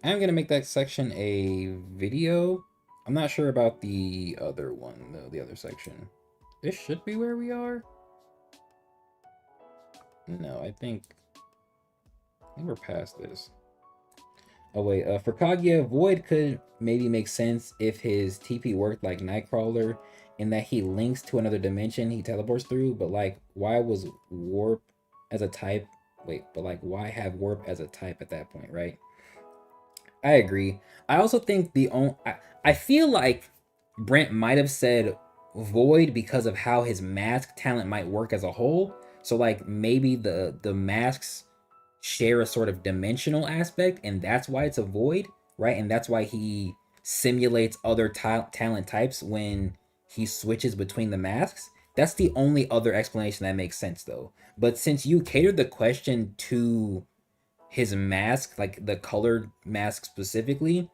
I'm gonna make that section a video. I'm not sure about the other one though. The other section. This should be where we are. No, I think we're past this. Oh wait, for Kaguya, Void could maybe make sense if his TP worked like Nightcrawler, in that he links to another dimension he teleports through. But like, why was Warp as a type? Wait, but like, why have Warp as a type at that point, right? I agree. I also think I feel like Brent might have said Void because of how his mask talent might work as a whole. So like maybe the masks share a sort of dimensional aspect, and that's why it's a void, right? And that's why he simulates other talent types when he switches between the masks. That's the only other explanation that makes sense, though. But since you catered the question to his mask, like the colored mask specifically,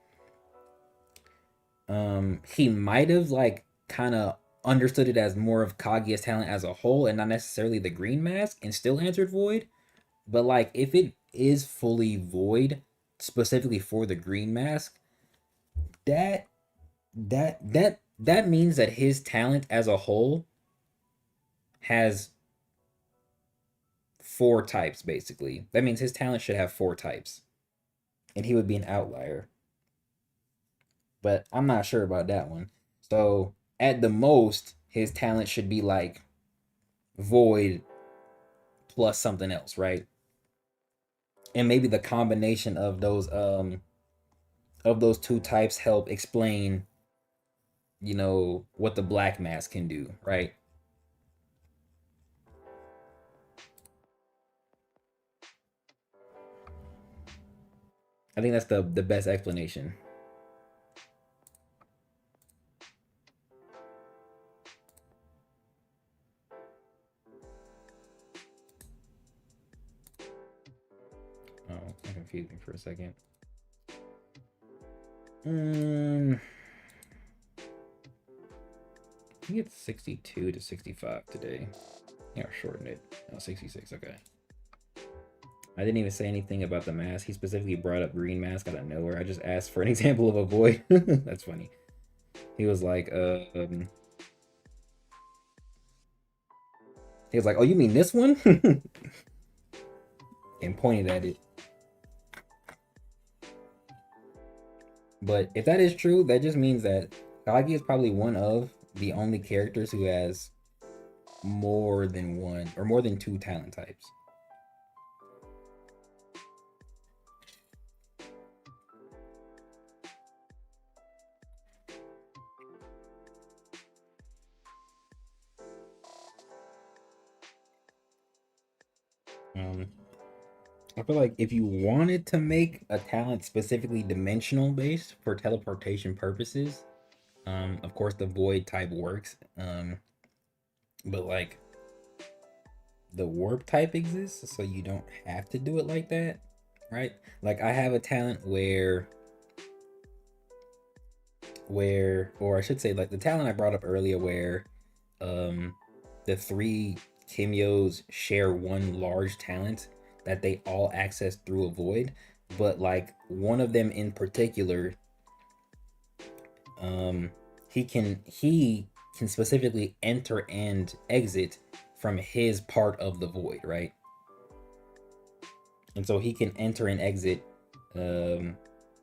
He might have like kind of understood it as more of Kaguya's talent as a whole and not necessarily the green mask and still answered void. But like if it is fully void specifically for the green mask, that that means that his talent as a whole has four types basically. That means his talent should have four types and he would be an outlier. But I'm not sure about that one. So at the most, his talent should be like void plus something else, right? And maybe the combination of those two types help explain, what the black mask can do, right? I think that's the best explanation. Oh, that confused me for a second. I think it's 62 to 65 today. Yeah, shorten it. Oh, 66, okay. I didn't even say anything about the mask. He specifically brought up green mask out of nowhere. I just asked for an example of a void. That's funny. He was like, oh, you mean this one? And pointed at it. But if that is true, that just means that Kagi is probably one of the only characters who has more than one or more than two talent types. I feel like if you wanted to make a talent specifically dimensional based for teleportation purposes, of course the void type works. But like the warp type exists, so you don't have to do it like that, right? Like I have a talent or I should say like the talent I brought up earlier where the three Kimyos share one large talent that they all access through a void, but like one of them in particular, he can specifically enter and exit from his part of the void, right? And so he can enter and exit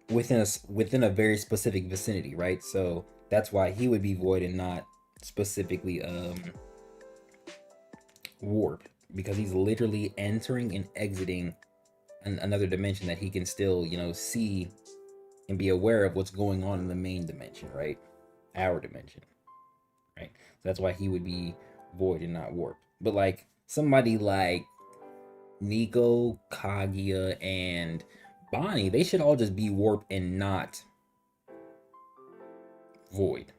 within a very specific vicinity, right? So that's why he would be void and not specifically warp, because he's literally entering and exiting another dimension that he can still see and be aware of what's going on in the main dimension, right? Our dimension, right? So that's why he would be void and not warp. But like somebody like Nico, Kaguya, and Bonnie, they should all just be warp and not void,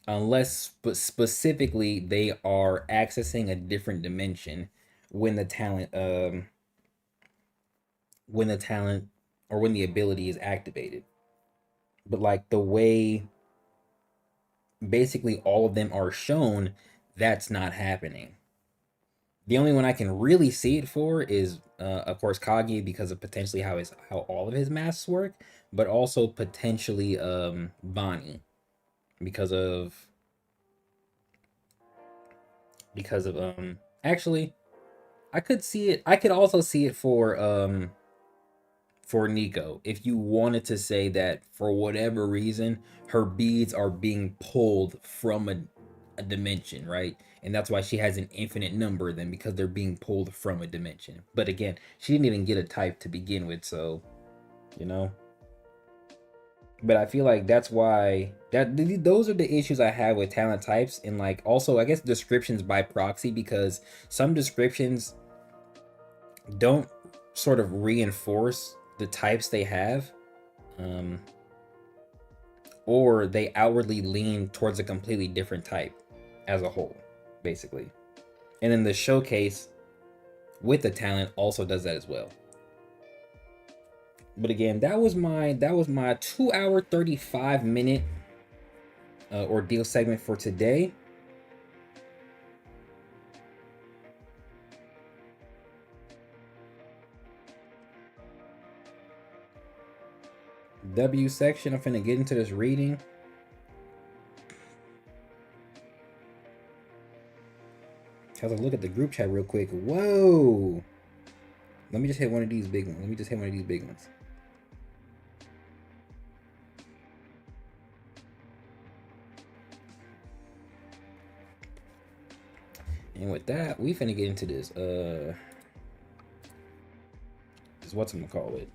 unless specifically they are accessing a different dimension when the talent when the talent or when the ability is activated. But like the way basically all of them are shown, that's not happening. The only one I can really see it for is of course Kagi, because of potentially how all of his masks work, but also potentially Bonnie because of actually I could also see it for Nico, if you wanted to say that for whatever reason her beads are being pulled from a dimension, right? And that's why she has an infinite number of them, because they're being pulled from a dimension. But again, she didn't even get a type to begin with, so you know. But I feel like that's why those are the issues I have with talent types, and like also I guess descriptions by proxy, because some descriptions don't sort of reinforce the types they have, um, or they outwardly lean towards a completely different type as a whole, basically. And then the showcase with the talent also does that as well. But again, that was my 2 hour 35 minute ordeal segment for today. W section, I'm finna get into this reading. Cause I look at the group chat real quick. Whoa! Let me just hit one of these big ones. And with that, we finna get into this. What's I'm gonna call it?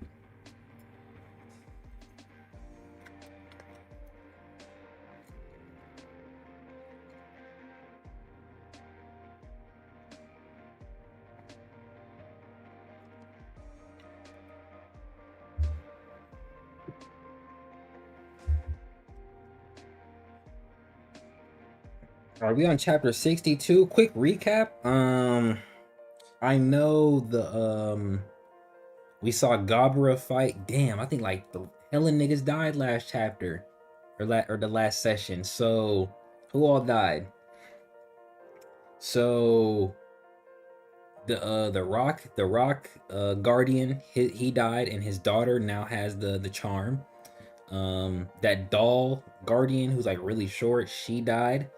Are we on chapter 62? Quick recap. I know we saw Gabra fight. Damn, I think like the hella niggas died last chapter, or the last session. So who all died? So the rock guardian, he died, and his daughter now has the charm. That doll guardian who's like really short, she died.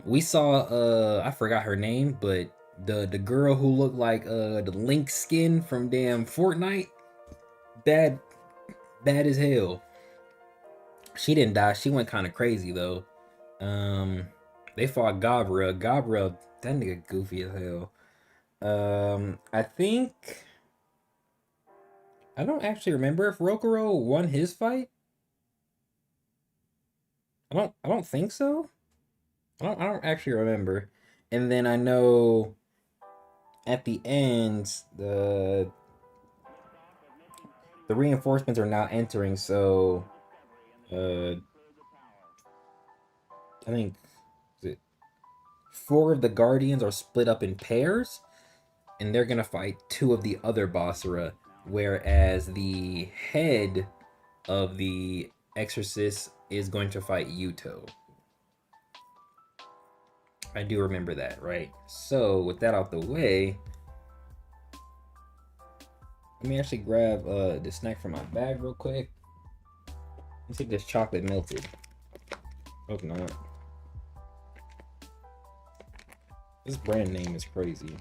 We saw I forgot her name, but the girl who looked like the Link skin from damn Fortnite, bad as hell. She didn't die. She went kind of crazy though. They fought Gabra. Gabra, that nigga goofy as hell. I think I don't actually remember if Rokuro won his fight. I don't think so. I don't actually remember. And then I know at the end the reinforcements are now entering, so I think is it 4 of the guardians are split up in pairs, and they're gonna fight 2 of the other Basara, whereas the head of the Exorcist is going to fight Yuto. I do remember that, right? So with that out the way, let me actually grab the snack from my bag real quick. Let's see if this chocolate melted. Hope not. This brand name is crazy.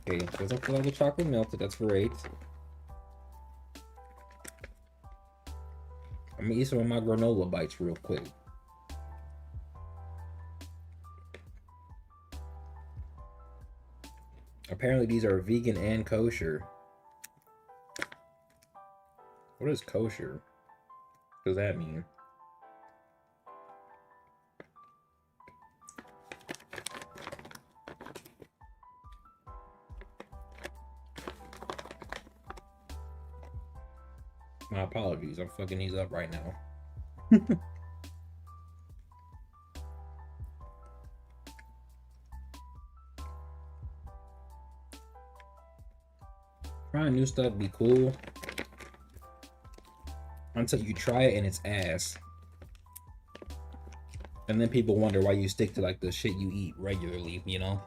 Okay, doesn't feel like the chocolate melted. That's great. I'm gonna eat some of my granola bites real quick. Apparently these are vegan and kosher. What is kosher? What does that mean? My apologies. I'm fucking these up right now. Trying new stuff be cool until you try it and it's ass. And then people wonder why you stick to like the shit you eat regularly, you know?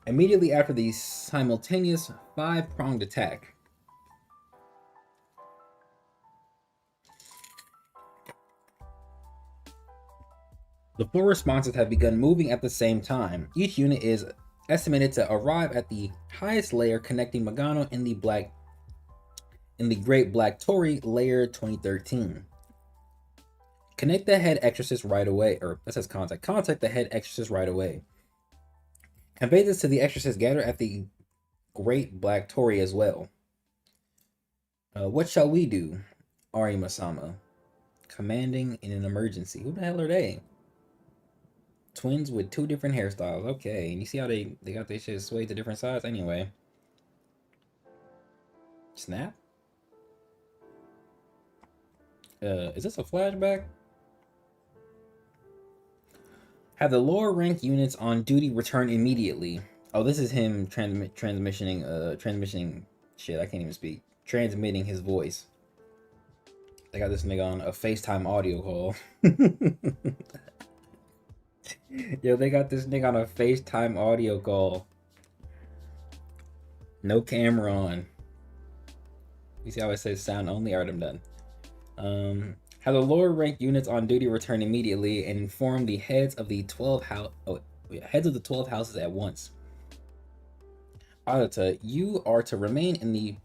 Immediately after the simultaneous 5-pronged attack, the 4 responses have begun moving at the same time. Each unit is estimated to arrive at the highest layer connecting Magano in the Great Black Torii, layer 2013. Connect the head exorcist right away, or that says contact. Contact the head exorcist right away. Convey this to the exorcist gathered at the Great Black Torii as well. What shall we do? Arima-sama. Commanding in an emergency. Who the hell are they? Twins with 2 different hairstyles. Okay, and you see how they got their shit swayed to different sides? Anyway. Snap? Is this a flashback? Have the lower rank units on duty return immediately. Oh, this is him transmitting shit. I can't even speak. Transmitting his voice. They got this nigga on a FaceTime audio call. Yo, they got this nigga on a FaceTime audio call. No camera on. You see how it says sound only? Alright, I'm done. Have the lower ranked units on duty return immediately and inform the heads of the 12 houses at once. Adata, you are to remain in the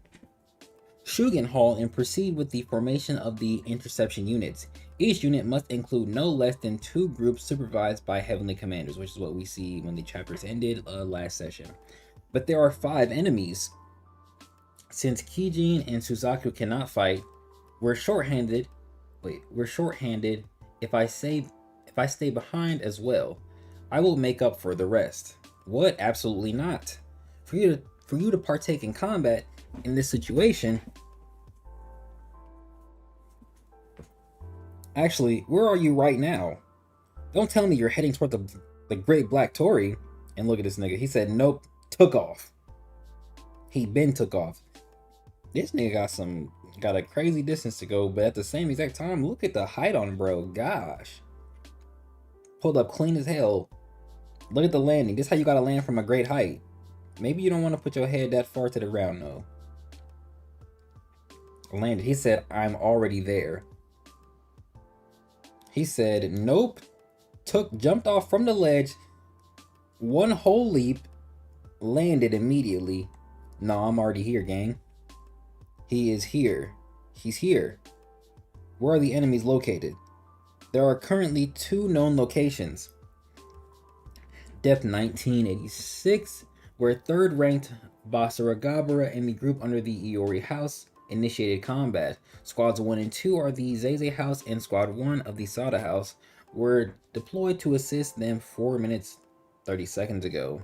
Shugen Hall and proceed with the formation of the interception units. Each unit must include no less than 2 groups supervised by heavenly commanders, which is what we see when the chapters ended last session. But there are 5 enemies. Since Kijin and Suzaku cannot fight, we're short-handed. If I stay behind as well, I will make up for the rest. What? Absolutely not. For you to partake in combat in this situation. Actually, where are you right now? Don't tell me you're heading toward the Great Black Tory. And look at this nigga. He said, nope, took off. He been took off. This nigga got a crazy distance to go, but at the same exact time, look at the height on bro. Gosh. Pulled up clean as hell. Look at the landing. This is how you gotta land from a great height. Maybe you don't want to put your head that far to the ground, though. Landed. He said, I'm already there. He said, nope. Jumped off from the ledge. One whole leap. Landed immediately. No, I'm already here, gang. He is here. He's here. Where are the enemies located? There are currently 2 known locations. Depth 1986, where 3rd ranked Basara Gabara and the group under the Iori house initiated combat. Squads 1 and 2 are the Zeze house and squad 1 of the Sada house were deployed to assist them 4 minutes 30 seconds ago.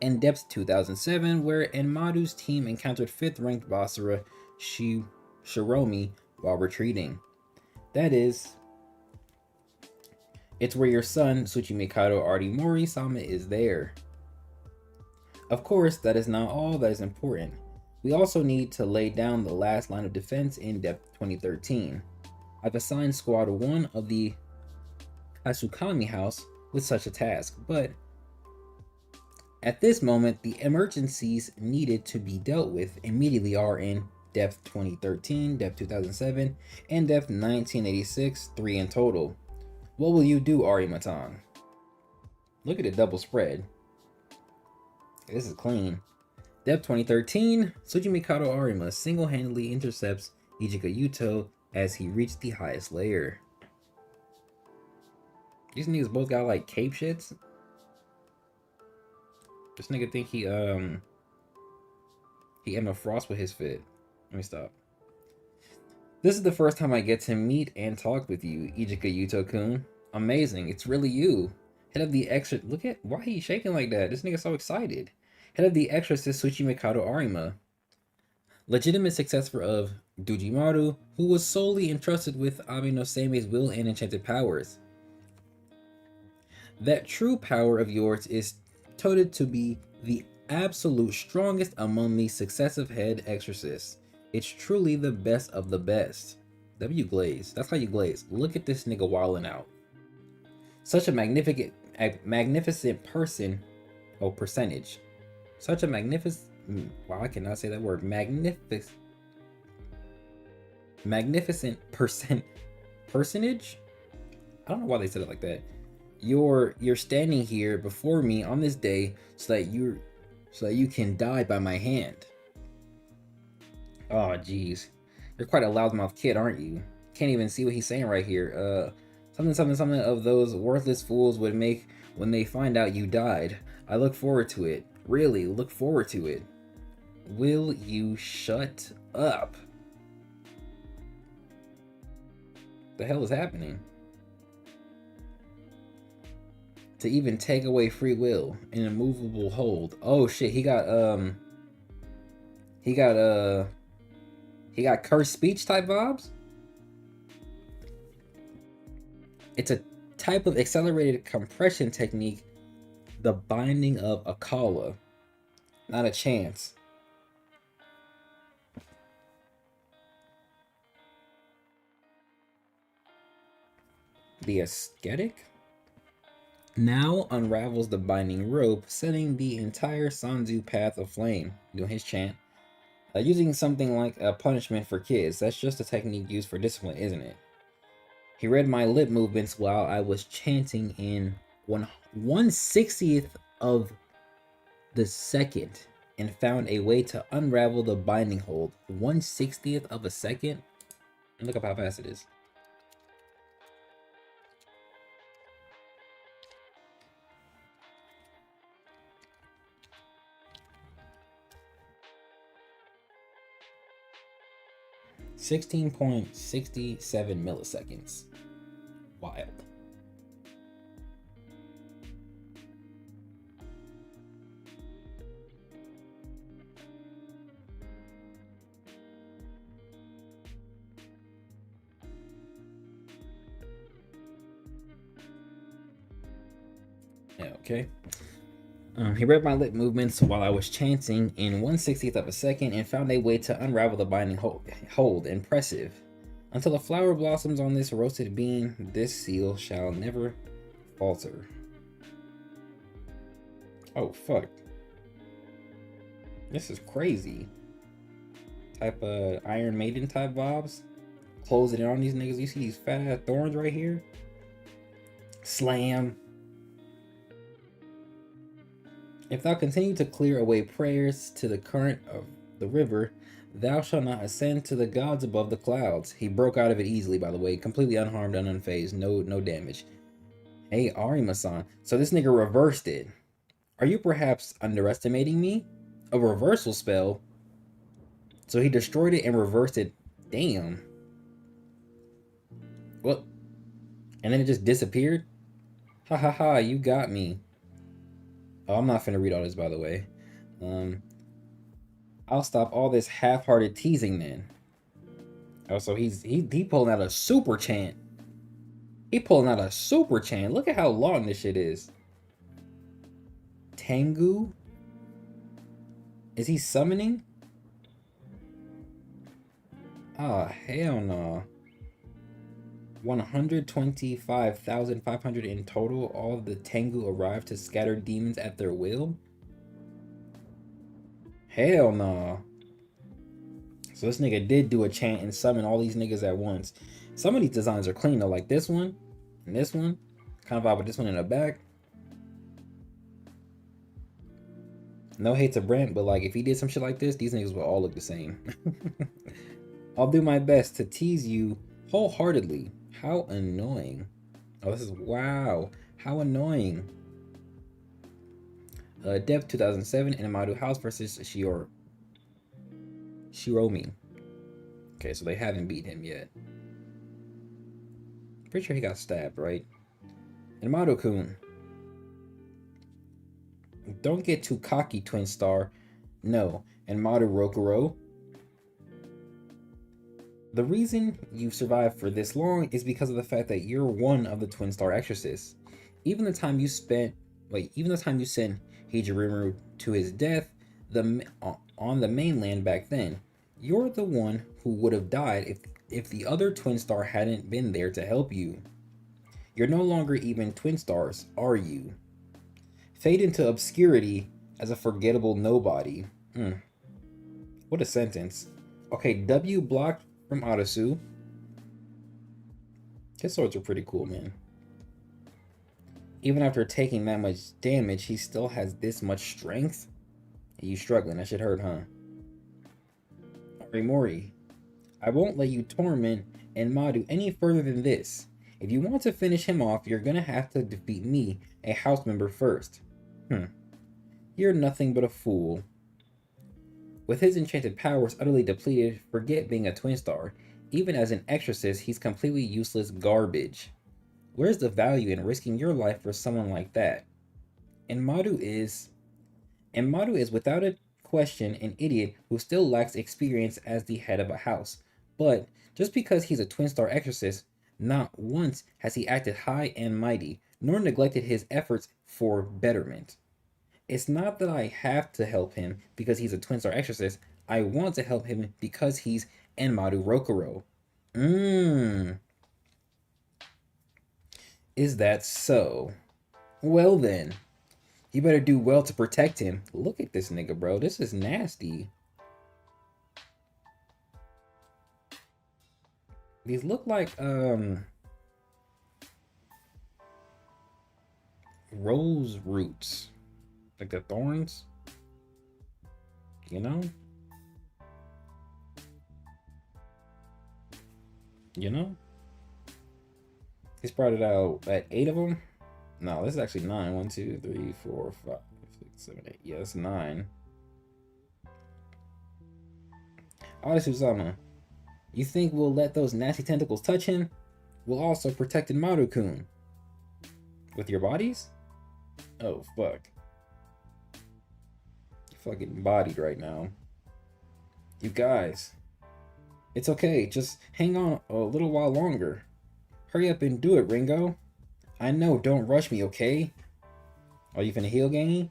And Depth 2007, where Enmadu's team encountered 5th ranked Basara Shiromi while retreating. That is, it's where your son, Tsuchimikado Artimori Sama, is there. Of course, that is not all that is important. We also need to lay down the last line of defense in Depth 2013. I've assigned Squad 1 of the Asukami house with such a task, but at this moment, the emergencies needed to be dealt with immediately are in Depth 2013, Depth 2007, and Depth 1986, 3 in total. What will you do, Arimatan? Look at the double spread. This is clean. Depth 2013, Tsujimikado Arima single-handedly intercepts Ichika Yuto as he reached the highest layer. These niggas both got like cape shits. This nigga think he Emma Frost with his fit. Let me stop. This is the first time I get to meet and talk with you, Ichika Yuto-kun. Amazing, it's really you. Head of the look at why he shaking like that. This nigga's so excited. Head of the Exorcist Tsuchimikado Arima. Legitimate successor of Dujimaru, who was solely entrusted with Abe no Seime's will and enchanted powers. That true power of yours is touted to be the absolute strongest among the successive head exorcists. It's truly the best of the best. W glaze. That's how you glaze. Look at this nigga wilding out. Such a magnificent person. Oh, percentage. Such a magnificent. Wow, I cannot say that word. Magnificent personage. I don't know why they said it like that. You're standing here before me on this day so that you can die by my hand. Oh, jeez. You're quite a loudmouth kid, aren't you? Can't even see what he's saying right here. Something of those worthless fools would make when they find out you died. I look forward to it. Really, look forward to it. Will you shut up? The hell is happening? To even take away free will, an immovable hold. Oh shit, he got cursed speech type vibes. It's a type of accelerated compression technique? The binding of Akala. Not a chance. The ascetic now unravels the binding rope, setting the entire Sanzu path aflame. Doing his chant. Using something like a punishment for kids. That's just a technique used for discipline, isn't it? He read my lip movements while I was chanting in 1/60th of the second and found a way to unravel the binding hold. 1/60th of a second? And look up how fast it is. (16.67 milliseconds). Wild. Okay. He read my lip movements while I was chanting in 1/60th of a second and found a way to unravel the binding hold. Impressive. Until a flower blossoms on this roasted bean, this seal shall never falter. Oh, fuck. This is crazy. Type of Iron Maiden type vibes. Closing in on these niggas. You see these fat ass thorns right here? Slam. If thou continue to clear away prayers to the current of the river, thou shalt not ascend to the gods above the clouds. He broke out of it easily, by the way, completely unharmed and unfazed, no damage. Hey, Arima-san. So this nigga reversed it. Are you perhaps underestimating me? A reversal spell? So he destroyed it and reversed it. Damn. What? And then it just disappeared? Ha ha ha, you got me. Oh, I'm not finna read all this, by the way. I'll stop all this half-hearted teasing then. Oh, so he pulling out a super chant. He pulling out a super chant. Look at how long this shit is. Tengu? Is he summoning? Oh, hell no. 125,500 in total. All of the Tengu arrived to scatter demons at their will? Hell no. So this nigga did do a chant and summon all these niggas at once. Some of these designs are clean though, like this one and this one. Kind of vibe with this one in the back. No hate to Brent, but like if he did some shit like this, these niggas will all look the same. I'll do my best to tease you wholeheartedly. How annoying. Oh, this is wow. How annoying. Depth 2007 in Amadu House versus Shiromi. Okay, so they haven't beat him yet. Pretty sure he got stabbed, right? And Amadu-kun. Don't get too cocky, Twin Star. No. And Madu Rokuro. The reason you've survived for this long is because of the fact that you're one of the Twin Star Exorcists. Even the time you sent Hijirimu to his death on the mainland back then, you're the one who would have died if the other Twin Star hadn't been there to help you. You're no longer even Twin Stars, are you? Fade into obscurity as a forgettable nobody. What a sentence. Okay, W blocked from Odyssey. His swords are pretty cool, man. Even after taking that much damage, he still has this much strength. You struggling, that shit hurt, huh? Mori, I won't let you torment Madu any further than this. If you want to finish him off, you're gonna have to defeat me, a house member, first. You're nothing but a fool. With his enchanted powers utterly depleted, forget being a Twin Star. Even as an exorcist, he's completely useless garbage. Where's the value in risking your life for someone like that? And Madu is without a question an idiot who still lacks experience as the head of a house. But just because he's a Twin Star Exorcist Not once has he acted high and mighty, nor neglected his efforts for betterment. It's not that I have to help him because he's a twin star exorcist. I want to help him because he's Enmaru Rokuro. Mmm. Is that so? Well then, you better do well to protect him. Look at this nigga, bro. This is nasty. These look like rose roots. Like the thorns. You know? You know? He sprouted out at 8 of them. No, this is actually 9. 1, 2, 3, 4, 5, 6, 7, 8. Yeah, that's 9. Arisuzama, you think we'll let those nasty tentacles touch him? We'll also protect Maru-kun. With your bodies? Oh, fuck. You're fucking bodied right now. You guys. It's okay, just hang on a little while longer. Hurry up and do it, Ringo. I know, don't rush me, okay? Are you finna heal, Gangy?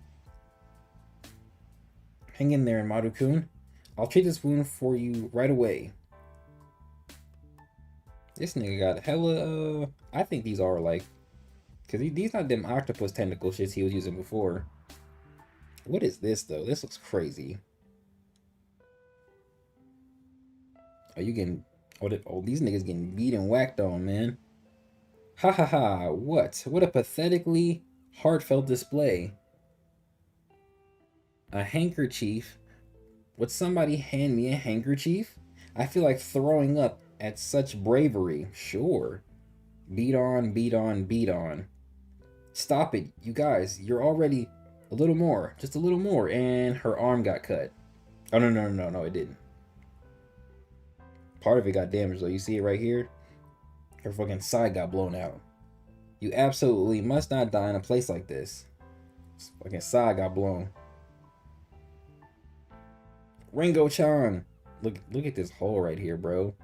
Hang in there, Maru-kun. I'll treat this wound for you right away. This nigga got hella, I think these are like, because these not them octopus tentacle shits he was using before. What is this, though? This looks crazy. Are you getting, oh, these niggas getting beat and whacked on, man. Ha ha ha, what? What a pathetically heartfelt display. A handkerchief? Would somebody hand me a handkerchief? I feel like throwing up at such bravery. Sure. Beat on, beat on, beat on. Stop it, you guys. You're already a little more. Just a little more. And her arm got cut. Oh, no, it didn't. Part of it got damaged, though. You see it right here? Her fucking side got blown out. You absolutely must not die in a place like this. This fucking side got blown. Ringo-chan. Look at this hole right here, bro.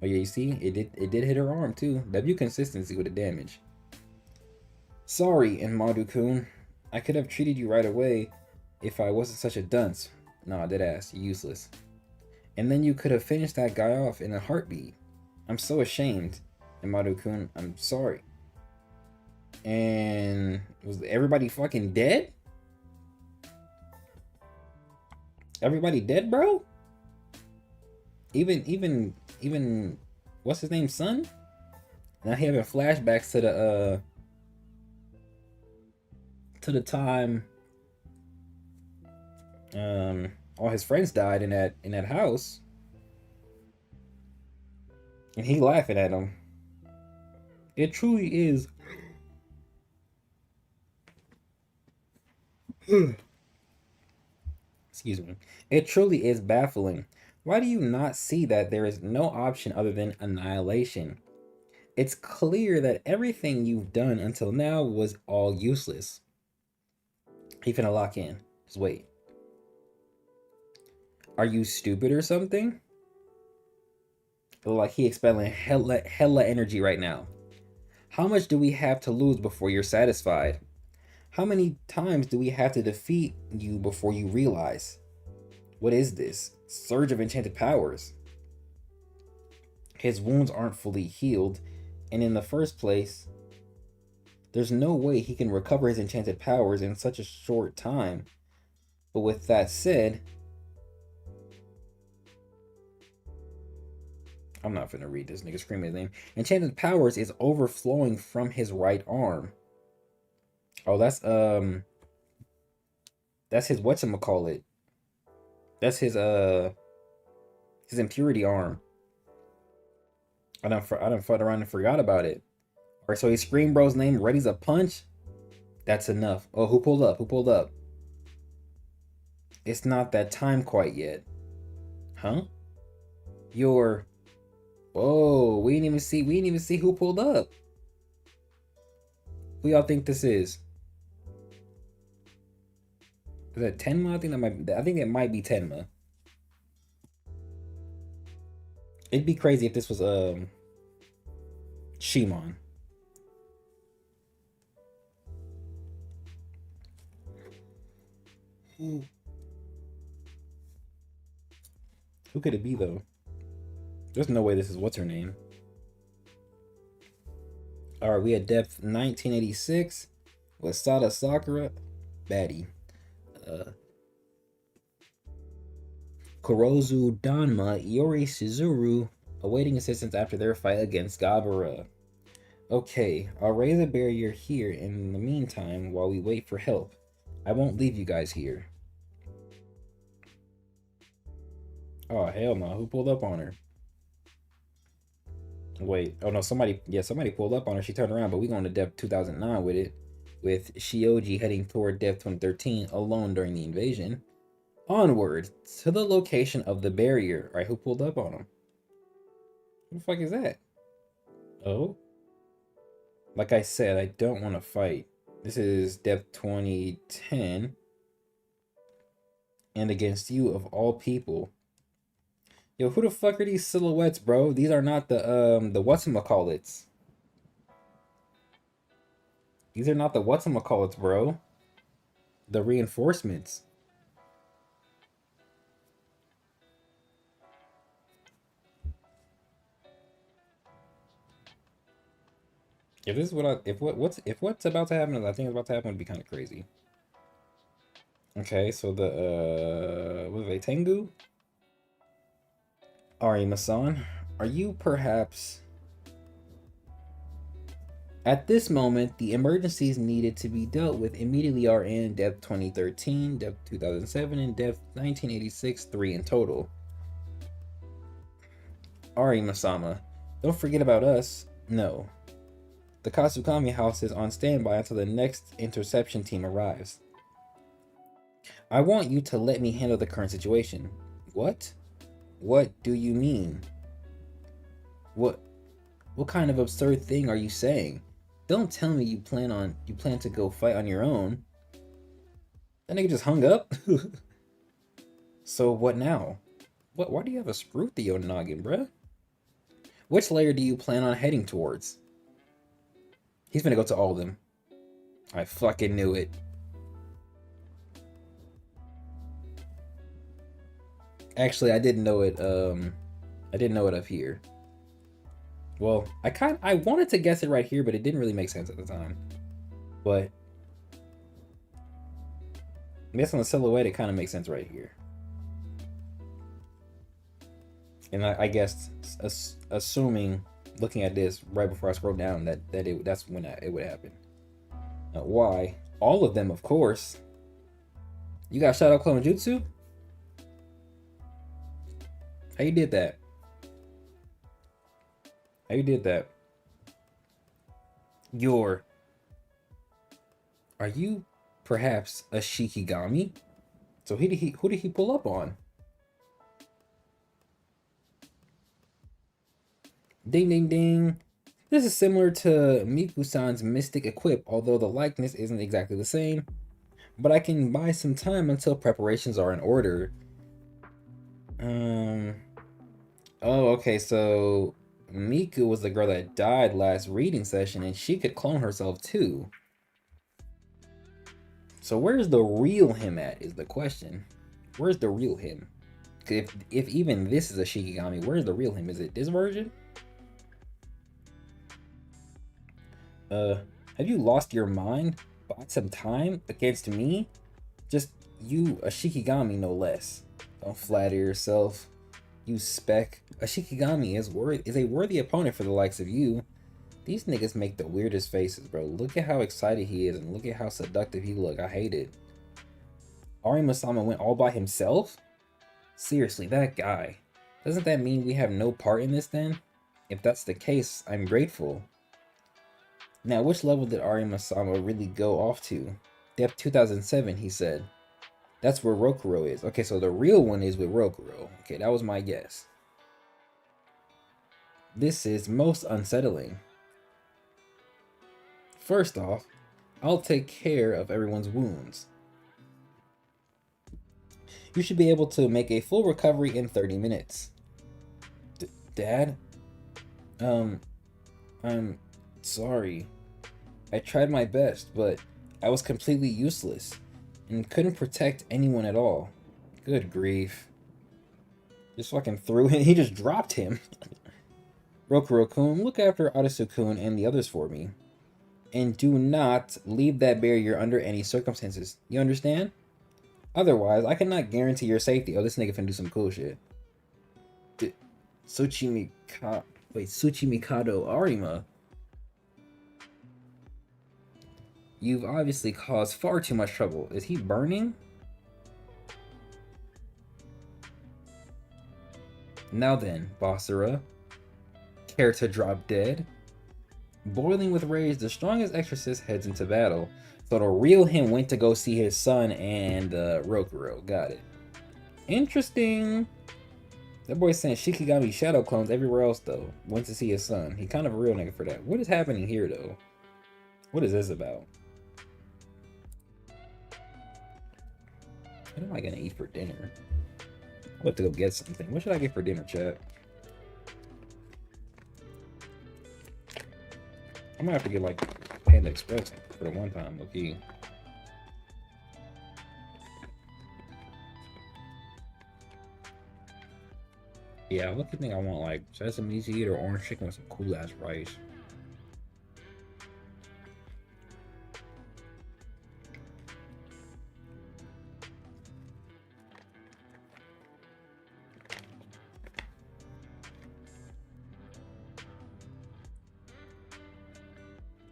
Oh yeah, you see? It did hit her arm too. W consistency with the damage. Sorry, Enmaru-kun. I could have treated you right away if I wasn't such a dunce. Nah, deadass, useless. And then you could have finished that guy off in a heartbeat. I'm so ashamed, Enmaru-kun. I'm sorry. And was everybody fucking dead? Everybody dead, bro? Even what's his name, son? Now he having flashbacks to the time all his friends died in that house. And he laughing at him. It truly is excuse me. It truly is baffling. Why do you not see that there is no option other than annihilation? It's clear that everything you've done until now was all useless. He finna lock in. Just wait. Are you stupid or something? Like he expelling hella energy right now. How much do we have to lose before you're satisfied? How many times do we have to defeat you before you realize? What is this? Surge of enchanted powers. His wounds aren't fully healed, and in the first place, there's no way he can recover his enchanted powers in such a short time. But with that said, I'm not finna read this nigga screaming his name. Enchanted powers is overflowing from his right arm. Oh, that's his whatchamacallit. That's his impurity arm. I done fucked around and forgot about it. Alright, so he screamed bro's name, ready's a punch. That's enough. Oh, who pulled up? Who pulled up? It's not that time quite yet. Huh? You're... Oh, we didn't even see who pulled up. Who y'all think this is? Is that Tenma? I think it might be Tenma. It'd be crazy if this was Shimon. Who could it be though? There's no way this is what's her name. Alright, we had depth 1986 with Sada Sakura, baddie. Kurozu Danma, Iori Shizuru, awaiting assistance after their fight against Gabara. Okay, I'll raise a barrier here in the meantime while we wait for help. I won't leave you guys here. Oh, hell no. Who pulled up on her? Wait. Oh, no. Somebody pulled up on her. She turned around, but we going to depth 2009 with it. With Shioji heading toward depth 2013 alone during the invasion. Onward to the location of the barrier. All right, who pulled up on him? Who the fuck is that? Oh? Like I said, I don't want to fight. This is depth 2010. And against you of all people. Yo, who the fuck are these silhouettes, bro? These are not the whatchamacallits. These are not the whatchamacallits, bro. The reinforcements. If this is what what's about to happen, I think it's about to happen, would be kind of crazy. Okay, so the what are they, Tengu? Arima-san, are you perhaps... At this moment, the emergencies needed to be dealt with immediately are in depth 2013, depth 2007, and depth 1986, 3 in total. Arima-sama, don't forget about us. No. The Kasukami house is on standby until the next interception team arrives. I want you to let me handle the current situation. What? What do you mean? What kind of absurd thing are you saying? Don't tell me you plan to go fight on your own. That nigga just hung up? So what now? Why do you have a screw through your noggin, bruh? Which layer do you plan on heading towards? He's gonna go to all of them. I fucking knew it. Actually, I didn't know it. I didn't know it up here. Well, I wanted to guess it right here, but it didn't really make sense at the time. But based on the silhouette, it kind of makes sense right here. And I guess assuming, looking at this right before I scroll down, that's when it would happen. Why? All of them, of course. You got Shadow Clone Jutsu? How you did that? How you did that? Are you perhaps a Shikigami? So who did he pull up on? Ding ding ding. This is similar to Miku-san's Mystic Equip, although the likeness isn't exactly the same. But I can buy some time until preparations are in order. Oh, okay, so Miku was the girl that died last reading session, and she could clone herself too. So where's the real him at, is the question. Where's the real him? If even this is a Shikigami, where's the real him? Is it this version? Have you lost your mind? Bought some time against me? Just you, a Shikigami no less. Don't flatter yourself. You spec. A Shikigami is a worthy opponent for the likes of you. These niggas make the weirdest faces, bro. Look at how excited he is and look at how seductive he look. I hate it. Arima-sama went all by himself? Seriously, that guy. Doesn't that mean we have no part in this then? If that's the case, I'm grateful. Now, which level did Arima-sama really go off to? Depth 2007, he said. That's where Rokuro is. Okay, so the real one is with Rokuro. Okay, that was my guess. This is most unsettling. First off, I'll take care of everyone's wounds. You should be able to make a full recovery in 30 minutes. Dad? I'm sorry. I tried my best, but I was completely useless and couldn't protect anyone at all. Good grief. Just fucking threw him. He just dropped him. Rokuro-kun, look after Arasu-kun and the others for me. And do not leave that barrier under any circumstances. You understand? Otherwise, I cannot guarantee your safety. Oh, this nigga finna do some cool shit. Tsuchimikado Arima. You've obviously caused far too much trouble. Is he burning? Now then, Basara. Care to drop dead? Boiling with rage, the strongest exorcist heads into battle. So the real him went to go see his son and Rokuro. Got it. Interesting. That boy saying Shikigami shadow clones everywhere else though. Went to see his son. He kind of a real nigga for that. What is happening here though? What is this about? What am I gonna eat for dinner? I'm about to go get something. What should I get for dinner, chat? I might have to get like Panda Express for the one time, okay. Yeah, look at me. I want like sesame seed or orange chicken with some cool ass rice.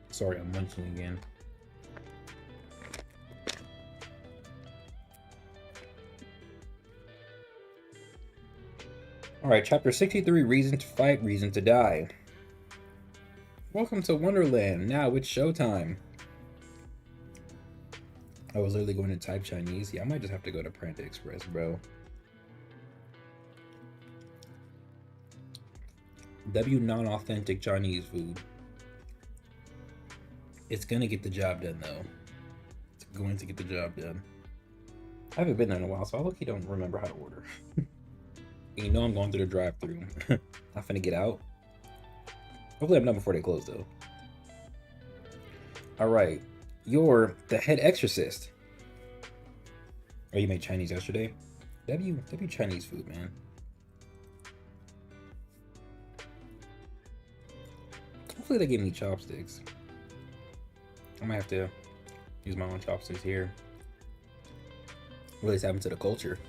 Sorry, I'm munching again. Alright, chapter 63, Reason to Fight, Reason to Die. Welcome to Wonderland. Now it's showtime. I was literally going to type Chinese. Yeah, I might just have to go to Panda Express, bro. W non-authentic Chinese food. It's gonna get the job done, though. It's going to get the job done. I haven't been there in a while, so I look, don't remember how to order. And you know I'm going through the drive-thru. I'm finna get out. Hopefully I'm done before they close, though. Alright. You're the head exorcist. Oh, you made Chinese yesterday? W Chinese food, man. Hopefully they give me chopsticks. I might have to use my own chopsticks here. What is happening to the culture?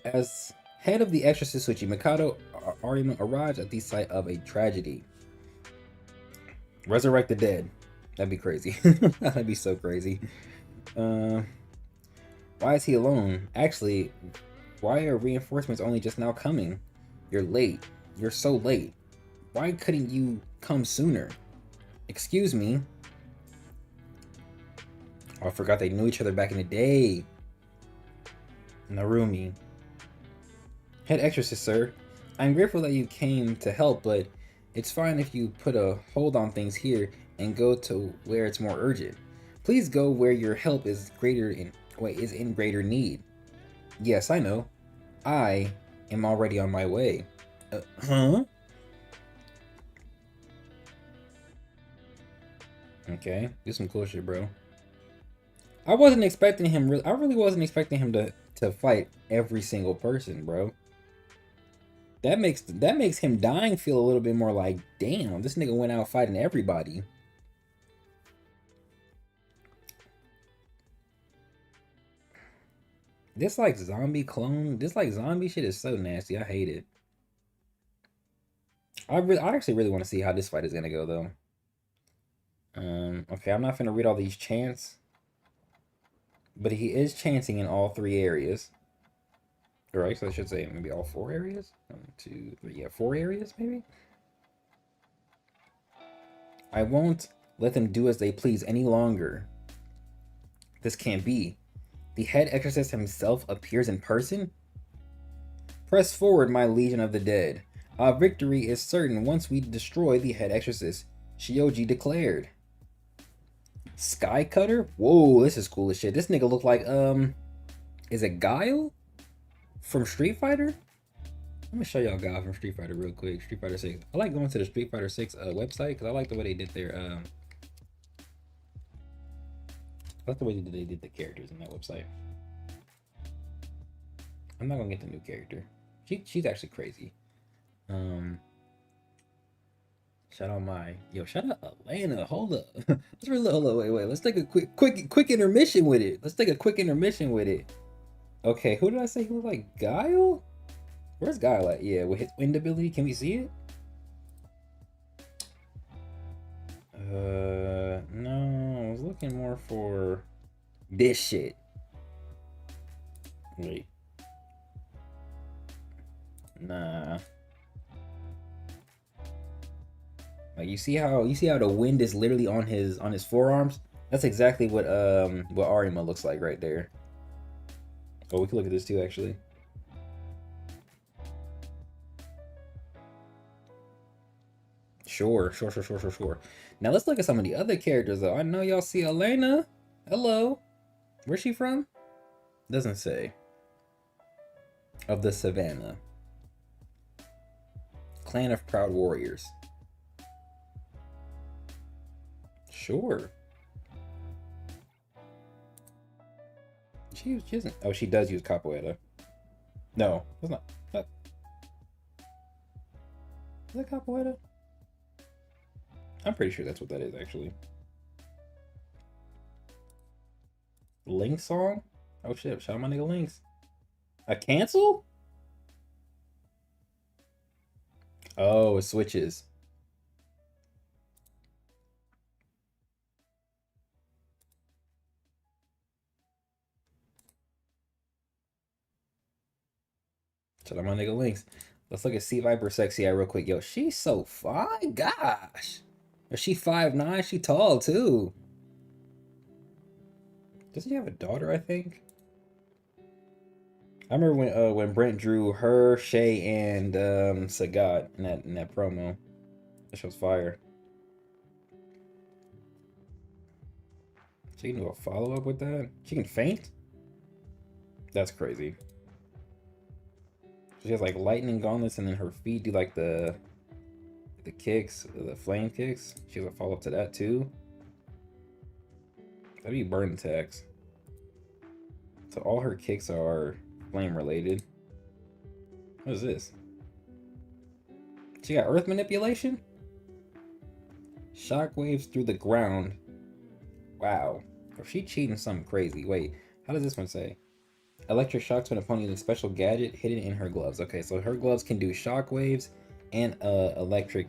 As head of the Exorcist Mikado Arima arrives at the site of a tragedy. Resurrect the dead. That'd be crazy. That'd be so crazy. Why is he alone? Actually, why are reinforcements only just now coming? You're late. You're so late. Why couldn't you come sooner? Excuse me. Oh, I forgot they knew each other back in the day. Narumi. Head exorcist, sir. I'm grateful that you came to help, but it's fine if you put a hold on things here and go to where it's more urgent. Please go where your help is in greater need. Yes, I know. I am already on my way. Huh? Okay, do some cool shit, bro. I wasn't expecting him. I really wasn't expecting him to fight every single person, bro. That makes him dying feel a little bit more like, damn, this nigga went out fighting everybody. This like zombie clone, this like zombie shit is so nasty. I hate it. I actually really want to see how this fight is gonna go though. Okay, I'm not gonna read all these chants, but he is chanting in all three areas. Right, so I should say maybe all four areas. 1, 2, 3, yeah, 4 areas maybe. I won't let them do as they please any longer. This can't be. The head exorcist himself appears in person? Press forward, my legion of the dead. Our victory is certain once we destroy the head exorcist, Shioji declared. Sky Cutter? Whoa, this is cool as shit. This nigga look like, is it Guile? From Street Fighter? Let me show y'all guys from Street Fighter real quick. Street Fighter 6. I like going to the Street Fighter 6 website because I like the way they did their I like the way they did the characters in that website. I'm not gonna get the new character. She's actually crazy. Shout out shout out Atlanta. Hold up. Let's really hold up. Wait. Let's take a quick intermission with it. Let's take a quick intermission with it. Okay, who did I say he looked like? Guile? Where's Guile at? Yeah, with his wind ability, can we see it? No, I was looking more for this shit. Wait. Nah. Like you see how the wind is literally on his forearms? That's exactly what Arima looks like right there. Oh, we can look at this too actually. Sure. Now let's look at some of the other characters though. I know y'all see Elena. Hello. Where's she from? Doesn't say. Of the Savannah. Clan of Proud Warriors. Sure. She doesn't. Oh, she does use capoeira. No, that's not. Is that capoeira? I'm pretty sure that's what that is actually. Link song? Oh shit! Shout out my nigga Links. A cancel? Oh, it switches. Shout out my nigga Links. Let's look at C Viper Sexy Eye real quick. Yo, she's so fine. Gosh. Is she 5'9"? She tall too. Doesn't she have a daughter, I think? I remember when Brent drew her, Shay, and Sagat in that promo. That show's fire. She can do a follow-up with that? She can faint? That's crazy. She has like lightning gauntlets and then her feet do like the kicks, the flame kicks. She has a follow-up to that too. That'd be burn attacks. So all her kicks are flame related. What is this? She got earth manipulation? Shockwaves through the ground. Wow. Or she cheating something crazy. Wait, how does this one say? Electric shocks when opponent uses a special gadget hidden in her gloves. Okay, so her gloves can do shockwaves and electric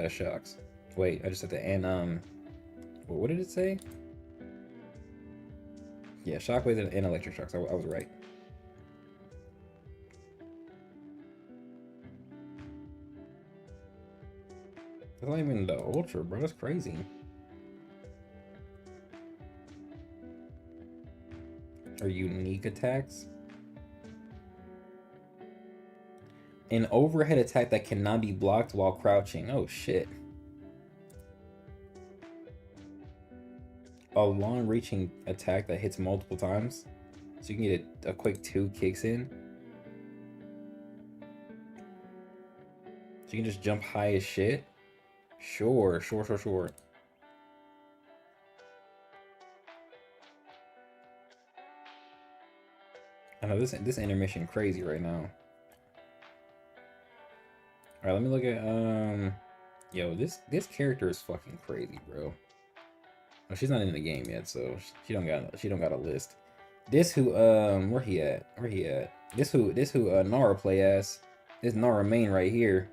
shocks. Wait, I just have to and what did it say? Yeah, shockwaves and electric shocks. I was right. That's not even the ultra, bro. That's crazy. Or unique attacks. An overhead attack that cannot be blocked while crouching. Oh shit. A long-reaching attack that hits multiple times. So you can get a quick 2 kicks in. So you can just jump high as shit. Sure. I know this intermission crazy right now. Alright, let me look at yo, this character is fucking crazy, bro. Oh, she's not in the game yet, so she don't got a list. This who where he at? This who Nara play as. This Nara main right here.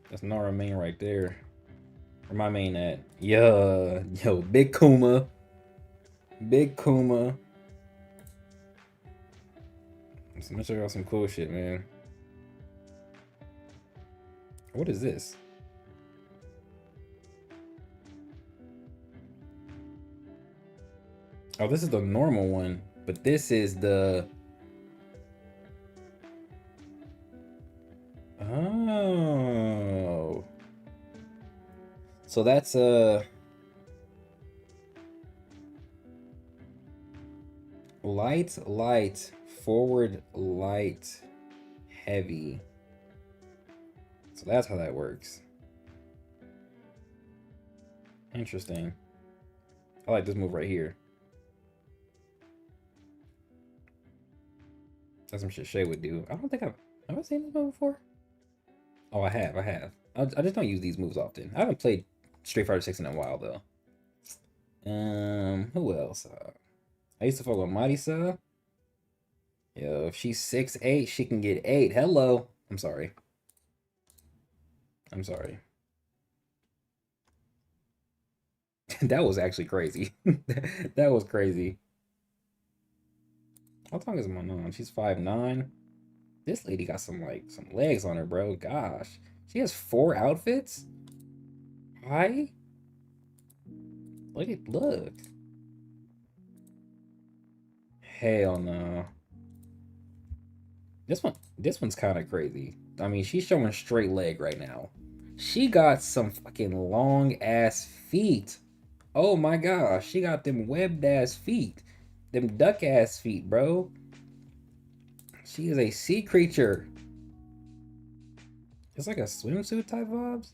That's Nara main right there. Where my main at? Yeah, yo, Big Kuma. Let's show y'all some cool shit, man. What is this? Oh, this is the normal one, but this is the... Oh. So that's Light, light, forward, light, heavy. So that's how that works. Interesting. I like this move right here. That's some shit Shay would do. I don't think have I seen this move before? Oh, I have. I just don't use these moves often. I haven't played Street Fighter 6 in a while though. Who else? I used to fuck with Marisa. Yo, if she's 6'8", she can get 8. Hello. I'm sorry. I'm sorry. That was actually crazy. That was crazy. How tall is my mom? She's 5'9". This lady got some legs on her, bro. Gosh. She has 4 outfits? Why? Look. Hell no. This one's kind of crazy. I mean, she's showing straight leg right now. She got some fucking long ass feet. Oh my gosh, she got them webbed ass feet. Them duck ass feet, bro. She is a sea creature. It's like a swimsuit type vibes.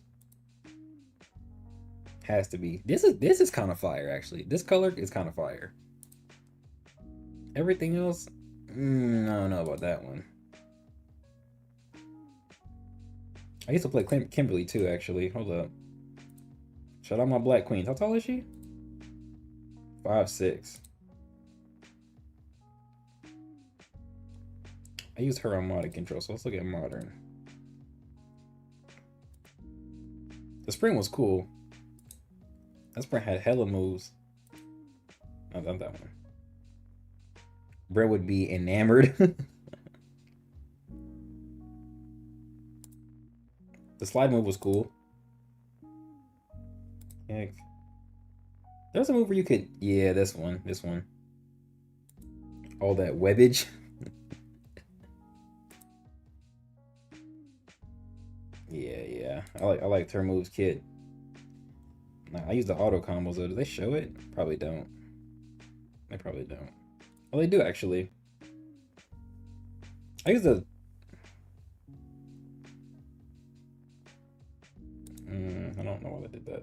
Has to be. This is kind of fire actually. This color is kind of fire. Everything else, I don't know about that one. I used to play Kimberly too, actually. Hold up. Shout out my Black Queens. How tall is she? 5'6". I use her on modern control, so let's look at modern. The spring was cool. That spring had hella moves. No, not that one. Brent would be enamored. The slide move was cool. Heck. There's a move where you could... Yeah, this one. All that webbage. Yeah. I liked her moves, kid. Nah, I use the auto combos though. Do they show it? Probably don't. They probably don't. Well, they do actually. I use the... I don't know why they did that.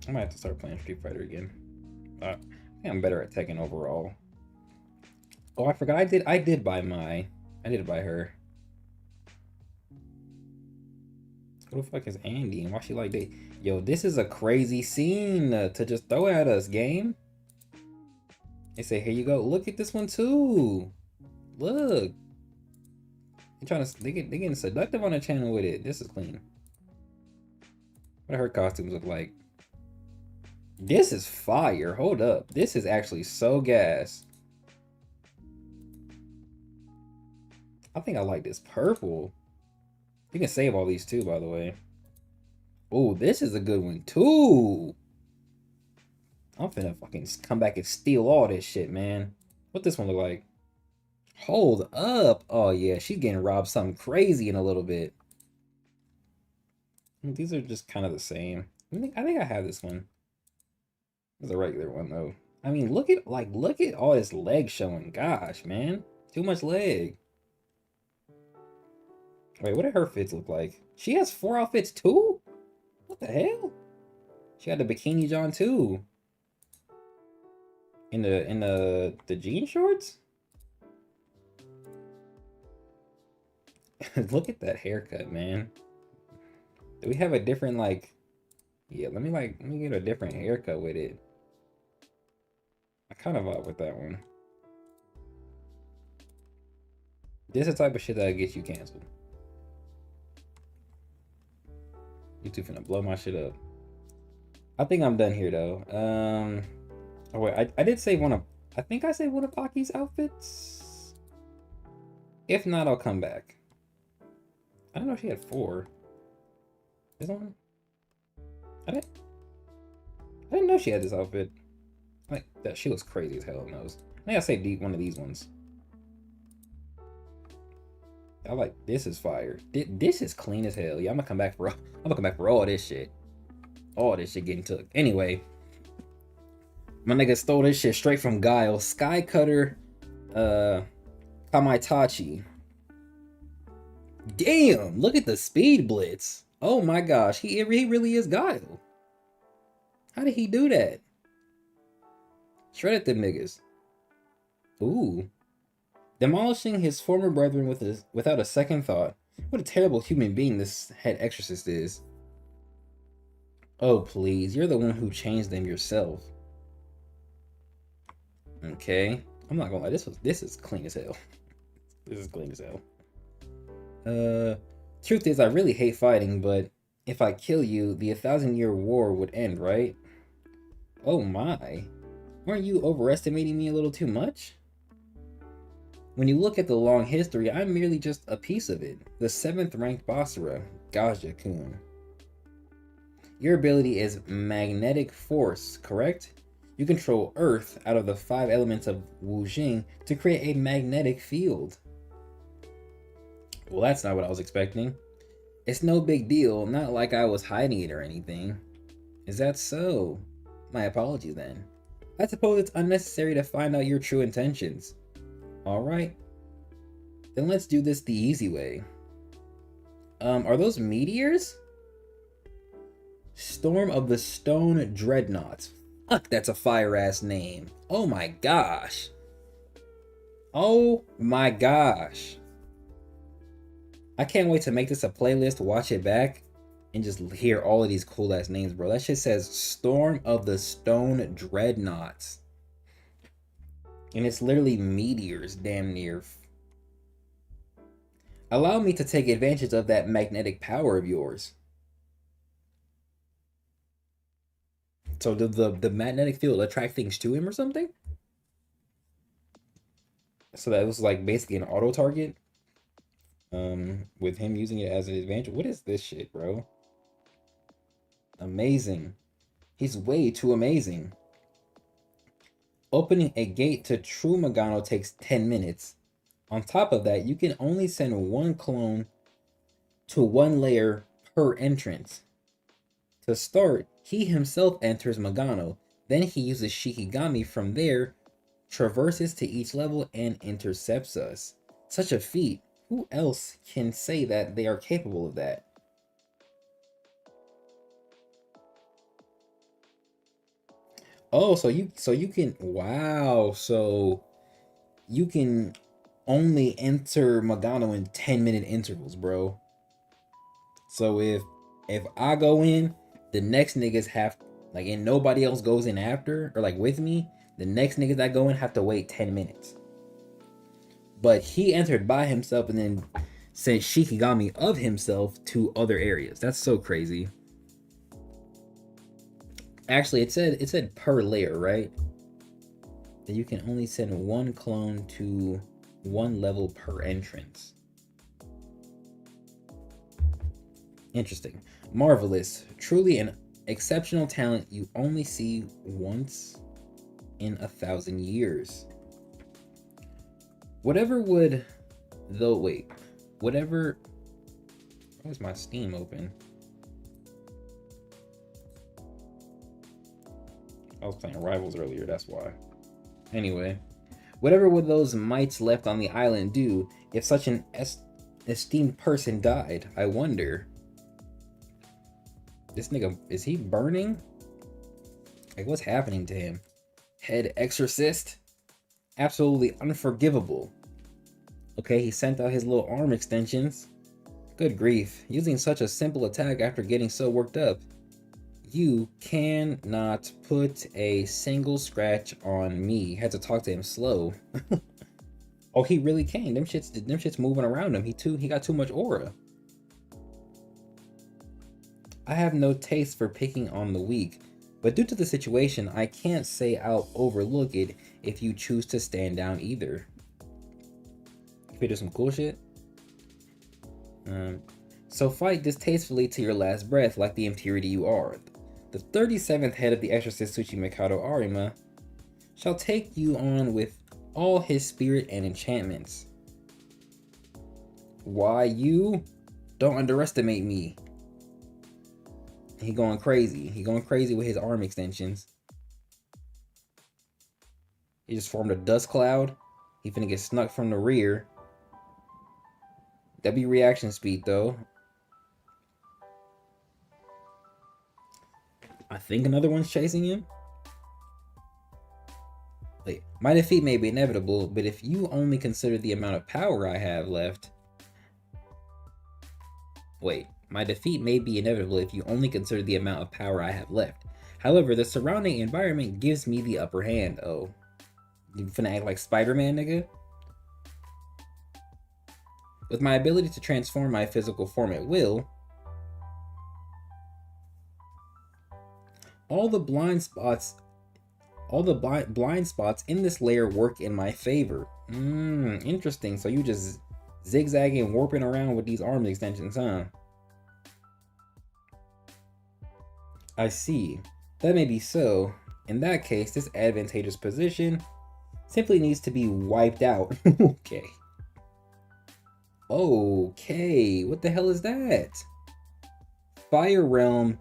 I might have to start playing Street Fighter again. I think I'm better at Tekken overall. Oh, I forgot. I did buy her. Who the fuck is Andy and why she like that? Yo, this is a crazy scene to just throw at us, game. They say, here you go. Look at this one too. Look. They getting seductive on the channel with it. This is clean. What do her costumes look like? This is fire. Hold up. This is actually so gas. I think I like this purple. You can save all these too, by the way. Oh, this is a good one too. I'm finna fucking come back and steal all this shit, man. What this one look like? Hold up. Oh yeah, she's getting robbed something crazy in a little bit. These are just kind of the same. I think I have this one. It's a regular one though. I mean, look at all this leg showing. Gosh, man. Too much leg. Wait, what do her fits look like? She has 4 outfits too? What the hell? She got the bikini on too. In the jean shorts? Look at that haircut, man. Do we have a different yeah, let me get a different haircut with it. I kind of vibe with that one. This is the type of shit that gets you canceled. YouTube finna blow my shit up. I think I'm done here though. Oh wait, I did say I think I said one of Aki's outfits. If not, I'll come back. I don't know if she had 4. This one? I didn't know she had this outfit. Like that, she looks crazy as hell in those. I think I say one of these ones. I like this is fire. This is clean as hell. Yeah, I'm gonna come back for all this shit. All this shit getting took. Anyway, my nigga stole this shit straight from Guile. Sky Cutter, Kamaitachi. Damn, look at the speed blitz. Oh my gosh, he really is Guile. How did he do that? Shredded them niggas. Ooh. Demolishing his former brethren without a second thought. What a terrible human being this head exorcist is. Oh please, you're the one who changed them yourself. Okay. I'm not gonna lie, this is clean as hell. This is clean as hell. Truth is, I really hate fighting, but if I kill you, the 1,000-year war would end, right? Oh my. Aren't you overestimating me a little too much? When you look at the long history, I'm merely just a piece of it. The 7th ranked Basara, Gaja-kun. Your ability is magnetic force, correct? You control Earth out of the 5 elements of Wujing to create a magnetic field. Well, that's not what I was expecting. It's no big deal, not like I was hiding it or anything. Is that so? My apologies then. I suppose it's unnecessary to find out your true intentions. Alright. Then let's do this the easy way. Are those meteors? Storm of the Stone Dreadnoughts. Fuck, that's a fire-ass name. Oh my gosh. Oh my gosh. I can't wait to make this a playlist, watch it back, and just hear all of these cool-ass names, bro. That shit says Storm of the Stone Dreadnoughts. And it's literally meteors, damn near. Allow me to take advantage of that magnetic power of yours. So the magnetic field attract things to him or something? So that was like basically an auto target. With him using it as an advantage. What is this shit, bro? Amazing. He's way too amazing. Opening a gate to True Magano takes 10 minutes. On top of that, you can only send one clone to one layer per entrance. To start, he himself enters Magano. Then he uses Shikigami from there, traverses to each level, and intercepts us. Such a feat. Who else can say that they are capable of that? Oh, so you can, wow, so you can only enter Magano in 10-minute intervals, bro. So if I go in, the next niggas have, like, and nobody else goes in after or like with me, the next niggas that go in have to wait 10 minutes. But he entered by himself and then sent Shikigami of himself to other areas. That's so crazy. Actually, it said per layer, right? That you can only send one clone to one level per entrance. Interesting. Marvelous. Truly an exceptional talent you only see once in 1,000 years. Whatever would, though, wait, whatever, why is my Steam open? I was playing Rivals earlier, that's why. Anyway, whatever would those mites left on the island do if such an esteemed person died? I wonder. This nigga, is he burning? Like, what's happening to him? Head Exorcist? Absolutely unforgivable. Okay, he sent out his little arm extensions. Good grief, using such a simple attack after getting so worked up. You cannot put a single scratch on me. Had to talk to him slow. Oh, he really can. Them shit's moving around him. He got too much aura. I have no taste for picking on the weak, but due to the situation, I can't say I'll overlook it if you choose to stand down either. If you do some cool shit. So fight distastefully to your last breath like the impurity you are. The 37th head of the Exorcist Tsuchimikado Arima shall take you on with all his spirit and enchantments. Why you? Don't underestimate me. He going crazy. He going crazy with his arm extensions. He just formed a dust cloud. He finna get snuck from the rear. That'd be reaction speed though. I think another one's chasing him. Wait, my defeat may be inevitable, but if you only consider the amount of power I have left... Wait, my defeat may be inevitable if you only consider the amount of power I have left. However, the surrounding environment gives me the upper hand. Oh, you finna act like Spider-Man, nigga? With my ability to transform my physical form at will, all the blind spots in this layer work in my favor. Interesting. So you just zigzagging, warping around with these arm extensions, huh? I see. That may be so. In that case, this advantageous position simply needs to be wiped out. Okay. Okay, what the hell is that? Fire Realm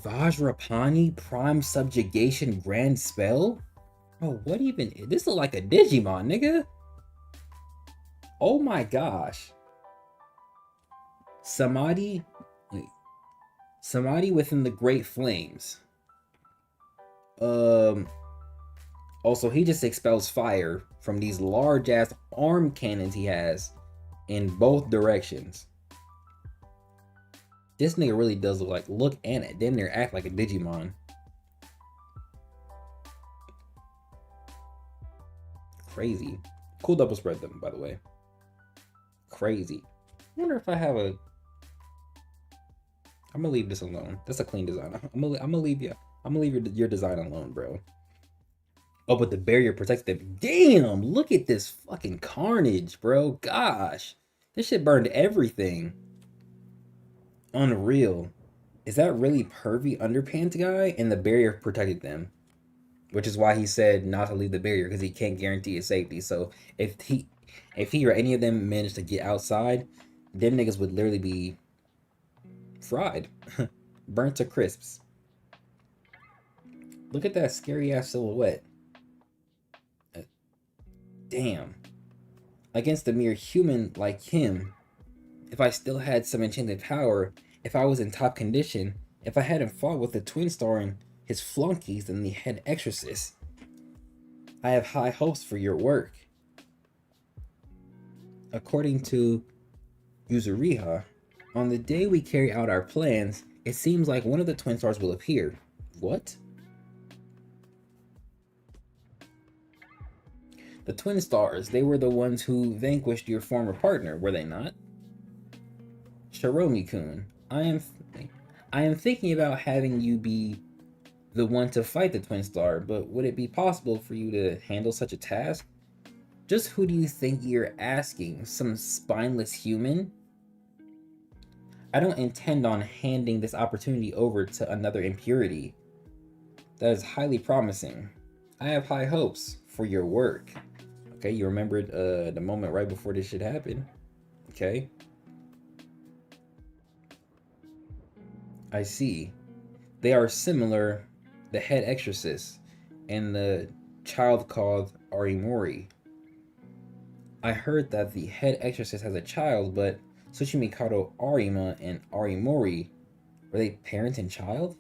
Vajrapani Prime Subjugation Grand Spell? Oh, what even? This look like a Digimon, nigga. Oh my gosh. Samadhi? Wait. Samadhi within the Great Flames. Also, he just expels fire from these large-ass arm cannons he has in both directions. This nigga really does look and damn near act like a Digimon. Crazy. Cool double spread them, by the way. Crazy. I wonder if I have a... I'm gonna leave this alone. That's a clean design. I'm gonna leave your design alone, bro. Oh, but the barrier protects them. Damn, look at this fucking carnage, bro. Gosh. This shit burned everything. Unreal. Is that really pervy underpants guy? And the barrier protected them. Which is why he said not to leave the barrier, because he can't guarantee his safety. So if he or any of them managed to get outside, them niggas would literally be fried. Burnt to crisps. Look at that scary ass silhouette. Damn. Against a mere human like him, if I still had some enchanted power, if I was in top condition, if I hadn't fought with the Twin Star and his flunkies and the head Exorcist, I have high hopes for your work. According to Yuzuriha, on the day we carry out our plans, it seems like one of the Twin Stars will appear. What? The Twin Stars, they were the ones who vanquished your former partner, were they not? Shiromi-kun, I am thinking about having you be the one to fight the Twin Star, but would it be possible for you to handle such a task? Just who do you think you're asking? Some spineless human? I don't intend on handing this opportunity over to another impurity. That is highly promising. I have high hopes for your work. Okay, you remembered the moment right before this shit happened. Okay. I see. They are similar, the head Exorcist and the child called Arimori. I heard that the head Exorcist has a child, but Tsuchimikado Arima and Arimori, were they parent and child?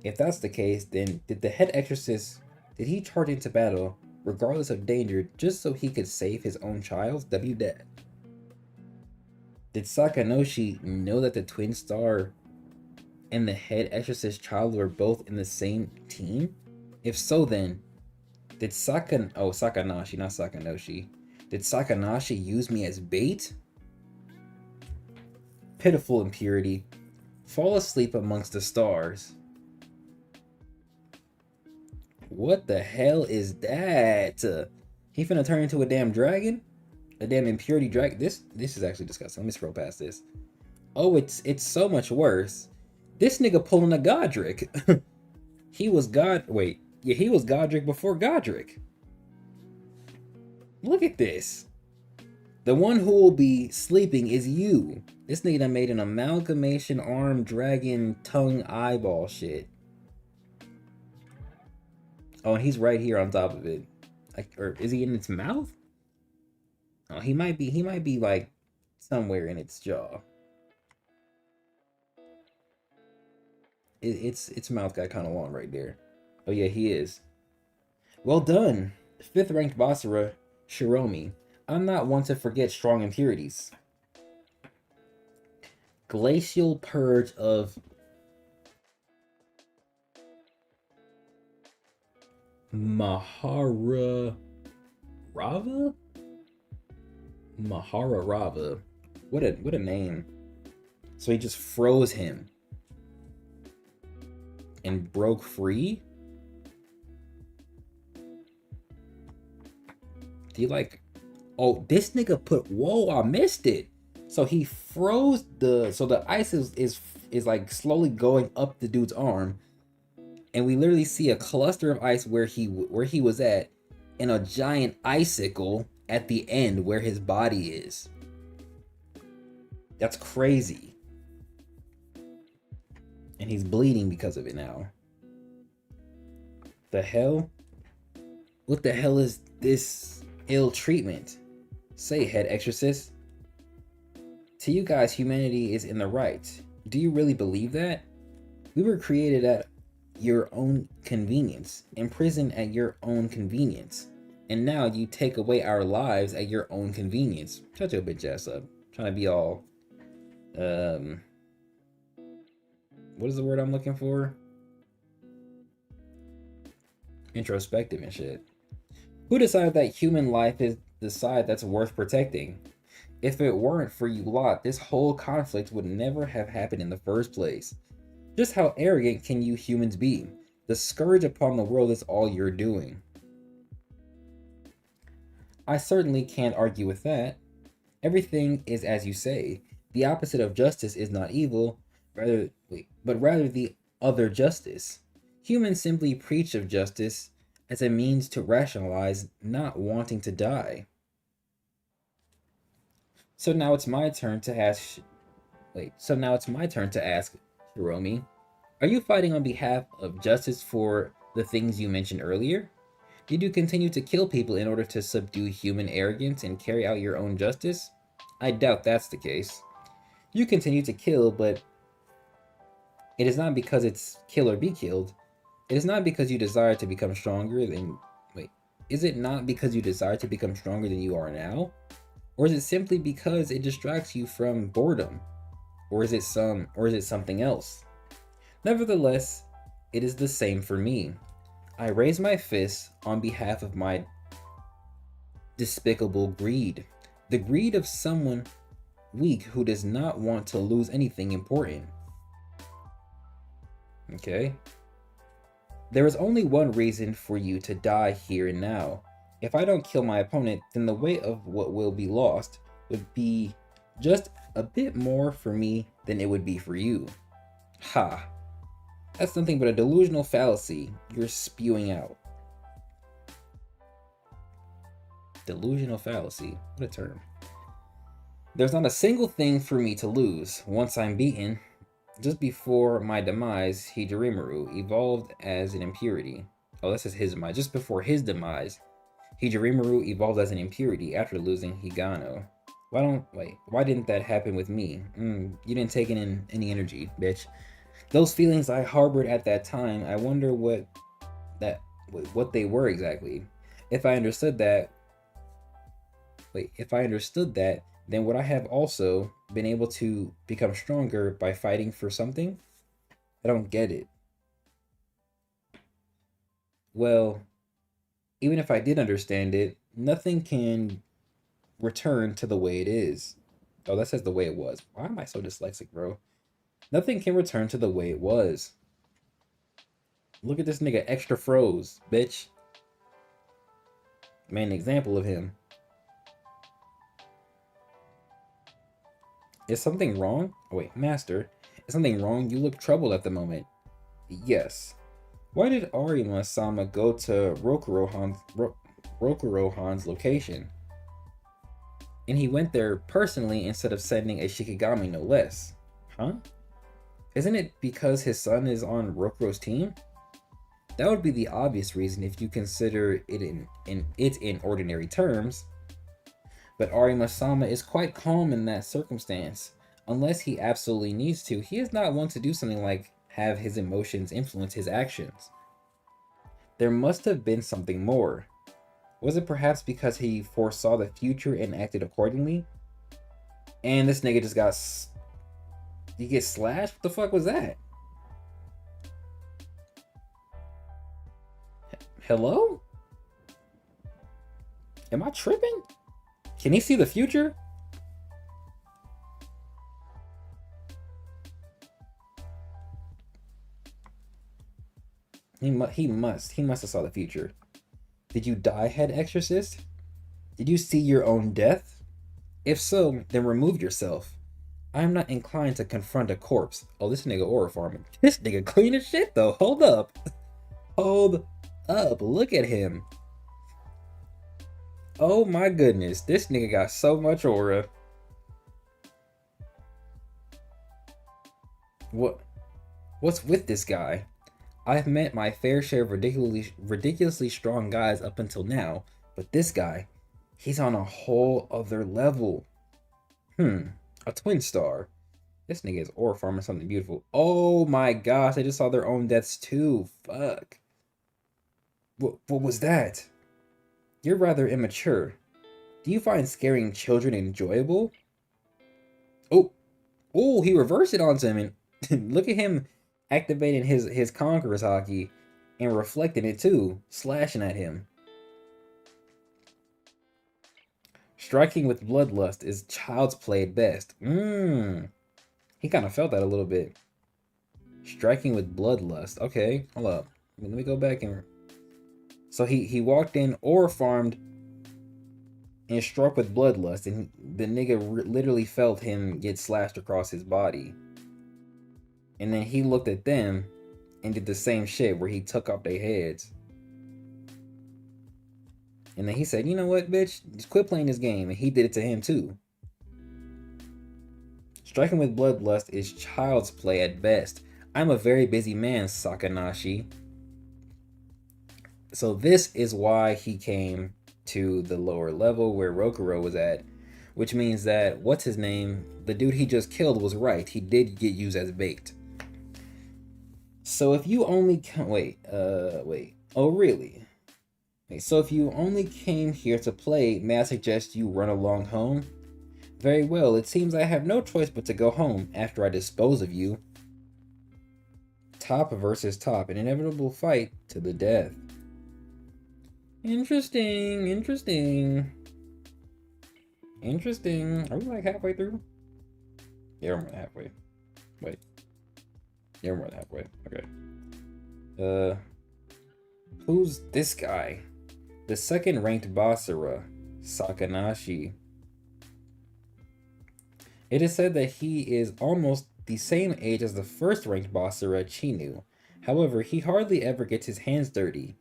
If that's the case, then did the head Exorcist, did he charge into battle regardless of danger just so he could save his own child? W dead. Did Sakanoshi know that the Twin Star and the head Exorcist child were both in the same team? If so, then did Sakanashi, not Sakanoshi. Did Sakanashi use me as bait? Pitiful impurity. Fall asleep amongst the stars. What the hell is that? He finna turn into a damn dragon? A damn impurity dragon? This is actually disgusting. Let me scroll past this. Oh, it's so much worse. This nigga pulling a Godric. He was he was Godric before Godric. Look at this. The one who will be sleeping is you. This nigga done made an amalgamation arm, dragon, tongue, eyeball shit. Oh, and he's right here on top of it. Like, or is he in its mouth? Oh, he might be. He might be like somewhere in its jaw. Its mouth got kind of long right there. Oh yeah, he is. Well done, 5th ranked Basara Shiromi. I'm not one to forget strong impurities. Glacial purge of Mahara Rava? Mahararava. What a name. So he just froze him and broke free? Do you like, oh, this nigga put, whoa, I missed it. So he froze so the ice is like slowly going up the dude's arm, and we literally see a cluster of ice where he was at, and a giant icicle at the end where his body is. That's crazy. And he's bleeding because of it now. The hell? What the hell is this ill treatment? Say, head exorcist. To you guys, humanity is in the right. Do you really believe that? We were created at your own convenience, imprisoned at your own convenience, and now you take away our lives at your own convenience. Shut your bitch ass up. Trying to be all, what is the word I'm looking for? Introspective and shit. Who decided that human life is the side that's worth protecting? If it weren't for you lot, this whole conflict would never have happened in the first place. Just how arrogant can you humans be? The scourge upon the world is all you're doing. I certainly can't argue with that. Everything is as you say. The opposite of justice is not evil, but rather the other justice. Humans simply preach of justice as a means to rationalize not wanting to die. So now it's my turn to ask. Hiromi, are you fighting on behalf of justice for the things you mentioned earlier? Did you continue to kill people in order to subdue human arrogance and carry out your own justice? I doubt that's the case. You continue to kill, but it is not because it's kill or be killed. It is not because you desire to become stronger than. Is it not because you desire to become stronger than you are now? Or is it simply because it distracts you from boredom? Or is it something else? Nevertheless, it is the same for me. I raise my fist on behalf of my despicable greed. The greed of someone weak who does not want to lose anything important. Okay. There is only one reason for you to die here and now. If I don't kill my opponent, then the weight of what will be lost would be just a bit more for me than it would be for you. Ha! That's nothing but a delusional fallacy you're spewing out. Delusional fallacy. What a term. There's not a single thing for me to lose once I'm beaten. Just before my demise, Hijirimaru evolved as an impurity. Oh, this is his demise. Just before his demise, Hijirimaru evolved as an impurity after losing Higano. Why didn't that happen with me? You didn't take in any energy, bitch. Those feelings I harbored at that time, I wonder what they were exactly. If I understood that, then would I have also been able to become stronger by fighting for something? I don't get it. Well, even if I did understand it, nothing can return to the way it is. Oh, that says the way it was. Why am I so dyslexic, bro? Nothing can return to the way it was. Look at this nigga extra froze, bitch. Made an example of him. Is something wrong? Oh, wait, master. Is something wrong? You look troubled at the moment. Yes. Why did Arima-sama go to Rokurohan's location? And he went there personally instead of sending a Shikigami, no less. Huh? Isn't it because his son is on Rokuro's team? That would be the obvious reason if you consider it in ordinary terms. But Arima-sama is quite calm in that circumstance. Unless he absolutely needs to, he is not one to do something like have his emotions influence his actions. There must have been something more. Was it perhaps because he foresaw the future and acted accordingly? And this nigga just got... You get slashed? What the fuck was that? Hello? Am I tripping? Can he see the future? He must have saw the future. Did you die, head exorcist? Did you see your own death? If so, then remove yourself. I am not inclined to confront a corpse. Oh, this nigga aura farming. This nigga clean as shit though. Hold up. Hold up. Look at him. Oh my goodness. This nigga got so much aura. What's with this guy? I've met my fair share of ridiculously strong guys up until now, but this guy, he's on a whole other level. A twin star. This nigga is aura farming something beautiful. Oh my gosh, I just saw their own deaths too. Fuck. What was that? You're rather immature. Do you find scaring children enjoyable? Oh, he reversed it onto him, and look at him activating his Conqueror's Haki and reflecting it too, slashing at him. Striking with bloodlust is child's play at best. He kind of felt that a little bit. Striking with bloodlust. Okay, hold up. Let me go back and... So he walked in, aura farmed, and struck with bloodlust, and the nigga literally felt him get slashed across his body. And then he looked at them and did the same shit where he took off their heads. And then he said, you know what, bitch? Just quit playing this game. And he did it to him too. Striking with bloodlust is child's play at best. I'm a very busy man, Sakanashi. So this is why he came to the lower level where Rokuro was at. Which means that, what's his name? The dude he just killed was right. He did get used as bait. So if you only... Wait. Oh, really? So if you only came here to play, may I suggest you run along home? Very well, it seems I have no choice but to go home after I dispose of you. Top versus top, an inevitable fight to the death. Interesting. Are we like halfway through? Yeah, we're more than halfway. Wait. Yeah, we're more than halfway. Okay. Who's this guy? The second ranked Basara, Sakanashi. It is said that he is almost the same age as the first ranked Basara, Chinu. However, he hardly ever gets his hands dirty.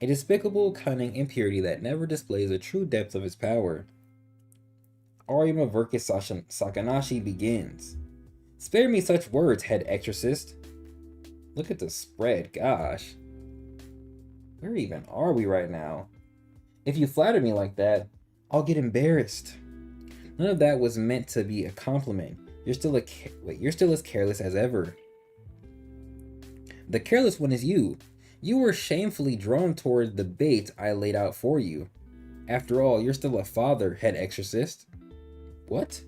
A despicable, cunning impurity that never displays the true depth of his power. Arima vs. Sakanashi begins. Spare me such words, head exorcist. Look at the spread, gosh. Where even are we right now? If you flatter me like that, I'll get embarrassed. None of that was meant to be a compliment. You're still as careless as ever. The careless one is you. You were shamefully drawn toward the bait I laid out for you. After all, you're still a father, head exorcist. What?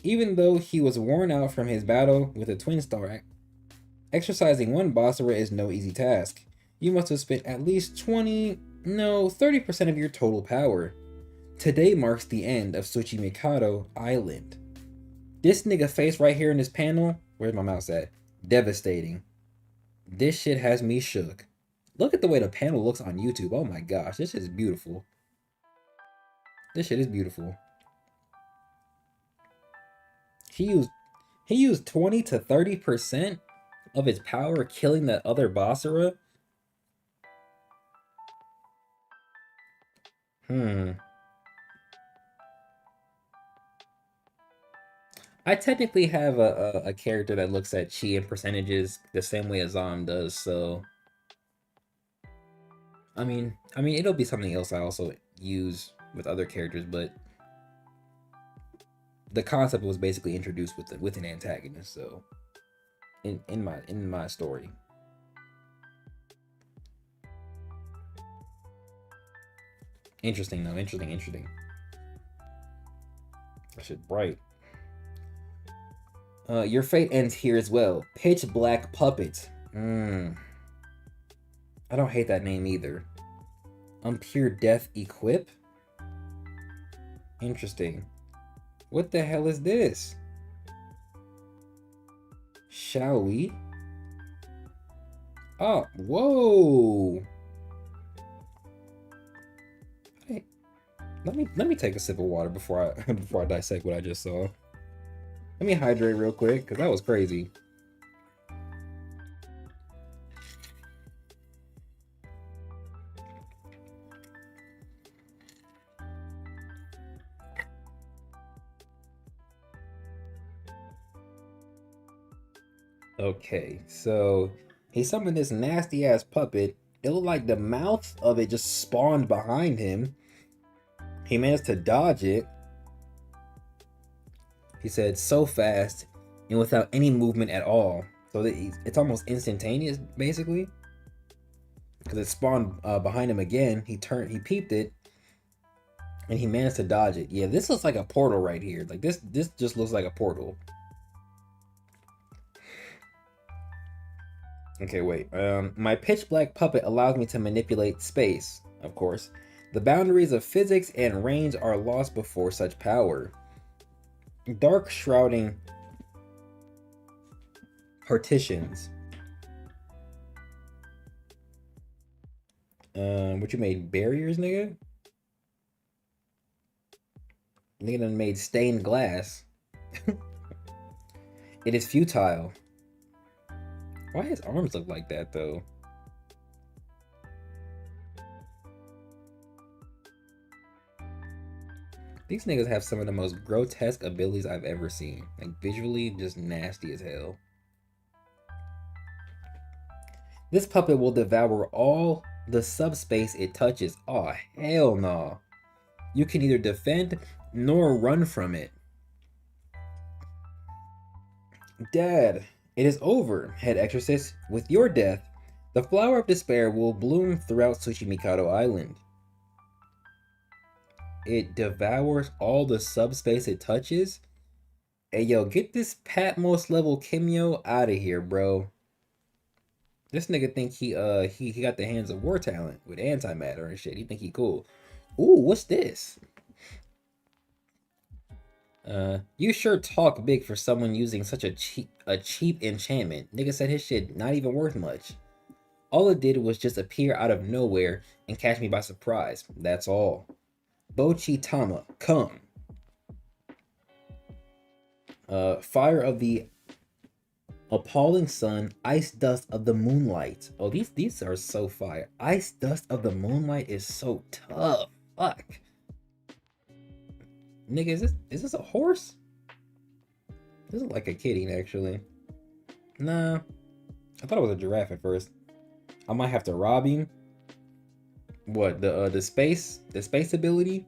Even though he was worn out from his battle with a twin star, exercising one Basara is no easy task. You must have spent at least 30% of your total power. Today marks the end of Tsuchimikado Island. This nigga face right here in this panel, where's my mouse at? Devastating. This shit has me shook. Look at the way the panel looks on YouTube. Oh my gosh, this shit is beautiful. This shit is beautiful. He used 20 to 30% of his power killing that other Basara. I technically have a character that looks at chi and percentages the same way as Zom does, so I mean it'll be something else I also use with other characters, but the concept was basically introduced with an antagonist, so in my story. Interesting though, interesting. That shit bright. Your fate ends here as well. Pitch Black Puppet. I don't hate that name either. Pure Death Equip? Interesting. What the hell is this? Shall we? Oh, whoa! Hey, let me take a sip of water before I before I dissect what I just saw. Let me hydrate real quick, because that was crazy. Okay, so he summoned this nasty ass puppet. It looked like the mouth of it just spawned behind him. He managed to dodge it. He said so fast and without any movement at all. So that it's almost instantaneous, basically. Because it spawned behind him again. He peeped it, and he managed to dodge it. Yeah, this looks like a portal right here. Like this just looks like a portal. Okay, wait. My pitch black puppet allows me to manipulate space, of course. The boundaries of physics and range are lost before such power. Dark shrouding partitions. What you made? Barriers, nigga? Nigga done made stained glass. It is futile. Why his arms look like that, though? These niggas have some of the most grotesque abilities I've ever seen. Like, visually, just nasty as hell. This puppet will devour all the subspace it touches. Oh, hell no. You can neither defend nor run from it. Dad, it is over, head exorcist. With your death, the flower of despair will bloom throughout Tsushimikado Island. It devours all the subspace it touches? Hey, yo, get this Patmos level Kimyo out of here, bro. This nigga think he got the hands of war talent with antimatter and shit. He think he cool. Ooh, what's this? You sure talk big for someone using such a cheap enchantment. Nigga said his shit not even worth much. All it did was just appear out of nowhere and catch me by surprise. That's all. Bochi Tama, come. Fire of the appalling sun, ice dust of the moonlight. Oh, these are so fire. Ice dust of the moonlight is so tough. Fuck. Nigga, is this a horse? This is like a kitty, actually. Nah. I thought it was a giraffe at first. I might have to rob him. What, the space ability?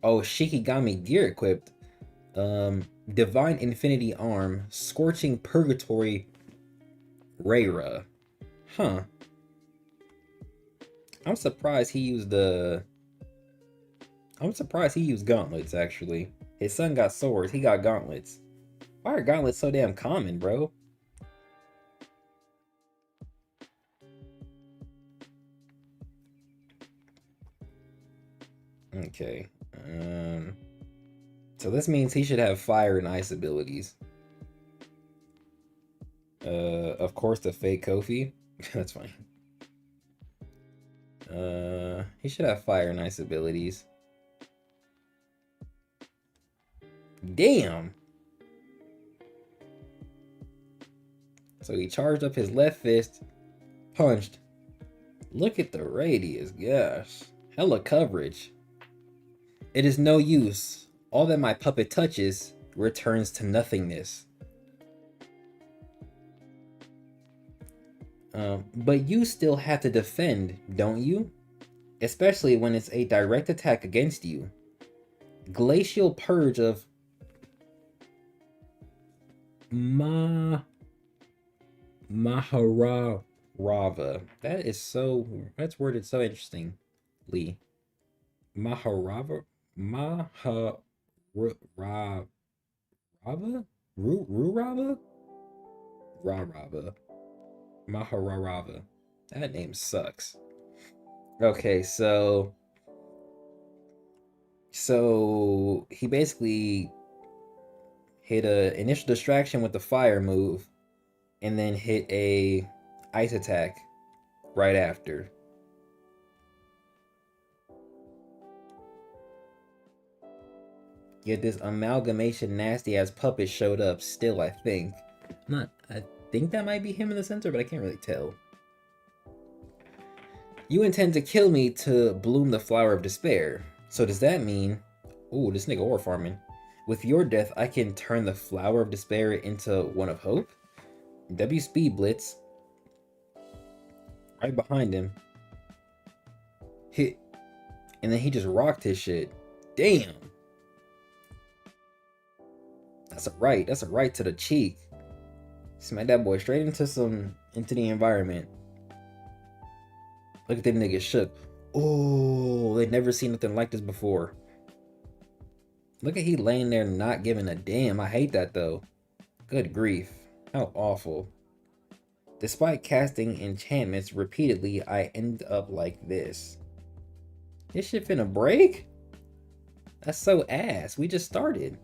Oh, Shikigami gear equipped. Divine Infinity Arm, Scorching Purgatory Reira. Huh. I'm surprised he used gauntlets, actually. His son got swords, he got gauntlets. Why are gauntlets so damn common, bro? Okay. So this means he should have fire and ice abilities. Of course the fake Kofi. That's fine. He should have fire and ice abilities. Damn. So he charged up his left fist, punched. Look at the radius, gosh. Hella coverage. It is no use. All that my puppet touches returns to nothingness. But you still have to defend, don't you? Especially when it's a direct attack against you. Glacial Purge of Mahararava. That's worded so interestingly. Maharava? Maharava? Rurava? Rarava. Mahararava. That name sucks. Okay, so he basically hit a initial distraction with the fire move, and then hit a ice attack right after. Yet this amalgamation nasty ass puppet showed up still, I think. I think that might be him in the center, but I can't really tell. You intend to kill me to bloom the flower of despair. So does that mean... Ooh, this nigga ore farming. With your death, I can turn the flower of despair into one of hope? W speed blitz. Right behind him. Hit. And then he just rocked his shit. Damn. That's a right to the cheek. Smack that boy straight into the environment. Look at them niggas shook. Oh, they've never seen nothing like this before. Look at he laying there not giving a damn. I hate that though. Good grief. How awful. Despite casting enchantments repeatedly, I end up like this. This shit finna break? That's so ass. We just started.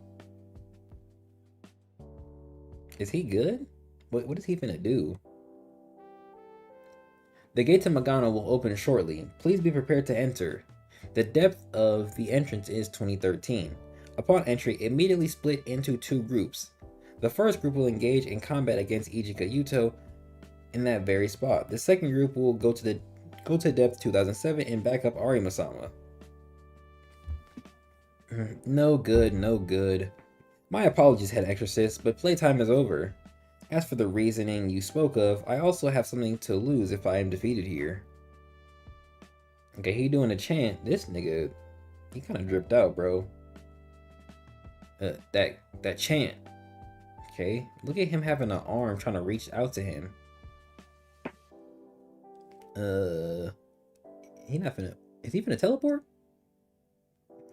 Is he good? What is he finna do? The gate to Magano will open shortly. Please be prepared to enter. The depth of the entrance is 2013. Upon entry, immediately split into two groups. The first group will engage in combat against Ichika Yuto in that very spot. The second group will go to depth 2007 and back up Arima-sama. No good, no good. My apologies, Head Exorcist, but playtime is over. As for the reasoning you spoke of, I also have something to lose if I am defeated here. Okay, he doing a chant. This nigga, he kind of dripped out, bro. That chant. Okay, look at him having an arm trying to reach out to him. He not finna. Is he finna teleport?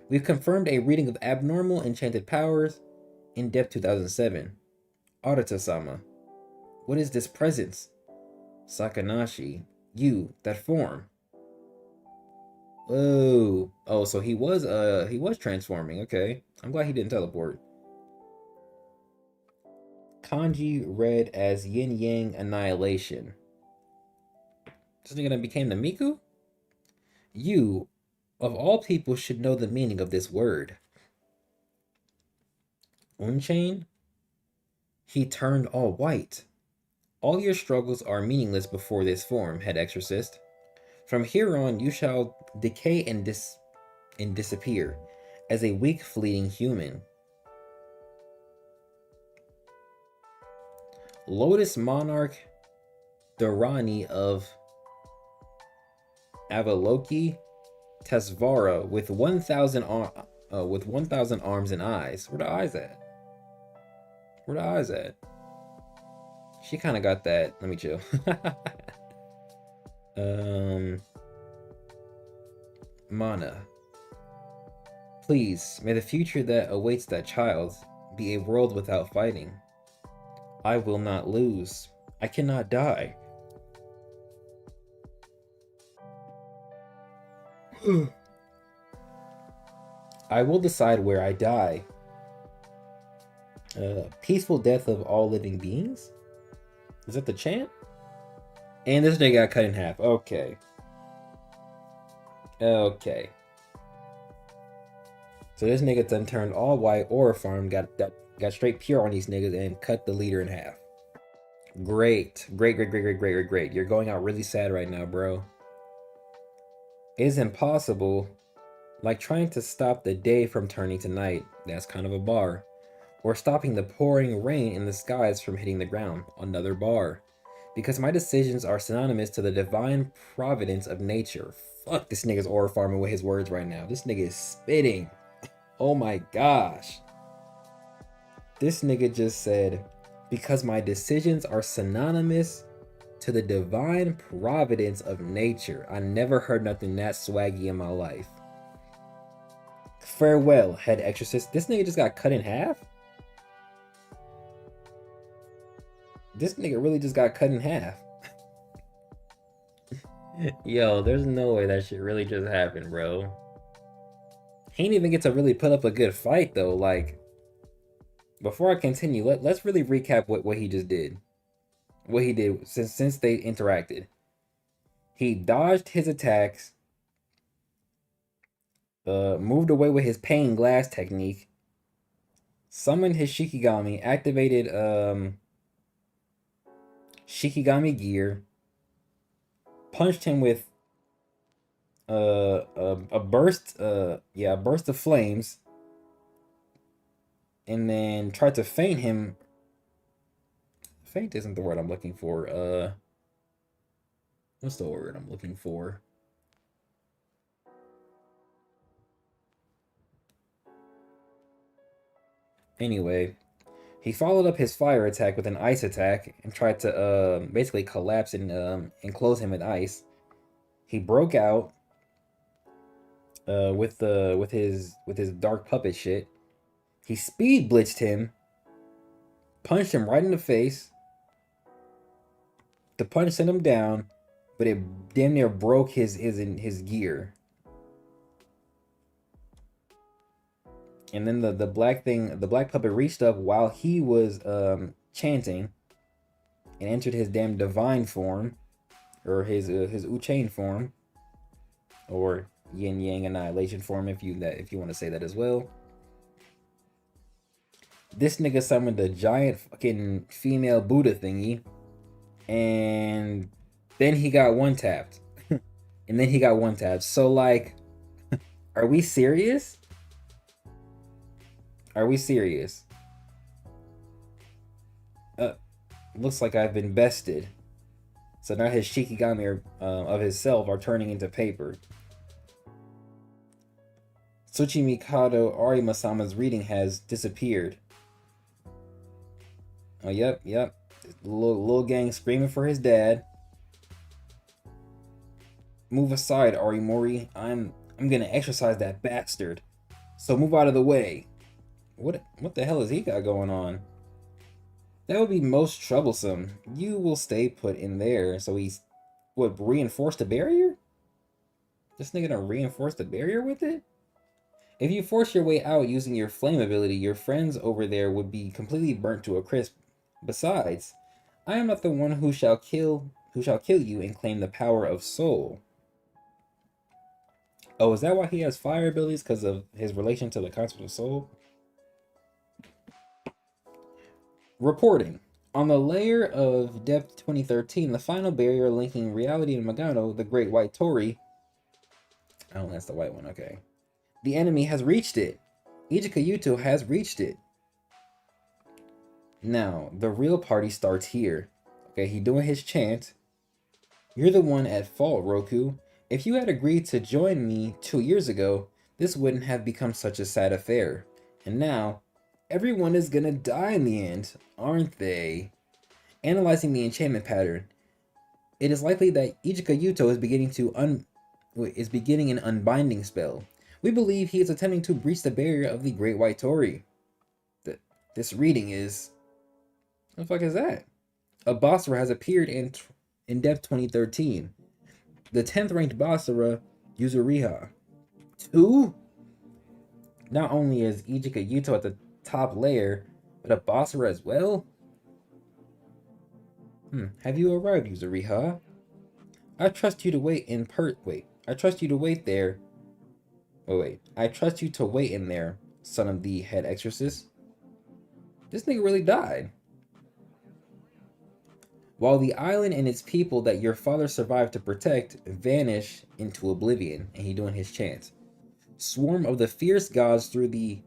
We've confirmed a reading of abnormal enchanted powers in depth 2007. Arata-sama. What is this presence? Sakanashi. You, that form. Whoa. Oh, so he was transforming. Okay. I'm glad he didn't teleport. Kanji read as Yin Yang Annihilation. This nigga that became the Miku? You, of all people, should know the meaning of this word. Unchain? He turned all white. All your struggles are meaningless before this form, Head Exorcist. From here on, you shall decay and disappear as a weak, fleeting human. Lotus Monarch Dharani of Avaloki Tesvara with 1,000 arms and eyes. Where the eyes at? Where the eyes at? She kind of got that. Let me chill. Mana. Please, may the future that awaits that child be a world without fighting. I will not lose. I cannot die. I will decide where I die. Peaceful death of all living beings? Is that the chant? And this nigga got cut in half. Okay. Okay. So this nigga done turned all white or farm, got straight pure on these niggas and cut the leader in half. Great. Great. You're going out really sad right now, bro. is impossible, like trying to stop the day from turning to night. That's kind of a bar. Or stopping the pouring rain in the skies from hitting the ground. Another bar. Because my decisions are synonymous to the divine providence of nature. Fuck, this nigga's aura farming with his words right now. This nigga is spitting. Oh my gosh. This nigga just said, because my decisions are synonymous to the divine providence of nature. I never heard nothing that swaggy in my life. Farewell, head exorcist. This nigga just got cut in half? This nigga really just got cut in half. Yo, there's no way that shit really just happened, bro. He didn't even get to really put up a good fight, though. Like, before I continue, let's really recap what he just did. What he did since they interacted. He dodged his attacks, moved away with his pane glass technique, summoned his Shikigami, activated Shikigami gear, punched him with a burst of flames, and then tried to feint him. Feint isn't the word I'm looking for. What's the word I'm looking for? Anyway, he followed up his fire attack with an ice attack and tried to basically collapse and enclose him in ice. He broke out with his dark puppet shit. He speed blitzed him, punched him right in the face. The punch sent him down, but it damn near broke his gear. And then the black puppet reached up while he was chanting and entered his damn divine form, or his Uchain form, or Yin Yang Annihilation form, if you want to say that as well. This nigga summoned a giant fucking female Buddha thingy, and then he got one tapped. And then he got one tapped. So like, are we serious? Are we serious? Looks like I've been bested. So now his Shikigami of his self are turning into paper. Tsuchimikado Arimasama's reading has disappeared. Oh, yep. Little gang screaming for his dad. Move aside, Arimori. I'm gonna exorcise that bastard. So move out of the way. What the hell has he got going on? That would be most troublesome. You will stay put in there. So he's reinforce the barrier? This nigga gonna reinforce the barrier with it? If you force your way out using your flame ability, your friends over there would be completely burnt to a crisp. Besides, I am not the one who shall kill you and claim the power of soul. Oh, is that why he has fire abilities? Because of his relation to the concept of soul? Reporting. On the layer of depth 2013, the final barrier linking reality and Magano, the Great White Torii. Oh, that's the white one, okay. The enemy has reached it. Ijika Yuto has reached it. Now, the real party starts here. Okay, he doing his chant. You're the one at fault, Roku. If you had agreed to join me 2 years ago, this wouldn't have become such a sad affair. And now, everyone is gonna die in the end, aren't they? Analyzing the enchantment pattern, it is likely that Ijika Yuto is beginning an unbinding spell. We believe he is attempting to breach the barrier of the Great White Torii. This reading is... What the fuck is that? A Basara has appeared in Depth 2013. The 10th ranked Basara, Yuzuriha. 2? Not only is Ijika Yuto at the top layer, but a Basara as well? Have you arrived, Yuzuriha? I trust you to wait in I trust you to wait there. I trust you to wait in there, son of the head exorcist. This nigga really died. while the island and its people that your father survived to protect vanish into oblivion. And he doing his chants. Swarm of the fierce gods through the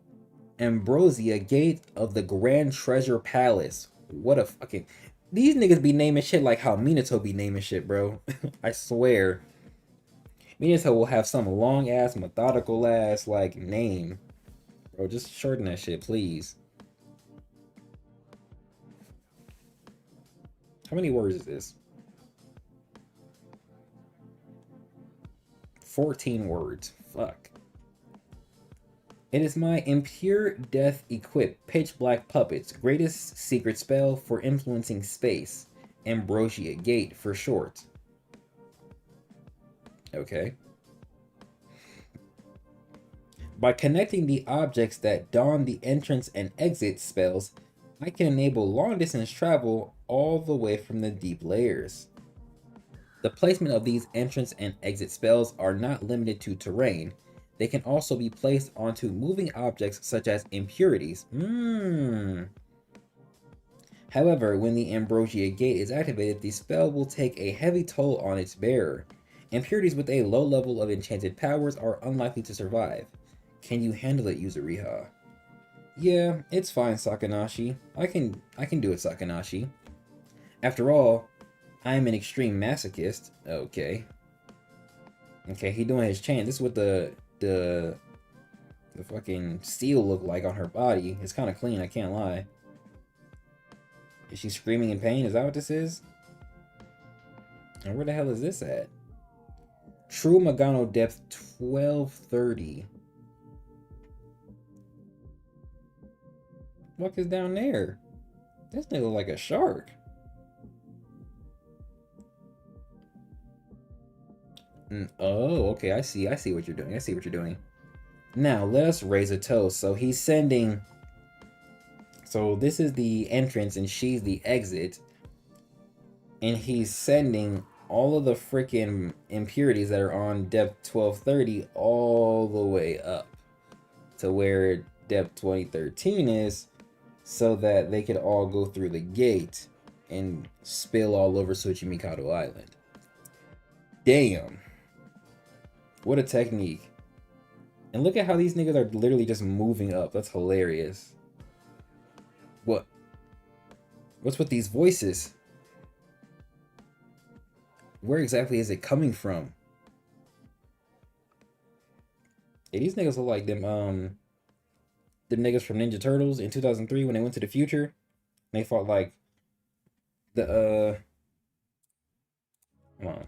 Ambrosia gate of the Grand Treasure Palace. What a fucking... These niggas be naming shit like how Minato be naming shit, bro. I swear. Minato will have some long ass, methodical ass, like, name. Bro, just shorten that shit, please. How many words is this? 14 words. Fuck. It is my impure death equipped pitch black puppets, greatest secret spell for influencing space. Ambrosia Gate for short. Okay. By connecting the objects that don the entrance and exit spells, I can enable long distance travel all the way from the deep layers. The placement of these entrance and exit spells are not limited to terrain. They can also be placed onto moving objects such as impurities. However, when the Ambrosia Gate is activated, the spell will take a heavy toll on its bearer. Impurities with a low level of enchanted powers are unlikely to survive. Can you handle it, Yuzuriha? Yeah, it's fine, Sakanashi. I can do it, Sakanashi. After all, I am an extreme masochist. Okay. Okay, he doing his chant. This is what the fucking seal look like on her body. It's kind of clean, I can't lie. Is she screaming in pain? Is that what this is? And where the hell is this at? True Magano depth 1230. What is down there? This thing look like a shark. Oh, okay, I see what you're doing. I see what you're doing. Now, let us raise a toast. So he's sending... So this is the entrance and she's the exit. And he's sending all of the freaking impurities that are on depth 1230 all the way up to where depth 2013 is, so that they could all go through the gate and spill all over Tsuchimikado Island. Damn. What a technique. And look at how these niggas are literally just moving up. That's hilarious. What? What's with these voices? Where exactly is it coming from? Hey, these niggas look like them niggas from Ninja Turtles in 2003 when they went to the future. They fought like the come on.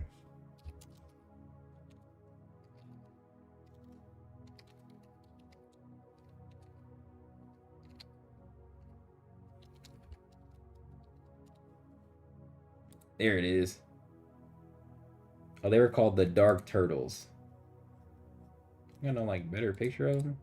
There it is. Oh, they were called the Dark Turtles. You got no like better picture of them?